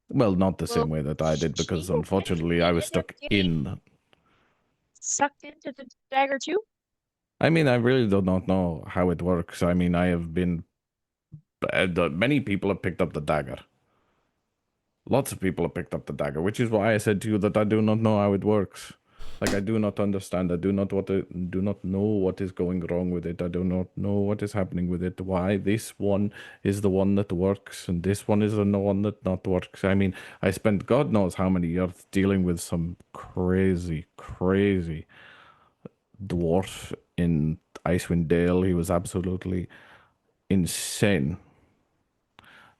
Well, not the same way that I did, because she unfortunately I was stuck in. Sucked into the dagger too? I mean, I really do not know how it works. I mean, I have been. Many people have picked up the dagger. Lots of people have picked up the dagger, which is why I said to you that I do not know how it works. Like, I do not understand. I do not know what is going wrong with it. I do not know what is happening with it. Why this one is the one that works and this one is the one that not works. I mean, I spent God knows how many years dealing with some crazy dwarf in Icewind Dale. He was absolutely insane.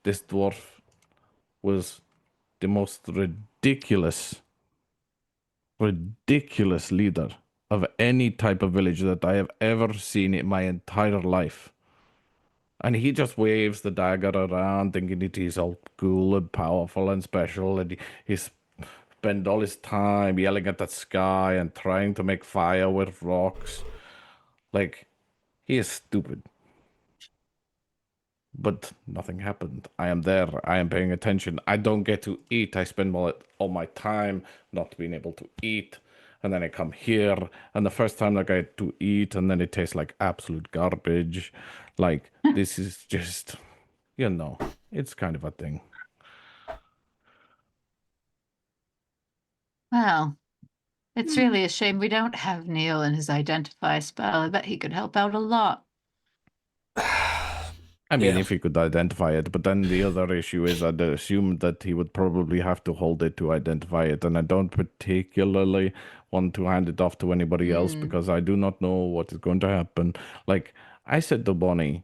This dwarf was the most ridiculous leader of any type of village that I have ever seen in my entire life. And he just waves the dagger around thinking that he's all cool and powerful and special, and he spend all his time yelling at the sky and trying to make fire with rocks. Like, he is stupid. But nothing happened. I am there. I am paying attention. I don't get to eat. I spend all my time not being able to eat. And then I come here, and the first time I get to eat, and then it tastes like absolute garbage. Like, this is just, it's kind of a thing. Well, it's really a shame we don't have Neil in his identify spell. I bet he could help out a lot. I mean, Yeah. if he could identify it, but then the other issue is I'd assume that he would probably have to hold it to identify it, and I don't particularly want to hand it off to anybody else because I do not know what is going to happen. Like I said to Bonnie,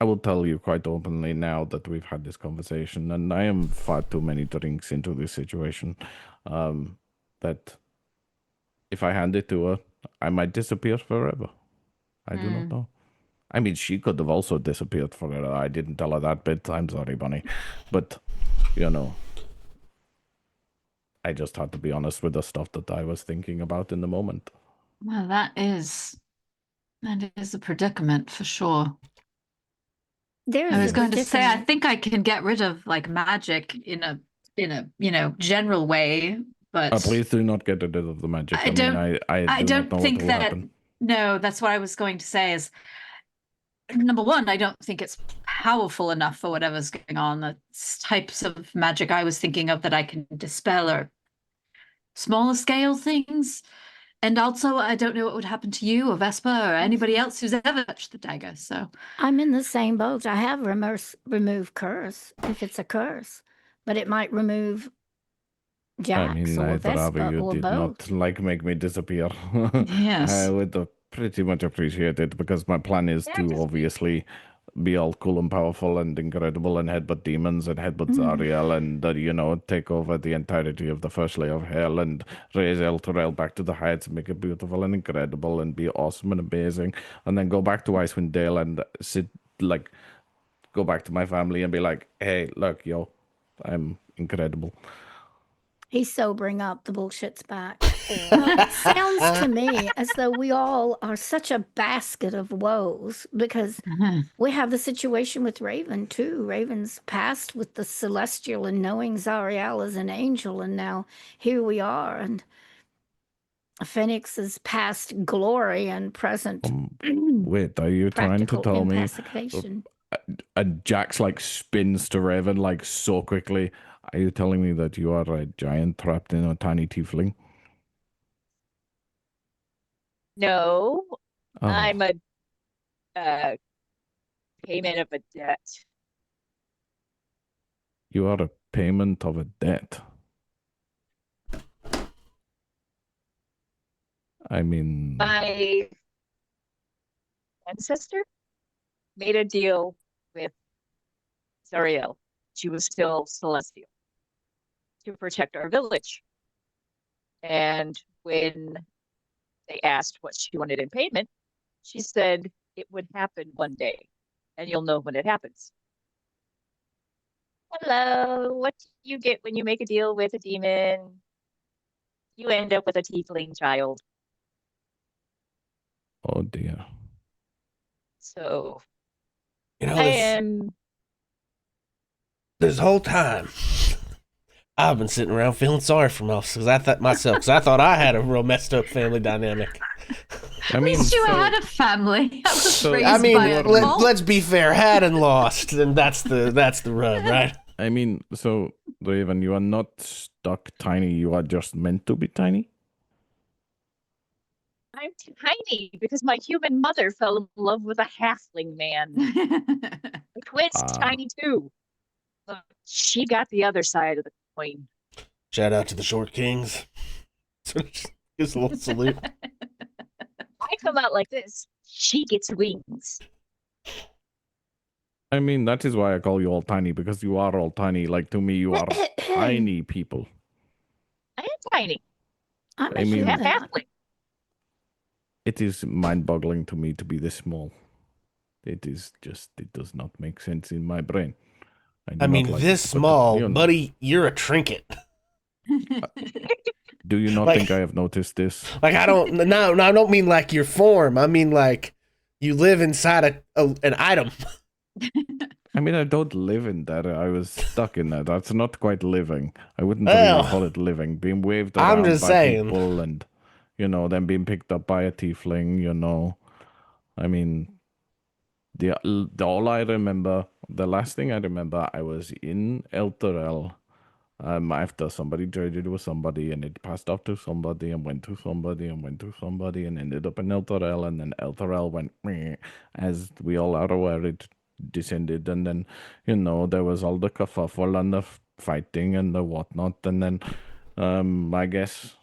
I will tell you quite openly now that we've had this conversation, and I am far too many drinks into this situation, that if I hand it to her, I might disappear forever. I do not know. I mean, she could have also disappeared forever. I didn't tell her that bit. I'm sorry, Bunny. But, I just had to be honest with the stuff that I was thinking about in the moment. Well, that is a predicament for sure. I was going to say, I think I can get rid of like magic in a general way, but Please do not get rid of the magic. I don't- I I do not don't know think what will that. happen. No, that's what I was going to say. Is number one, I don't think it's powerful enough for whatever's going on. The types of magic I was thinking of that I can dispel are smaller scale things. And also, I don't know what would happen to you or Vespa or anybody else who's ever touched the dagger. So I'm in the same boat. I have remove curse if it's a curse, but it might remove Jax I mean, or I'd rather Vespa you or did both. not make me disappear. Yes. I would pretty much appreciate it because my plan is Yeah, to just- obviously be all cool and powerful and incredible and headbutt demons and headbutt Mm. Zariel and take over the entirety of the first layer of hell and raise Elturel back to the heights and make it beautiful and incredible and be awesome and amazing and then go back to Icewind Dale and go back to my family and be like, hey, look, yo, I'm incredible. He's sobering up. The bullshit's back. It sounds to me as though we all are such a basket of woes because we have the situation with Raven too. Raven's passed with the celestial and knowing Zariel as an angel, and now here we are. And Phoenix's past glory and present Wait, are you trying to practical tell me incapacitation. and Jax spins to Raven so quickly? Are you telling me that you are a giant trapped in a tiny tiefling? No, Oh, I'm a payment of a debt. you are a payment of a debt. I mean, My ancestor made a deal with Zariel. She was still celestial to protect our village. And when they asked what she wanted in payment, she said it would happen one day, and you'll know when it happens. Hello, what do you get when you make a deal with a demon? You end up with a tiefling child. oh dear. So You know, I this, am this whole time, I've been sitting around feeling sorry for myself because I thought I had a real messed up family dynamic. I at mean, least you so- had a family. I was so- raised I mean, by a mole. let's be fair. Had and lost, and that's the rub, right? I mean, so Raven, you are not stuck tiny. You are just meant to be tiny. I'm tiny because my human mother fell in love with a halfling man. The twins Ah. tiny too. But she got the other side of the coin. Shout out to the Short Kings. Just a little salute. I come out like this. She gets wings. I mean, that is why I call you all tiny because you are all tiny. Like to me, you are tiny people. I am tiny. I'm I a mean- Half human. halfling. It is mind-boggling to me to be this small. It does not make sense in my brain. do I not mean, like this it, but, small, you know, buddy, you're a trinket. Do you not like- think I have noticed this? Like I don't mean like your form. I mean like you live inside an item. I mean, I don't live in that. I was stuck in that. That's not quite living. I wouldn't Well, really call it living. Being waved I'm around just by saying. people and, then being picked up by a tiefling, I mean, the all I remember, the last thing I remember, I was in Elturel. After somebody traded with somebody and it passed off to somebody and went to somebody and went to somebody and ended up in Elturel and then Elturel went meh, as we all are aware it descended and then there was all the kerfuffle and the fighting and the whatnot and then I guess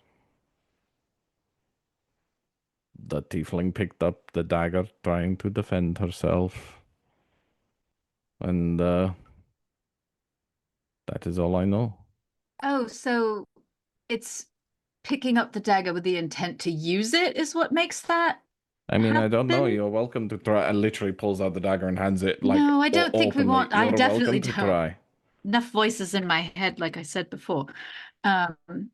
the tiefling picked up the dagger trying to defend herself and that is all I know. Oh, so it's picking up the dagger with the intent to use it is what makes that? I mean, I don't know. happen? You're welcome to try. And literally pulls out the dagger and hands it like. No, I don't think we openly. want- I You're definitely welcome to don't. try. Enough voices in my head, like I said before. I'm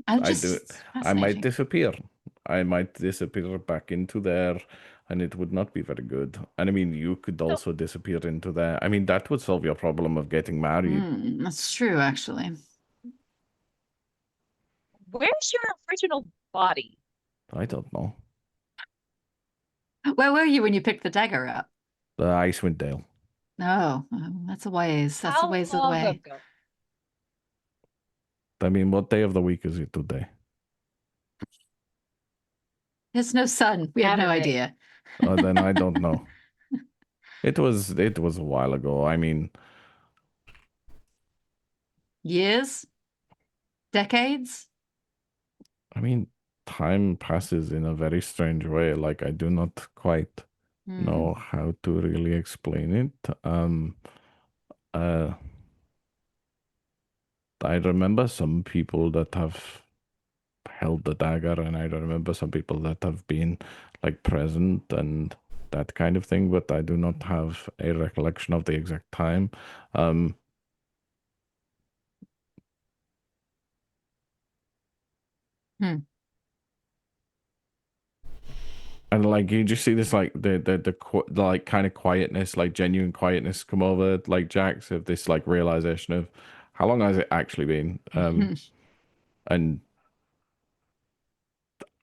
I just do. it's I might fascinating. disappear. I might disappear back into there, and it would not be very good. And I mean, you could also disappear into there. I mean, that would solve your problem of getting married. That's true, actually. Where's your original body? I don't know. Where were you when you picked the dagger up? The Icewind Dale. Oh, that's a ways. That's a How ways long away. ago? I mean, what day of the week is it today? There's no sun. We have no Saturday. idea. Then I don't know. It was a while ago. I mean, Years? Decades? I mean, time passes in a very strange way. Like I do not quite know how to really explain it. I remember some people that have held the dagger, and I remember some people that have been like present and that kind of thing, but I do not have a recollection of the exact time. And like you just see this like the like kind of quietness, like genuine quietness come over like Jax of this like realization of how long has it actually been? And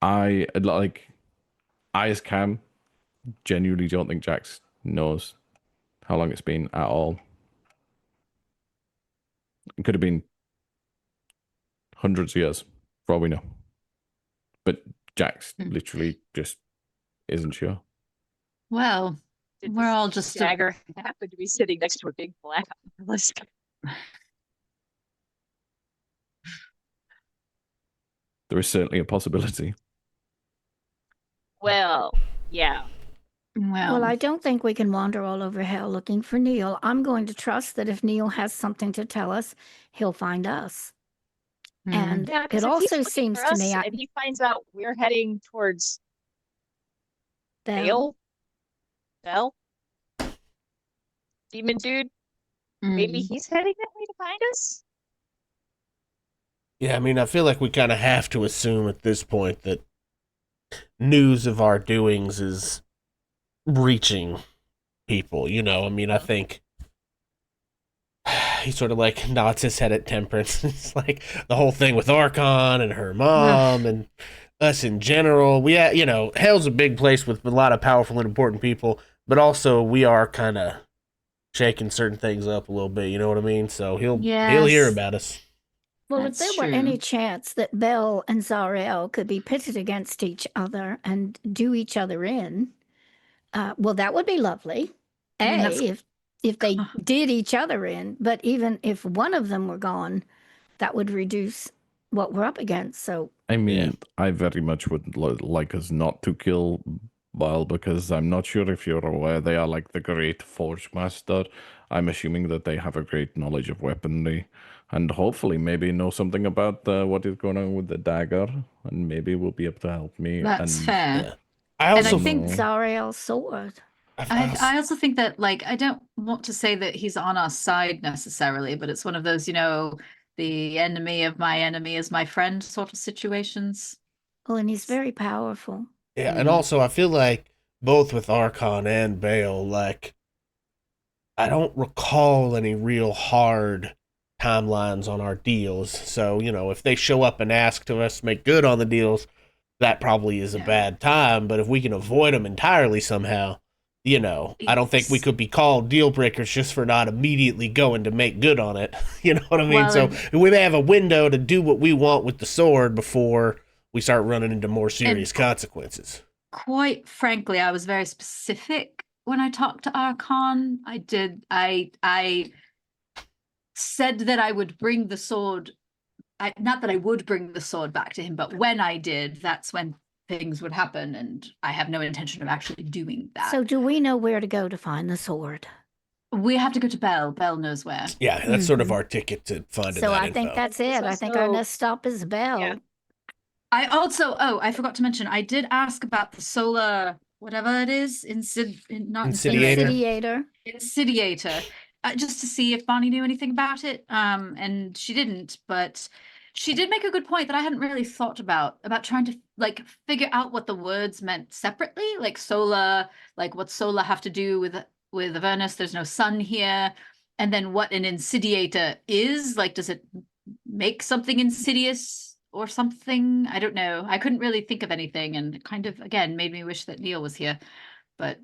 I as Cam genuinely don't think Jax knows how long it's been at all. It could have been hundreds of years, for all we know. But Jax literally just isn't sure. Well, Did we're this all just dagger happen to be sitting next to a big black obelisk? There is certainly a possibility. Well, yeah. Well, I don't think we can wander all over hell looking for Neil. I'm going to trust that if Neil has something to tell us, he'll find us. And Yeah, 'cause it if he's also looking seems for to us me and he finds out we're heading towards that Bell, demon dude, maybe he's heading that way to find us. Yeah, I mean, I feel like we kind of have to assume at this point that news of our doings is reaching people, you know? I mean, I think he sort of like nods his head at Temperance. It's like the whole thing with Archon and her mom and us in general. We, you know, hell's a big place with a lot of powerful and important people, but also we are kind of shaking certain things up a little bit, you know what I mean? So he'll hear about us. Well, That's if there were any true. chance that Belle and Zariel could be pitted against each other and do each other in, well, that would be lovely. I mean, that's- If they did each other in, but even if one of them were gone, that would reduce what we're up against. So I mean, I very much would like us not to kill Bile because I'm not sure if you're aware they are like the great forge master. I'm assuming that they have a great knowledge of weaponry and hopefully maybe know something about what is going on with the dagger and maybe will be able to help me. That's fair. Yeah. I also think Zariel's sword. I also think that, like, I don't want to say that he's on our side necessarily, but it's one of those, you know, the enemy of my enemy is my friend sort of situations. Oh, and he's very powerful. Yeah, and also I feel like both with Archon and Bale, like I don't recall any real hard timelines on our deals. So, you know, if they show up and ask to us make good on the deals, that probably is a bad time. But if we can avoid them entirely somehow, you know, I don't think we could be called deal breakers just for not immediately going to make good on it. You know what I mean? Well, so we may have a window to do what we want with the sword before we start running into more serious consequences. Quite frankly, I was very specific when I talked to Archon. I said that I would bring the sword. Not that I would bring the sword back to him, but when I did, that's when things would happen, and I have no intention of actually doing that. So do we know where to go to find the sword? We have to go to Belle. Belle knows where. Yeah, that's sort of our ticket to finding So that I think info. that's it. I think our next stop is Belle. Yeah. I also, I forgot to mention, I did ask about the solar, whatever it is, Insidiator. Insidiator, just to see if Bonnie knew anything about it. And she didn't, but she did make a good point that I hadn't really thought about trying to like figure out what the words meant separately, like solar, like what solar have to do with Avernus. There's no sun here, and then what an insidiator is. Like, does it make something insidious, or something. I don't know. I couldn't really think of anything, and it kind of again made me wish that Neil was here. But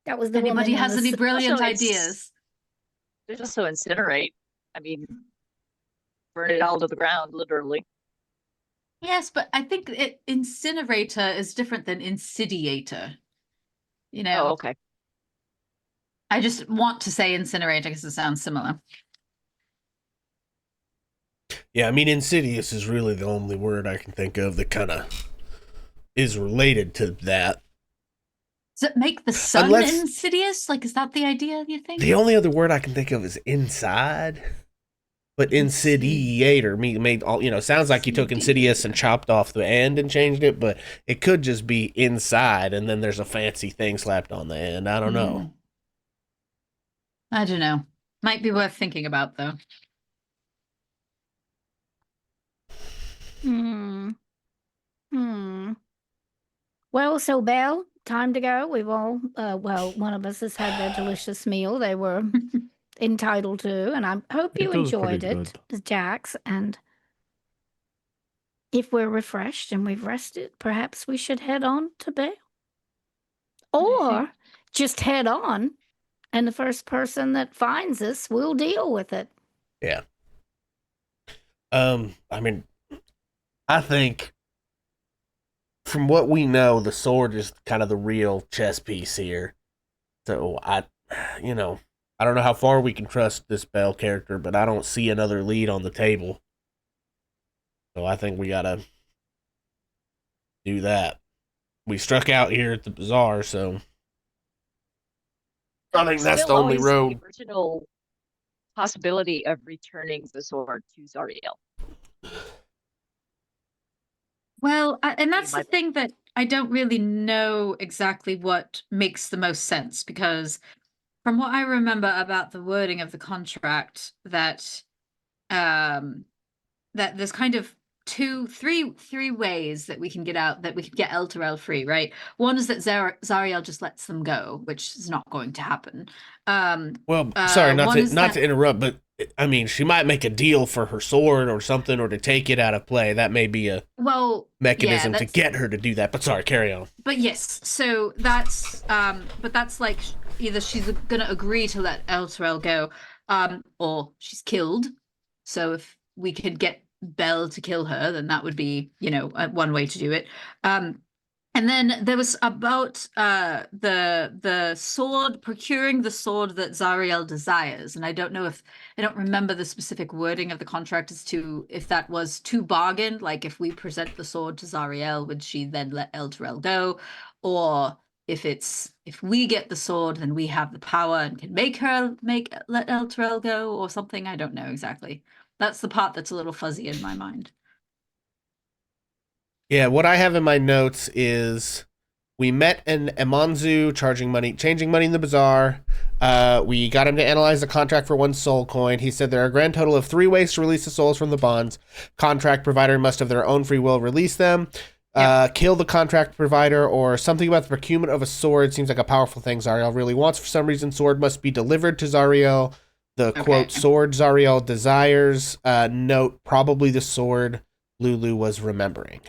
That was the anybody woman in has the any brilliant Also, it's- ideas? There's also incinerate. I mean, burn it all to the ground, literally. Yes, but I think incinerator is different than insidiator. You know, Oh, okay. I just want to say incinerator because it sounds similar. Yeah, I mean, insidious is really the only word I can think of that kind of is related to that. Does it make the sun Unless- insidious? Like, is that the idea, you think? The only other word I can think of is inside. But insidiator made all, sounds like you took insidious and chopped off the end and changed it, but it could just be inside and then there's a fancy thing slapped on the end. I don't know. I don't know. Might be worth thinking about, though. Well, so Belle, time to go. We've all, one of us has had their delicious meal they were entitled to, and I hope you It was enjoyed pretty it, Jax. And if we're refreshed and we've rested, perhaps we should head on to bed. Or just head on, and the first person that finds us will deal with it. Yeah. I mean, I think from what we know, the sword is kind of the real chess piece here. So I don't know how far we can trust this Belle character, but I don't see another lead on the table. So I think we gotta do that. We struck out here at the bazaar, so I think that's Still the only always road. The original possibility of returning the sword to Zariel. Well, and that's the might- thing that I don't really know exactly what makes the most sense, because from what I remember about the wording of the contract, that that there's kind of three ways that we can get out, that we can get Elturel free, right? One is that Zariel just lets them go, which is not going to happen. Well, sorry, not one is to interrupt, but I mean, she might make a deal for her sword or something, or to take it out of play. That may be a mechanism to get her to do that. But sorry, carry on. But yes, so that's but that's like either she's gonna agree to let Elturel go, or she's killed. So if we could get Belle to kill her, then that would be, one way to do it. And then there was about the sword, procuring the sword that Zariel desires. And I don't remember the specific wording of the contract as to if that was to bargain, like if we present the sword to Zariel, would she then let Elturel go? Or if we get the sword, then we have the power and can let Elturel go or something. I don't know exactly. That's the part that's a little fuzzy in my mind. Yeah, what I have in my notes is we met an Emanzu changing money in the bazaar. We got him to analyze the contract for 1 soul coin. He said there are a grand total of 3 ways to release the souls from the bonds. Contract provider must of their own free will release them. Kill the contract provider, or something about the procurement of a sword seems like a powerful thing Zariel really wants for some reason. Sword must be delivered to Zariel. The quote, sword Zariel desires. Note, probably the sword Lulu was remembering.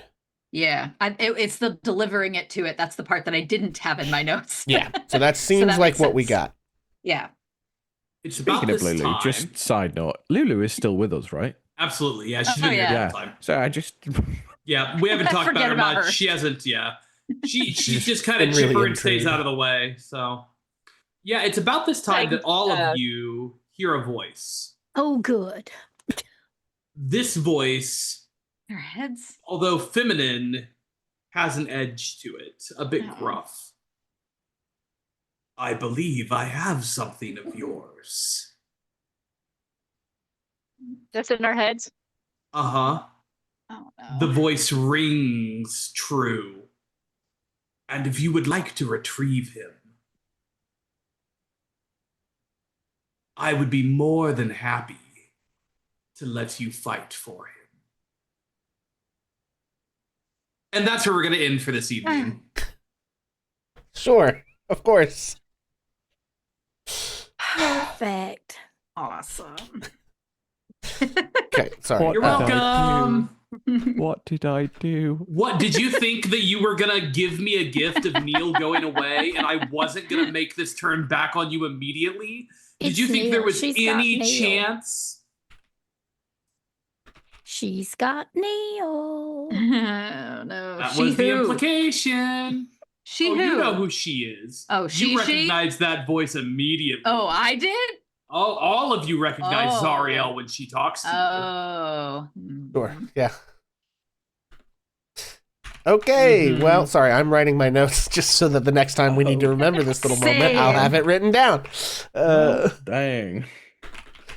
Yeah, it's the delivering it to it. That's the part that I didn't have in my notes. Yeah, so that seems like what we got. Yeah. It's about Speaking of this Lulu, time. just side note, Lulu is still with us, right? Absolutely, yeah. She's been here yeah. the whole time. So I just Yeah, we haven't talked about Forget her about much. her. She hasn't, yeah. She's just kind been of really chipper and stays intrigued. out of the way. So, yeah, it's about this time that all of you hear a voice. Oh, good. This voice, Their heads. although feminine, has an edge to it, a bit Oh. gruff. I believe I have something of yours. That's in our heads. Uh-huh. Oh no. The voice rings true. And if you would like to retrieve him, I would be more than happy to let you fight for him. And that's where we're going to end for this evening. Sure, of course. Perfect. Awesome. Okay, sorry. What You're did I welcome. What did I do? What did you think that you were gonna give me a gift of Neil going away, and I wasn't gonna make this turn back on you immediately? Did It's you think there Neil. was She's got any Neil. chance? She's got Neil. Oh no. That She was the who? implication. She Oh, who? you know who she is. Oh, You she? recognized that voice immediately. Oh, I did? All of you recognize Oh. Zariel when she talks to you. Oh. Sure. Yeah. Okay, Mhm. well, sorry, I'm writing my notes just so that the next time we need to remember this little moment, I'll have it written down. Dang.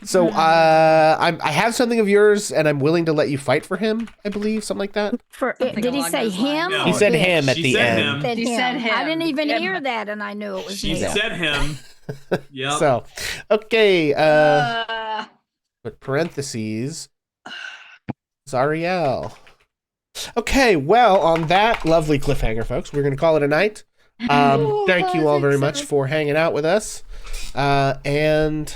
So I have something of yours, and I'm willing to let you fight for him. I believe something like that. Did he along say those him? lines. No. He said or it? him at She the said end. him. She said him. I didn't even Him. hear that, and I knew it was She Neil. said him. Yep. So, okay, Uh, but parentheses, Zariel. Okay, well, on that lovely cliffhanger, folks, we're going to call it a night. Thank you all very much for hanging out with us. And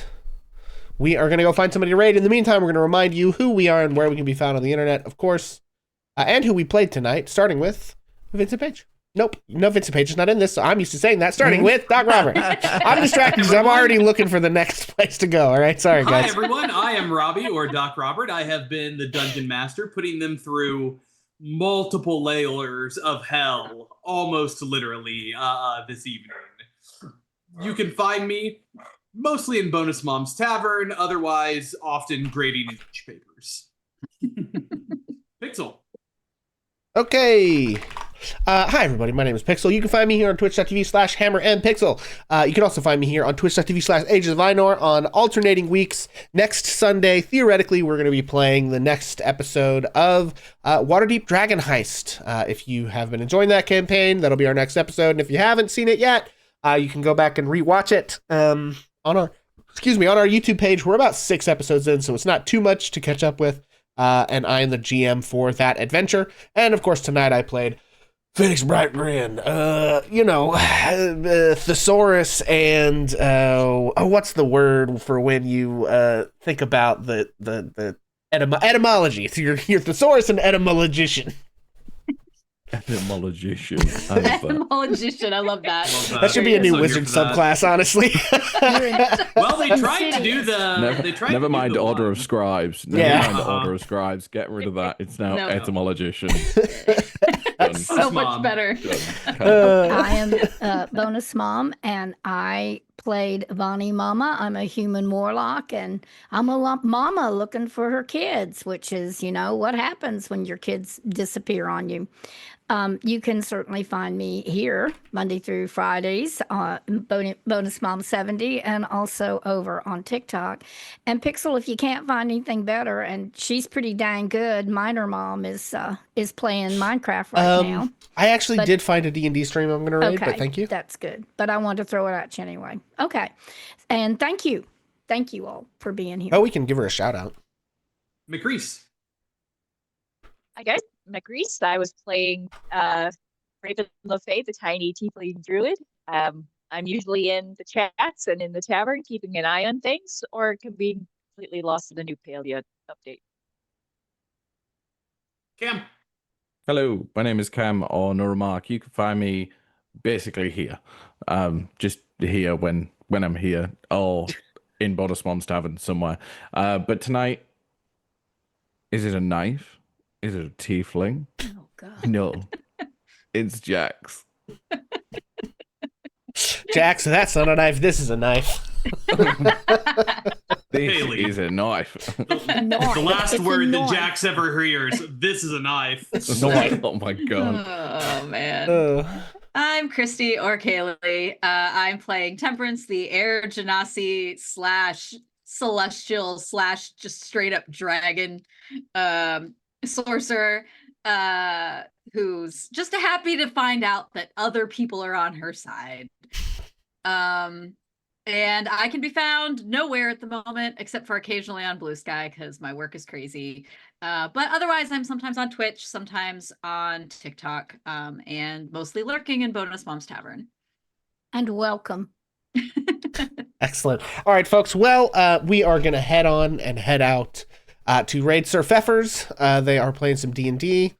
we are going to go find somebody to raid. In the meantime, we're going to remind you who we are and where we can be found on the internet, of course, and who we played tonight, starting with Vincent Page. Nope, no, Vincent Page is not in this, so I'm used to saying that, starting with Doc Robert. I'm distracted because I'm already looking for the next place to go, all right? Sorry, Hi, guys. everyone. I am Robbie, or Doc Robert. I have been the Dungeon Master, putting them through multiple layers of hell, almost literally, this evening. You can find me mostly in Bonus Mom's Tavern, otherwise often grading English papers. Pixel. Okay. Hi, everybody. My name is Pixel. You can find me here on twitch.tv/HammerandPixel. You can also find me here on twitch.tv/Ages of Einor on alternating weeks. Next Sunday, theoretically, we're going to be playing the next episode of Waterdeep Dragon Heist. If you have been enjoying that campaign, that'll be our next episode. And if you haven't seen it yet, you can go back and rewatch it on our YouTube page. We're about 6 episodes in, so it's not too much to catch up with. And I am the GM for that adventure. And of course, tonight I played Phoenix Brightgrin, Thesaurus, and what's the word for when you think about the etymology? So you're Thesaurus and etymologician. Etymologician. I love that. Etymologician. I love that. That should be a new So here wizard for that. subclass, honestly. Well, they tried to do the. They tried Never to do mind the Order one. of Scribes. Never Yeah. mind Order of Scribes. Get rid of that. It's now No. etymologician. That's so Bonus much Mom. better. I am Bonus Mom, and I played Vonnie Mama. I'm a human warlock, and I'm a mama looking for her kids, which is, what happens when your kids disappear on you. You can certainly find me here Monday through Fridays, Bonus Mom 70, and also over on TikTok. And Pixel, if you can't find anything better, and she's pretty dang good, Minor Mom is playing Minecraft right now. I actually But- did find a D&D stream I'm going to raid, but thank you. That's good. But I wanted to throw it at you anyway. Okay. And thank you. Thank you all for being here. Oh, we can give her a shout out. McReese. Hi guys, McReese. I was playing Raven LaFay, the tiny tiefling druid. I'm usually in the chats and in the tavern, keeping an eye on things, or can be completely lost in the new Palia update. Cam. Hello, my name is Cam or Nuramark. You can find me basically here. Just here when I'm here, or in Bonus Mom's Tavern somewhere. But tonight, is it a knife? Is it a tiefling? Oh, God. No. It's Jax. Jax, that's not a knife. This is a knife. This Haley. is a knife. The last It's a word that knife. Jax ever hears. This is a knife. Oh my god. Oh man. Uh, I'm Christy or Kaylee. I'm playing Temperance, the Air Genasi / celestial / just straight up dragon sorcerer, who's just happy to find out that other people are on her side. And I can be found nowhere at the moment except for occasionally on Blue Sky because my work is crazy. But otherwise, I'm sometimes on Twitch, sometimes on TikTok, and mostly lurking in Bonus Mom's Tavern. And welcome. Excellent. All right, folks. Well, we are going to head on and head out to raid Sir Pfeffers. They are playing some D&D.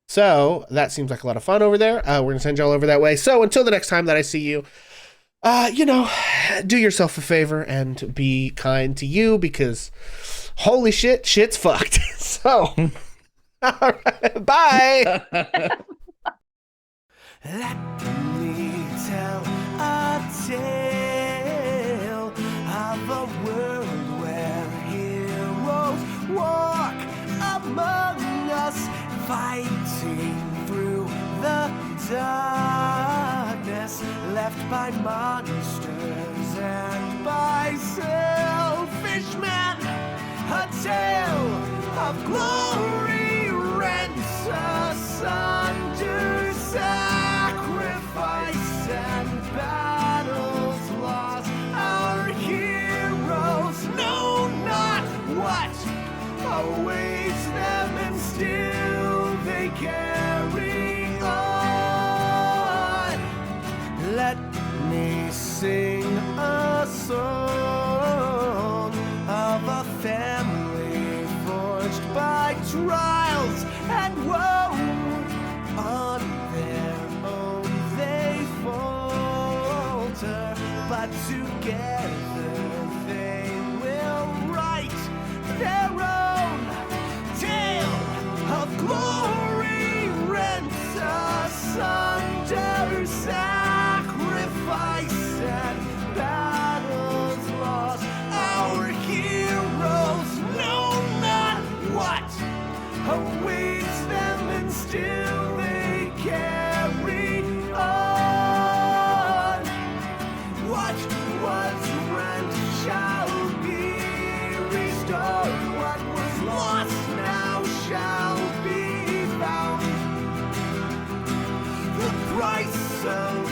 So that seems like a lot of fun over there. We're going to send y'all over that way. So until the next time that I see you, do yourself a favor and be kind to you, because holy shit, shit's fucked. So, all right, bye. Let me tell a tale of a world where heroes walk among us, fighting through the darkness, left by monsters and by selfish men. A tale of glory rents asunder, sacrifice and battles lost. Our heroes know not what awaits them, and still they carry on. Let me sing a song of a family forged by trials and woe. On their own they falter, but together they will write their own tale of glory, rent asunder, sacrifice and battles lost. Our heroes know not what awaits them, and still they carry on. What was rent shall be restored, what was lost now shall be found. The price of